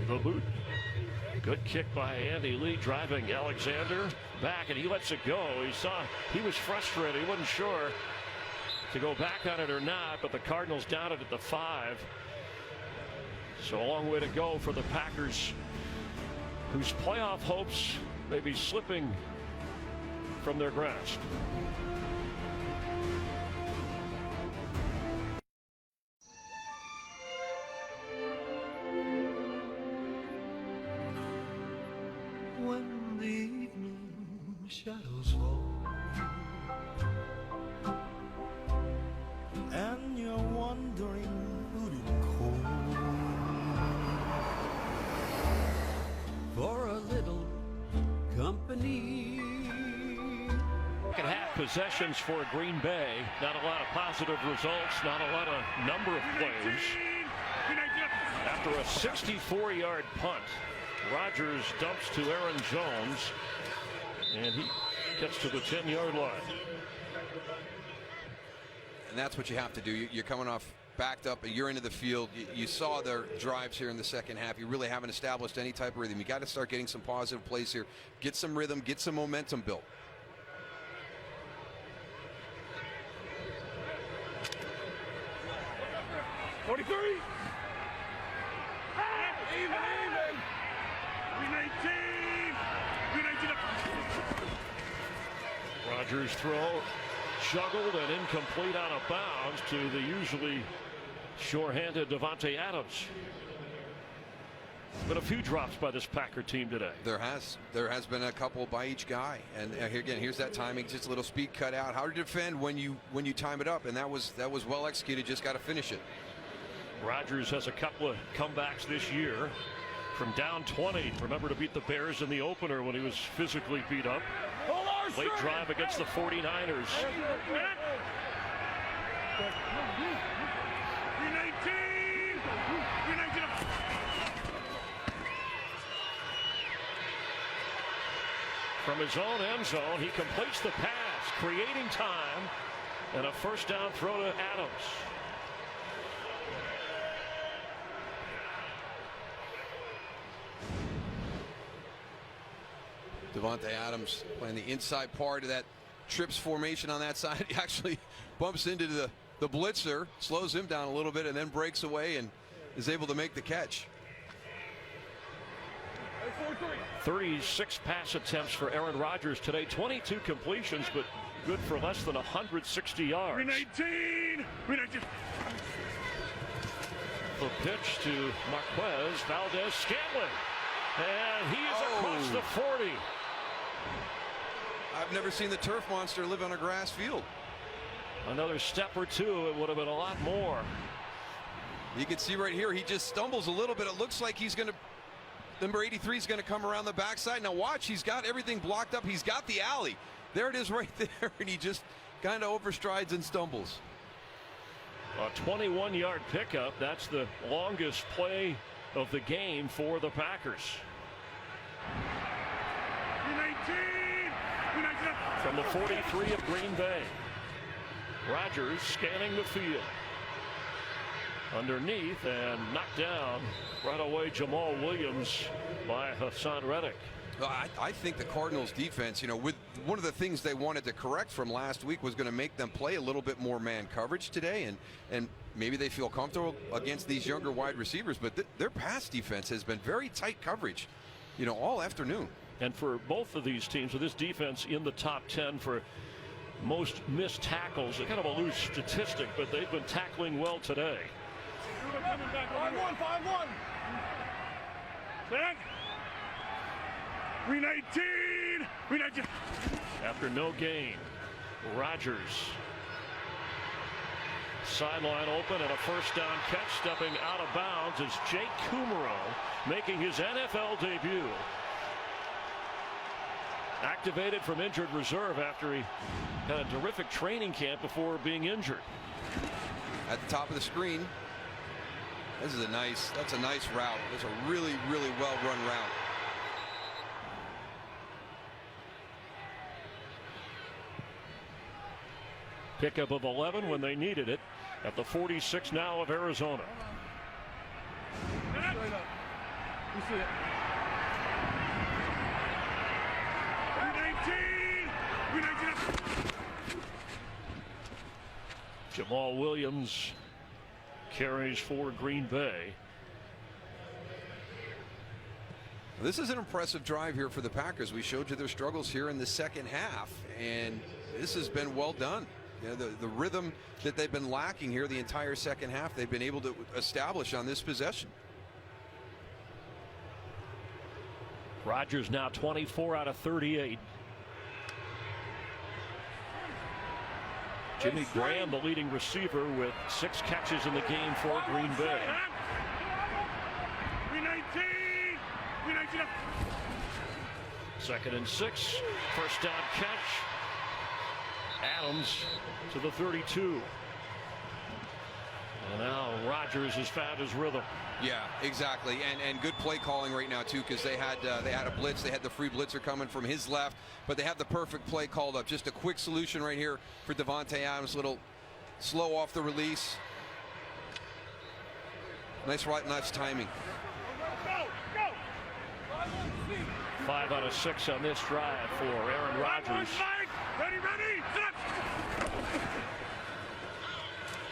Speaker 2: The boot. Good kick by Andy Lee, driving Alexander back, and he lets it go. He was frustrated. He wasn't sure to go back on it or not, but the Cardinals down it at the 5. So a long way to go for the Packers, whose playoff hopes may be slipping from their grasp.
Speaker 20: When the evening shadows fall and you're wondering who to call for a little company.
Speaker 2: Second half possessions for Green Bay. Not a lot of positive results, not a lot of number of plays. After a 64-yard punt, Rodgers dumps to Aaron Jones, and he gets to the 10-yard line.
Speaker 4: And that's what you have to do. You're coming off backed up, you're into the field. You saw their drives here in the second half. You really haven't established any type of rhythm. You got to start getting some positive plays here. Get some rhythm, get some momentum built.
Speaker 2: Rodgers' throw juggled and incomplete out of bounds to the usually sure-handed Davante Adams. But a few drops by this Packer team today.
Speaker 4: There has been a couple by each guy, and again, here's that timing, just a little speed cut out. How to defend when you time it up, and that was well executed. Just got to finish it.
Speaker 2: Rodgers has a couple of comebacks this year from down 20. Remember to beat the Bears in the opener when he was physically beat up. Late drive against the 49ers. From his own end zone, he completes the pass, creating time, and a first down throw to Adams.
Speaker 4: Davante Adams playing the inside part of that trips formation on that side. He actually bumps into the blitzer, slows him down a little bit, and then breaks away and is able to make the catch.
Speaker 2: 36 pass attempts for Aaron Rodgers today, 22 completions, but good for less than 160 yards. The pitch to Marquez, Valdez-Scantling, and he is across the 40.
Speaker 4: I've never seen the turf monster live on a grass field.
Speaker 2: Another step or two, it would have been a lot more.
Speaker 4: You can see right here, he just stumbles a little bit. It looks like he's going to, number 83 is going to come around the backside. Now watch, he's got everything blocked up. He's got the alley. There it is right there, and he just kind of overstrides and stumbles.
Speaker 2: A 21-yard pickup. That's the longest play of the game for the Packers. From the 43 of Green Bay, Rodgers scanning the field. Underneath and knocked down right away, Jamal Williams by Hassan Reddick.
Speaker 4: Well, I think the Cardinals defense, with one of the things they wanted to correct from last week was going to make them play a little bit more man coverage today, and maybe they feel comfortable against these younger wide receivers, but their pass defense has been very tight coverage, all afternoon.
Speaker 2: And for both of these teams, with this defense in the top 10 for most missed tackles, kind of a loose statistic, but they've been tackling well today.
Speaker 5: 5-1. 319.
Speaker 2: After no gain, Rodgers Sideline open and a first down catch. Stepping out of bounds is Jake Kumaro, making his NFL debut. Activated from injured reserve after he had a terrific training camp before being injured.
Speaker 4: At the top of the screen. That's a nice route. It's a really well run route.
Speaker 2: Pickup of 11 when they needed it at the 46 now of Arizona.
Speaker 5: You see it. 319.
Speaker 2: Jamal Williams carries for Green Bay.
Speaker 4: This is an impressive drive here for the Packers. We showed you their struggles here in the second half, and this has been well done. You know, the rhythm that they've been lacking here the entire second half, they've been able to establish on this possession.
Speaker 2: Rodgers now 24 out of 38. Jimmy Graham, the leading receiver, with 6 catches in the game for Green Bay.
Speaker 5: 319.
Speaker 2: Second and 6. First down catch. Adams to the 32. And now Rodgers has found his rhythm.
Speaker 4: Yeah, exactly, and good play calling right now too, because they had a blitz. They had the free blitzer coming from his left, but they have the perfect play called up. Just a quick solution right here for Davante Adams. Little slow off the release. Nice timing.
Speaker 2: 5 out of 6 on this drive for Aaron Rodgers.
Speaker 5: Ready.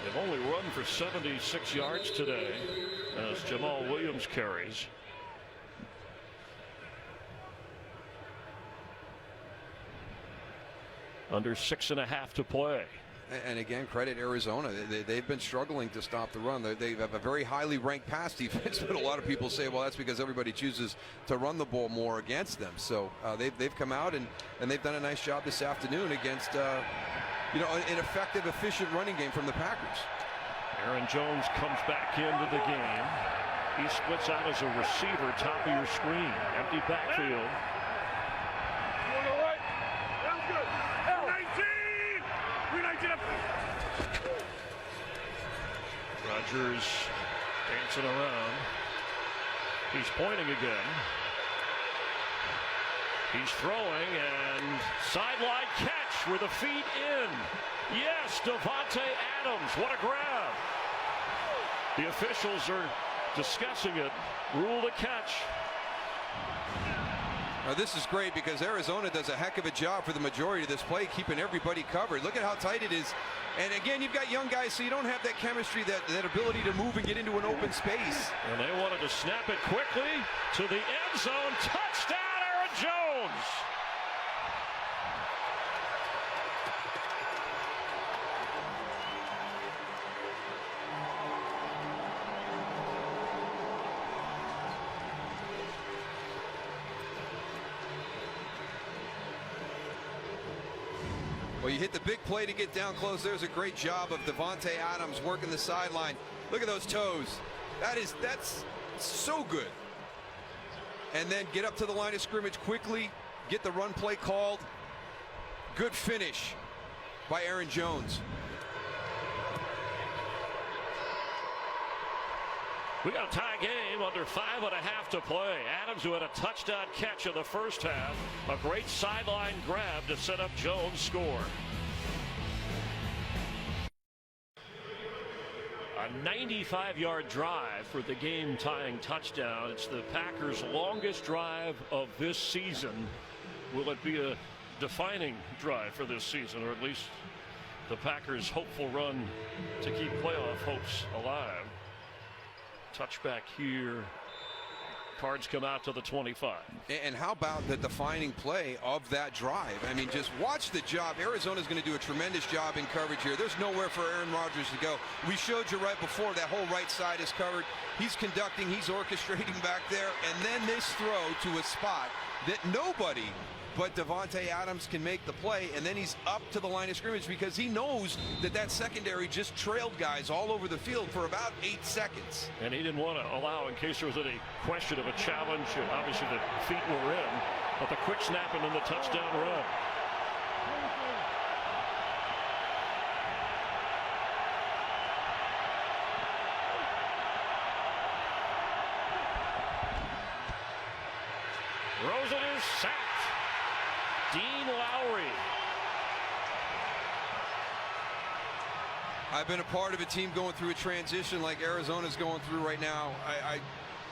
Speaker 2: They've only run for 76 yards today as Jamal Williams carries. Under 6.5 to play.
Speaker 4: And again, credit Arizona. They've been struggling to stop the run. They have a very highly ranked pass defense, but a lot of people say, well, that's because everybody chooses to run the ball more against them. So they've come out and they've done a nice job this afternoon against an effective, efficient running game from the Packers.
Speaker 2: Aaron Jones comes back into the game. He splits out as a receiver, top of your screen. Empty backfield. Rodgers dancing around. He's pointing again. He's throwing and sideline catch with the feet in. Yes, Davante Adams. What a grab. The officials are discussing it. Rule the catch.
Speaker 4: Now this is great because Arizona does a heck of a job for the majority of this play, keeping everybody covered. Look at how tight it is. And again, you've got young guys, so you don't have that chemistry, that ability to move and get into an open space.
Speaker 2: And they wanted to snap it quickly to the end zone. Touchdown, Aaron Jones.
Speaker 4: Well, you hit the big play to get down close. There's a great job of Davante Adams working the sideline. Look at those toes. That's so good. And then get up to the line of scrimmage quickly, get the run play called. Good finish by Aaron Jones.
Speaker 2: We got a tie game under 5.5 to play. Adams, who had a touchdown catch in the first half, a great sideline grab to set up Jones' score. A 95-yard drive for the game-tying touchdown. It's the Packers' longest drive of this season. Will it be a defining drive for this season, or at least the Packers' hopeful run to keep playoff hopes alive? Touchback here Cards come out to the 25.
Speaker 4: And how about the defining play of that drive? I mean, just watch the job. Arizona's going to do a tremendous job in coverage here. There's nowhere for Aaron Rodgers to go. We showed you right before that whole right side is covered. He's conducting, he's orchestrating back there, and then this throw to a spot that nobody but Devontae Adams can make the play, and then he's up to the line of scrimmage because he knows that that secondary just trailed guys all over the field for about 8 seconds.
Speaker 2: And he didn't want to allow, in case there was any question of a challenge, and obviously the feet were in, but the quick snap and then the touchdown run. Rosen is sacked. Dean Lowry.
Speaker 4: I've been a part of a team going through a transition like Arizona's going through right now.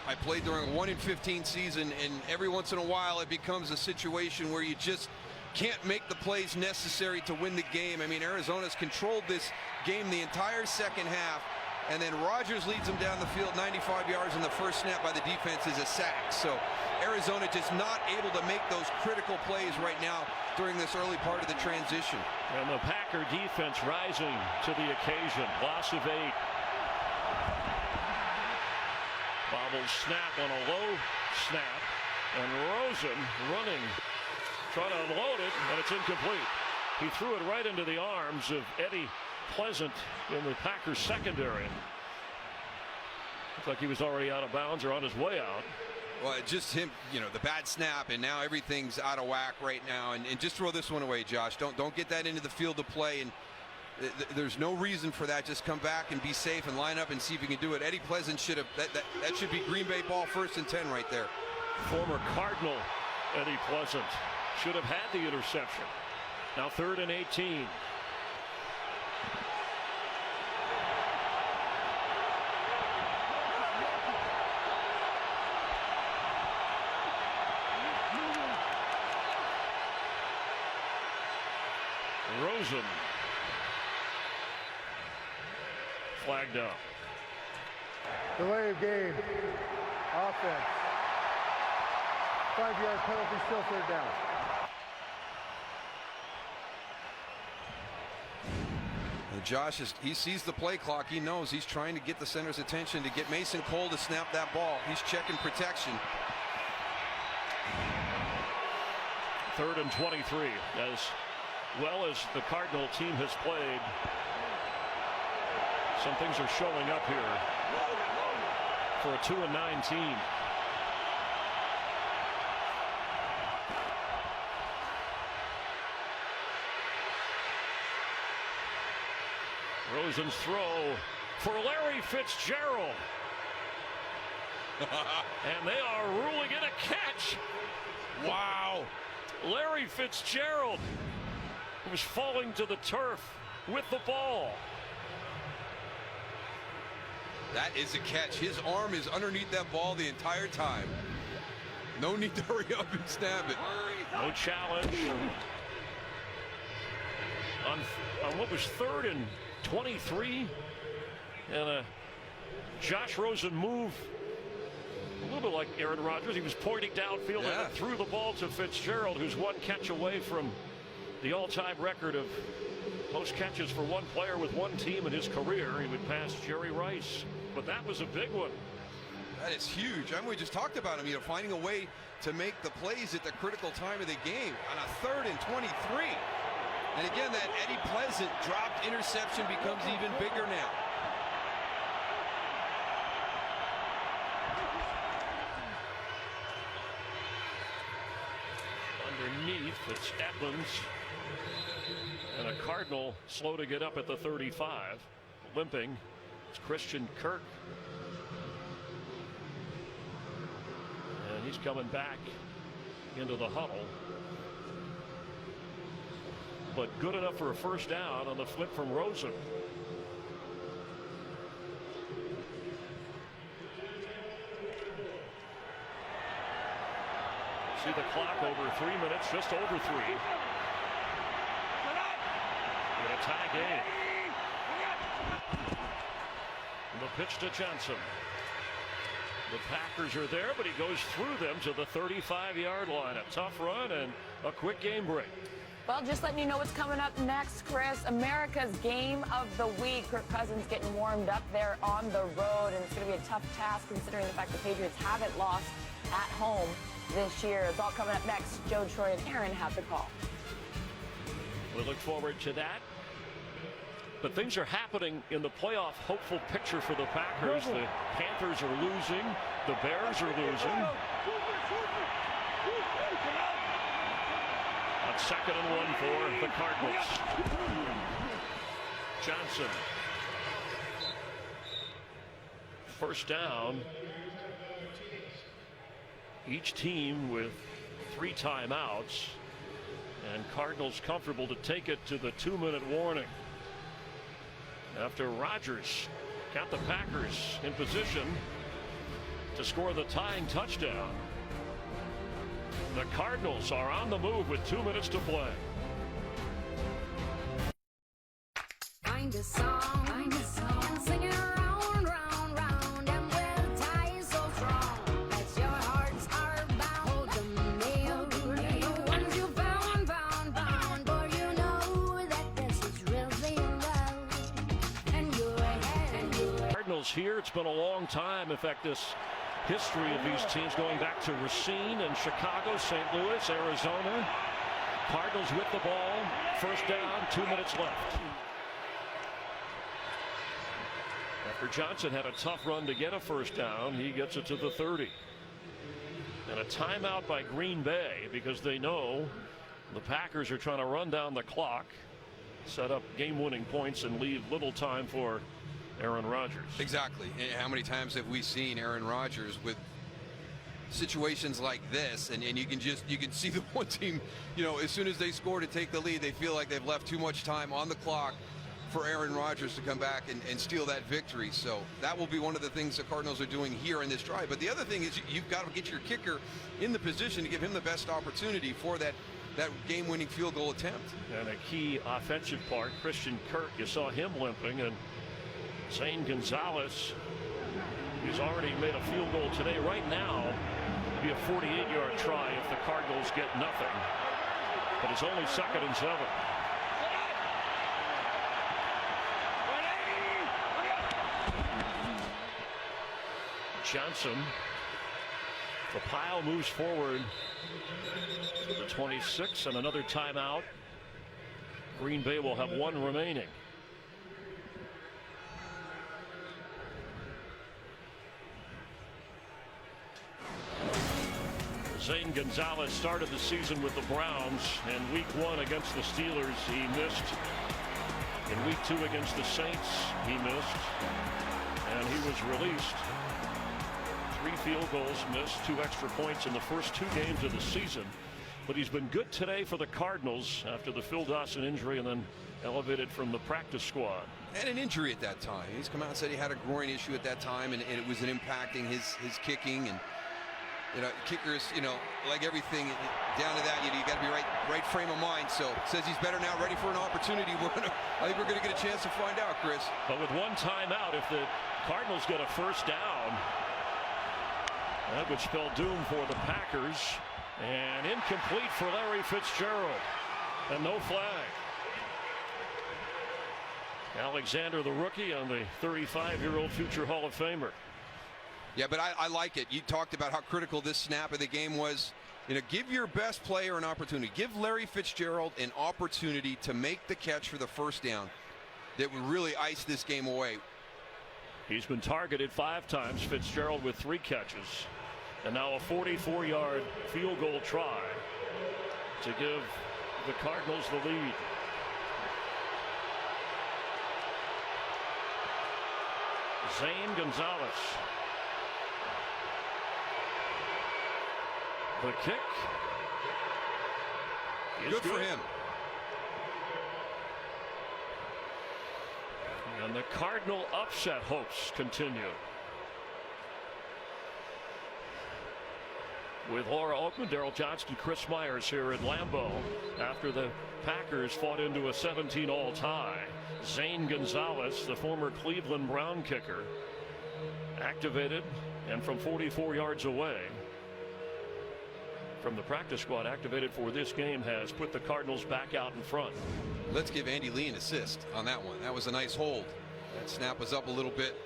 Speaker 4: I played during a 1-in-15 season, and every once in a while it becomes a situation where you just can't make the plays necessary to win the game. I mean, Arizona's controlled this game the entire second half, and then Rodgers leads them down the field 95 yards, and the first snap by the defense is a sack. So Arizona just not able to make those critical plays right now during this early part of the transition.
Speaker 2: And the Packer defense rising to the occasion. Loss of 8. Bobble snap on a low snap, and Rosen running, trying to unload it, and it's incomplete. He threw it right into the arms of Eddie Pleasant in the Packers secondary. Looks like he was already out of bounds or on his way out.
Speaker 4: Well, just him, you know, the bad snap, and now everything's out of whack right now. And just throw this one away, Josh. Don't get that into the field of play. And there's no reason for that. Just come back and be safe and line up and see if you can do it. Eddie Pleasant should have that should be Green Bay ball 1st and 10 right there.
Speaker 2: Former Cardinal Eddie Pleasant should have had the interception. Now 3rd and 18. Rosen flagged up.
Speaker 6: Delay of game. Offense. 5-yard penalty, still 3rd down.
Speaker 4: And Josh, he sees the play clock. He knows he's trying to get the center's attention to get Mason Cole to snap that ball. He's checking protection.
Speaker 2: 3rd and 23. As well as the Cardinal team has played, some things are showing up here for a 2-9 team. Rosen's throw for Larry Fitzgerald. And they are ruling it a catch.
Speaker 4: Wow.
Speaker 2: Larry Fitzgerald was falling to the turf with the ball.
Speaker 4: That is a catch. His arm is underneath that ball the entire time. No need to hurry up and snap it.
Speaker 2: No challenge. On what was 3rd and 23, and a Josh Rosen move, a little bit like Aaron Rodgers. He was pointing downfield and threw the ball to Fitzgerald, who's one catch away from the all-time record of most catches for one player with one team in his career. He would pass Jerry Rice, but that was a big one.
Speaker 4: That is huge. I mean, we just talked about him, finding a way to make the plays at the critical time of the game on a 3rd and 23. And again, that Eddie Pleasant dropped interception becomes even bigger now.
Speaker 2: Underneath, it's Edmonds. And a Cardinal slow to get up at the 35. Limping, it's Christian Kirk. And he's coming back into the huddle. But good enough for a 1st down on the flip from Rosen. See the clock over 3 minutes, just over 3. In a tie game. The pitch to Johnson. The Packers are there, but he goes through them to the 35-yard line. A tough run and a quick game break.
Speaker 7: Well, just letting you know what's coming up next, Chris. America's Game of the Week. Kirk Cousins getting warmed up there on the road, and it's going to be a tough task considering the fact the Patriots haven't lost at home this year. It's all coming up next. Joe, Troy, and Aaron have the call.
Speaker 2: We look forward to that. But things are happening in the playoff hopeful picture for the Packers. The Panthers are losing. The Bears are losing. On 2nd and 1 for the Cardinals. Johnson. First down. Each team with 3 timeouts. And Cardinals comfortable to take it to the 2-minute warning. After Rodgers got the Packers in position to score the tying touchdown. The Cardinals are on the move with 2 minutes to play.
Speaker 12: Find a song, and sing it round, round, round, and wear the tie so strong that your hearts are bound. Hold them nail, the ones you found, boy, you know that this is really love. And your head, and your
Speaker 2: Cardinals here, it's been a long time. In fact, this history of these teams going back to Racine and Chicago, St. Louis, Arizona. Cardinals with the ball. First down, 2 minutes left. After Johnson had a tough run to get a first down, he gets it to the 30. And a timeout by Green Bay because they know the Packers are trying to run down the clock, set up game-winning points, and leave little time for Aaron Rodgers.
Speaker 4: Exactly. And how many times have we seen Aaron Rodgers with situations like this, and you can see the one team, as soon as they score to take the lead, they feel like they've left too much time on the clock for Aaron Rodgers to come back and steal that victory. So that will be one of the things the Cardinals are doing here in this drive. But the other thing is you've got to get your kicker in the position to give him the best opportunity for that game-winning field goal attempt.
Speaker 2: And a key offensive part, Christian Kirk, you saw him limping, and Zane Gonzalez, he's already made a field goal today. Right now, it'd be a 48-yard try if the Cardinals get nothing. But it's only 2nd and 7. Johnson. The pile moves forward to the 26, and another timeout. Green Bay will have 1 remaining. Zane Gonzalez started the season with the Browns, and week 1 against the Steelers he missed. In week 2 against the Saints he missed, and he was released. 3 field goals missed, 2 extra points in the first 2 games of the season. But he's been good today for the Cardinals after the Phil Dawson injury, and then elevated from the practice squad.
Speaker 4: And an injury at that time. He's come out and said he had a groin issue at that time, and it was impacting his kicking. And kickers, like everything, down to that, you got to be right frame of mind. So says he's better now, ready for an opportunity. I think we're going to get a chance to find out, Chris.
Speaker 2: But with 1 timeout, if the Cardinals get a first down, that would spell doom for the Packers. And incomplete for Larry Fitzgerald. And no flag. Alexander, the rookie, on the 35-year-old future Hall of Famer.
Speaker 4: Yeah, but I like it. You talked about how critical this snap of the game was. Give your best player an opportunity. Give Larry Fitzgerald an opportunity to make the catch for the first down that would really ice this game away.
Speaker 2: He's been targeted 5 times, Fitzgerald with 3 catches. And now a 44-yard field goal try to give the Cardinals the lead. Zane Gonzalez. The kick is
Speaker 4: good for him.
Speaker 2: And the Cardinal upset hopes continue. With Laura Oakman, Daryl Johnston, Chris Myers here at Lambeau after the Packers fought into a 17-all tie. Zane Gonzalez, the former Cleveland Brown kicker, activated And from 44 yards away from the practice squad activated for this game has put the Cardinals back out in front.
Speaker 4: Let's give Andy Lee an assist on that one. That was a nice hold. That snap was up a little bit.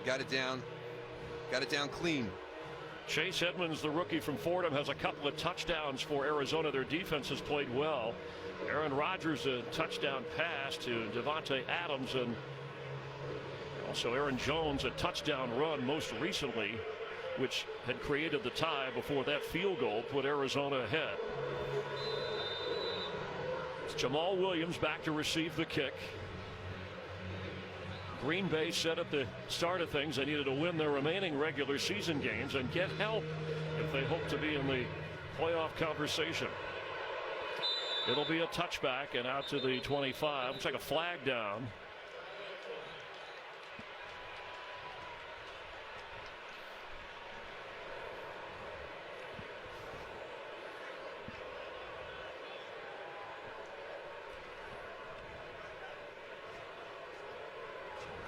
Speaker 4: Got it down clean.
Speaker 2: Chase Edmonds, the rookie from Fordham, has a couple of touchdowns for Arizona. Their defense has played well. Aaron Rodgers, a touchdown pass to Davante Adams, and also Aaron Jones, a touchdown run most recently, which had created the tie before that field goal put Arizona ahead. It's Jamal Williams back to receive the kick. Green Bay said at the start of things they needed to win their remaining regular season games and get help if they hope to be in the playoff conversation. It'll be a touchback and out to the 25. Looks like a flag down.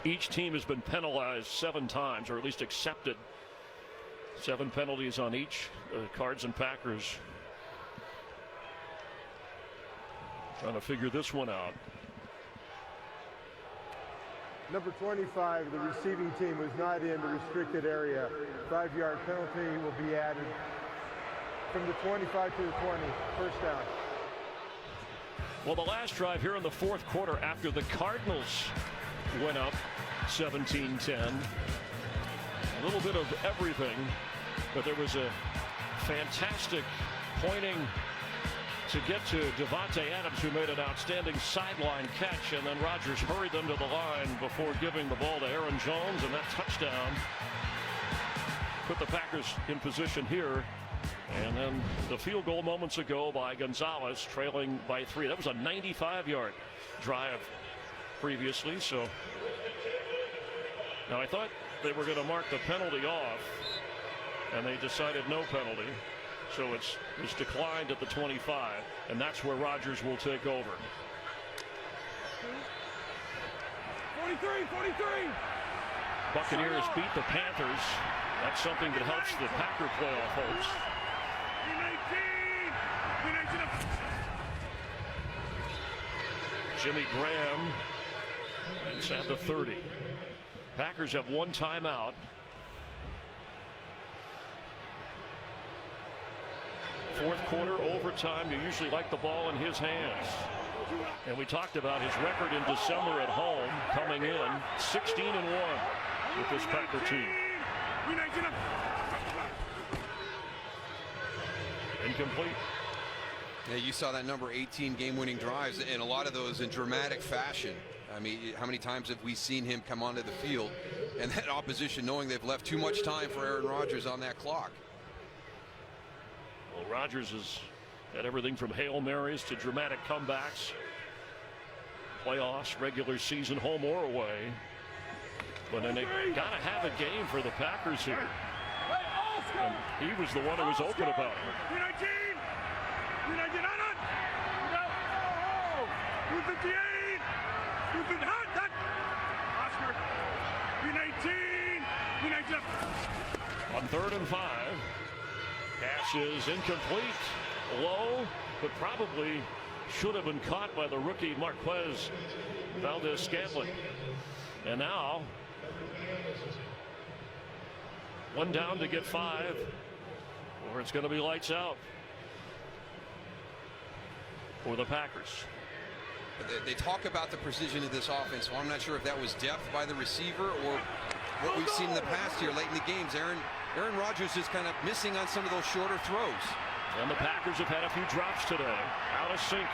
Speaker 2: Each team has been penalized 7 times, or at least accepted 7 penalties on each. Cards and Packers trying to figure this one out.
Speaker 6: Number 25, the receiving team was not in the restricted area. 5-yard penalty will be added from the 25 to the 20. First down.
Speaker 2: Well, the last drive here in the fourth quarter after the Cardinals went up 17-10. A little bit of everything, but there was a fantastic pointing to get to Davante Adams, who made an outstanding sideline catch, and then Rodgers hurried them to the line before giving the ball to Aaron Jones, and that touchdown put the Packers in position here. And then the field goal moments ago by Gonzalez, trailing by 3. That was a 95-yard drive previously. So now I thought they were going to mark the penalty off, and they decided no penalty. So it's declined at the 25, and that's where Rodgers will take over.
Speaker 5: 43.
Speaker 2: Buccaneers beat the Panthers. That's something that helps the Packer playoff hopes. Jimmy Graham inside the 30. Packers have 1 timeout. Fourth quarter overtime, you usually like the ball in his hands. And we talked about his record in December at home, coming in 16-1 with this Packer team. Incomplete.
Speaker 4: Yeah, you saw that number 18 game-winning drives, and a lot of those in dramatic fashion. I mean, how many times have we seen him come onto the field and that opposition knowing they've left too much time for Aaron Rodgers on that clock?
Speaker 2: Well, Rodgers has had everything from Hail Marys to dramatic comebacks, playoffs, regular season, home or away. But then they got to have a game for the Packers here. And he was the one who was open about it. 3rd and 5. Pass is incomplete, low, but probably should have been caught by the rookie Marquez Valdez-Scantling. And now 1 down to get 5, or it's going to be lights out for the Packers.
Speaker 4: They talk about the precision of this offense, so I'm not sure if that was depth by the receiver or what we've seen in the past here late in the games. Aaron Rodgers is kind of missing on some of those shorter throws.
Speaker 2: And the Packers have had a few drops today. Out of sync.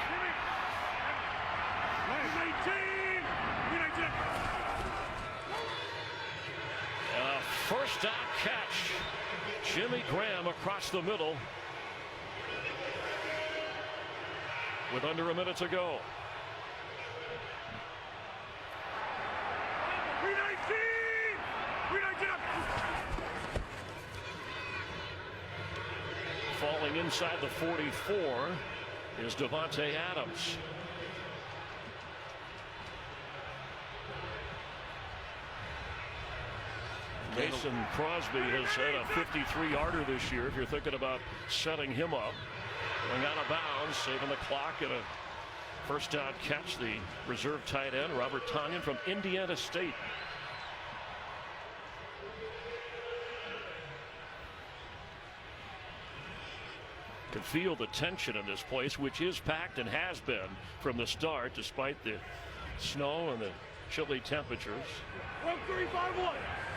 Speaker 2: And a first down catch. Jimmy Graham across the middle with under a minute to go. Falling inside the 44 is Davante Adams. Mason Crosby has had a 53-yarder this year. If you're thinking about setting him up, going out of bounds, saving the clock, and a first down catch. The reserve tight end Robert Tonyan from Indiana State. Can feel the tension in this place, which is packed and has been from the start, despite the snow and the chilly temperatures.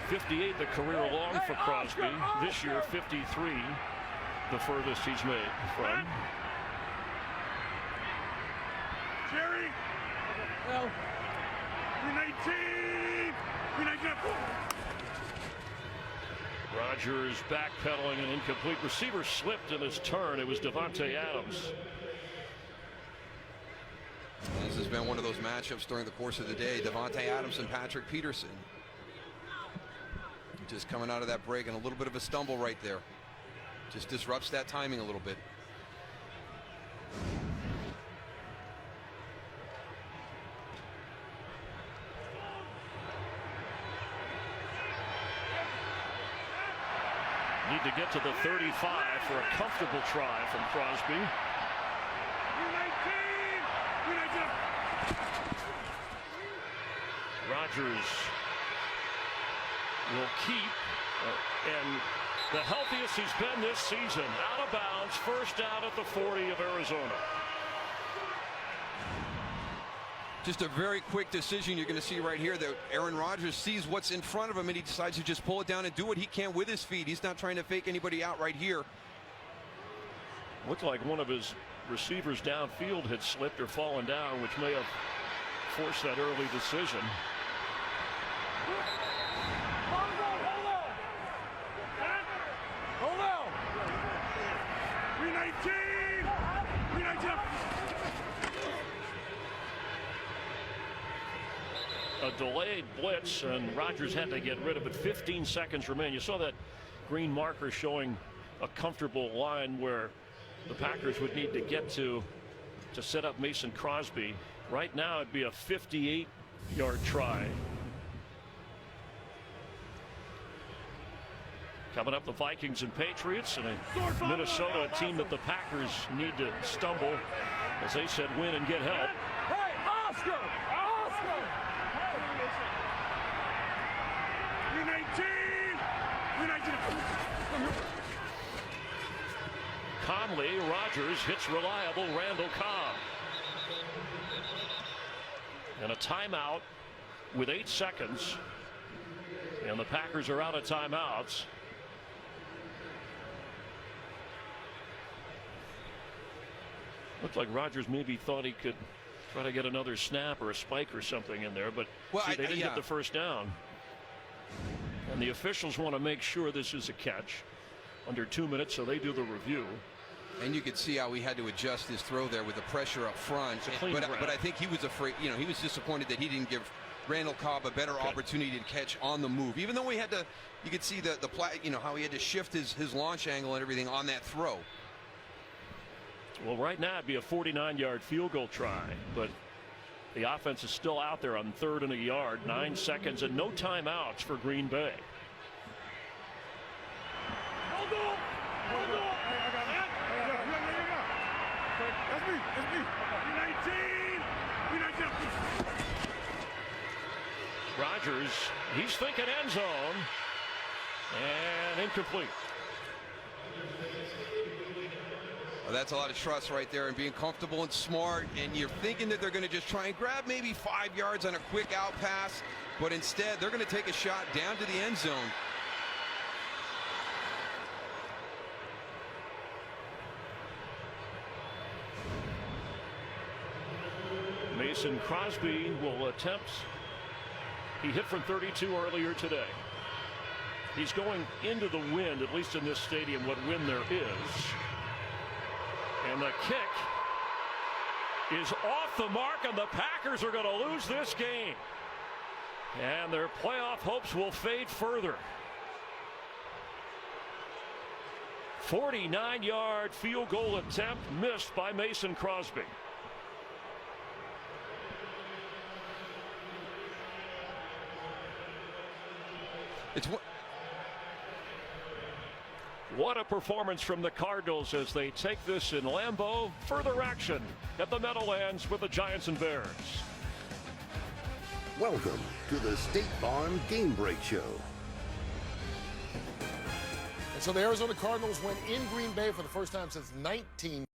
Speaker 2: 58 the career long for Crosby. This year 53 the furthest he's made from.
Speaker 5: Jerry. Well, 319. 319.
Speaker 2: Rodgers backpedaling, an incomplete. Receiver slipped in his turn. It was Davante Adams.
Speaker 4: This has been one of those matchups during the course of the day. Davante Adams and Patrick Peterson. Just coming out of that break and a little bit of a stumble right there. Just disrupts that timing a little bit.
Speaker 2: Need to get to the 35 for a comfortable try from Crosby. Rodgers will keep, and the healthiest he's been this season. Out of bounds, first down at the 40 of Arizona.
Speaker 4: Just a very quick decision you're going to see right here, that Aaron Rodgers sees what's in front of him and he decides to just pull it down and do what he can with his feet. He's not trying to fake anybody out right here.
Speaker 2: Looked like one of his receivers downfield had slipped or fallen down, which may have forced that early decision.
Speaker 5: Hold on. 319. 319.
Speaker 2: A delayed blitz, and Rodgers had to get rid of it. 15 seconds remain. You saw that green marker showing a comfortable line where the Packers would need to get to set up Mason Crosby. Right now it'd be a 58-yard try. Coming up, the Vikings and Patriots, and a Minnesota team that the Packers need to stumble, as they said, win and get help.
Speaker 5: Hey, Oscar! Oscar! 319! 319!
Speaker 2: Conley, Rodgers hits reliable Randall Cobb. And a timeout with 8 seconds. And the Packers are out of timeouts. Looked like Rodgers maybe thought he could try to get another snap or a spike or something in there, but they didn't get the first down. And the officials want to make sure this is a catch. Under 2 minutes, so they do the review.
Speaker 4: And you could see how he had to adjust his throw there with the pressure up front. But I think he was afraid, he was disappointed that he didn't give Randall Cobb a better opportunity to catch on the move. Even though he had to, you could see how he had to shift his launch angle and everything on that throw.
Speaker 2: Well, right now it'd be a 49-yard field goal try, but the offense is still out there on 3rd and a yard. 9 seconds and no timeouts for Green Bay.
Speaker 5: Hold on! Hold on! I got it. That's me. That's me. 319! 319!
Speaker 2: Rodgers, he's thinking end zone. And incomplete.
Speaker 4: Well, that's a lot of trust right there, and being comfortable and smart, and you're thinking that they're going to just try and grab maybe 5 yards on a quick out pass, but instead they're going to take a shot down to the end zone.
Speaker 2: Mason Crosby will attempt. He hit from 32 earlier today. He's going into the wind, at least in this stadium, what wind there is. And the kick is off the mark, and the Packers are going to lose this game. And their playoff hopes will fade further. 49-yard field goal attempt missed by Mason Crosby. What a performance from the Cardinals as they take this in Lambeau. Further action at the Meadowlands with the Giants and Bears.
Speaker 1: Welcome to the State Farm Game Break Show.
Speaker 9: And so the Arizona Cardinals win in Green Bay for the first time since 19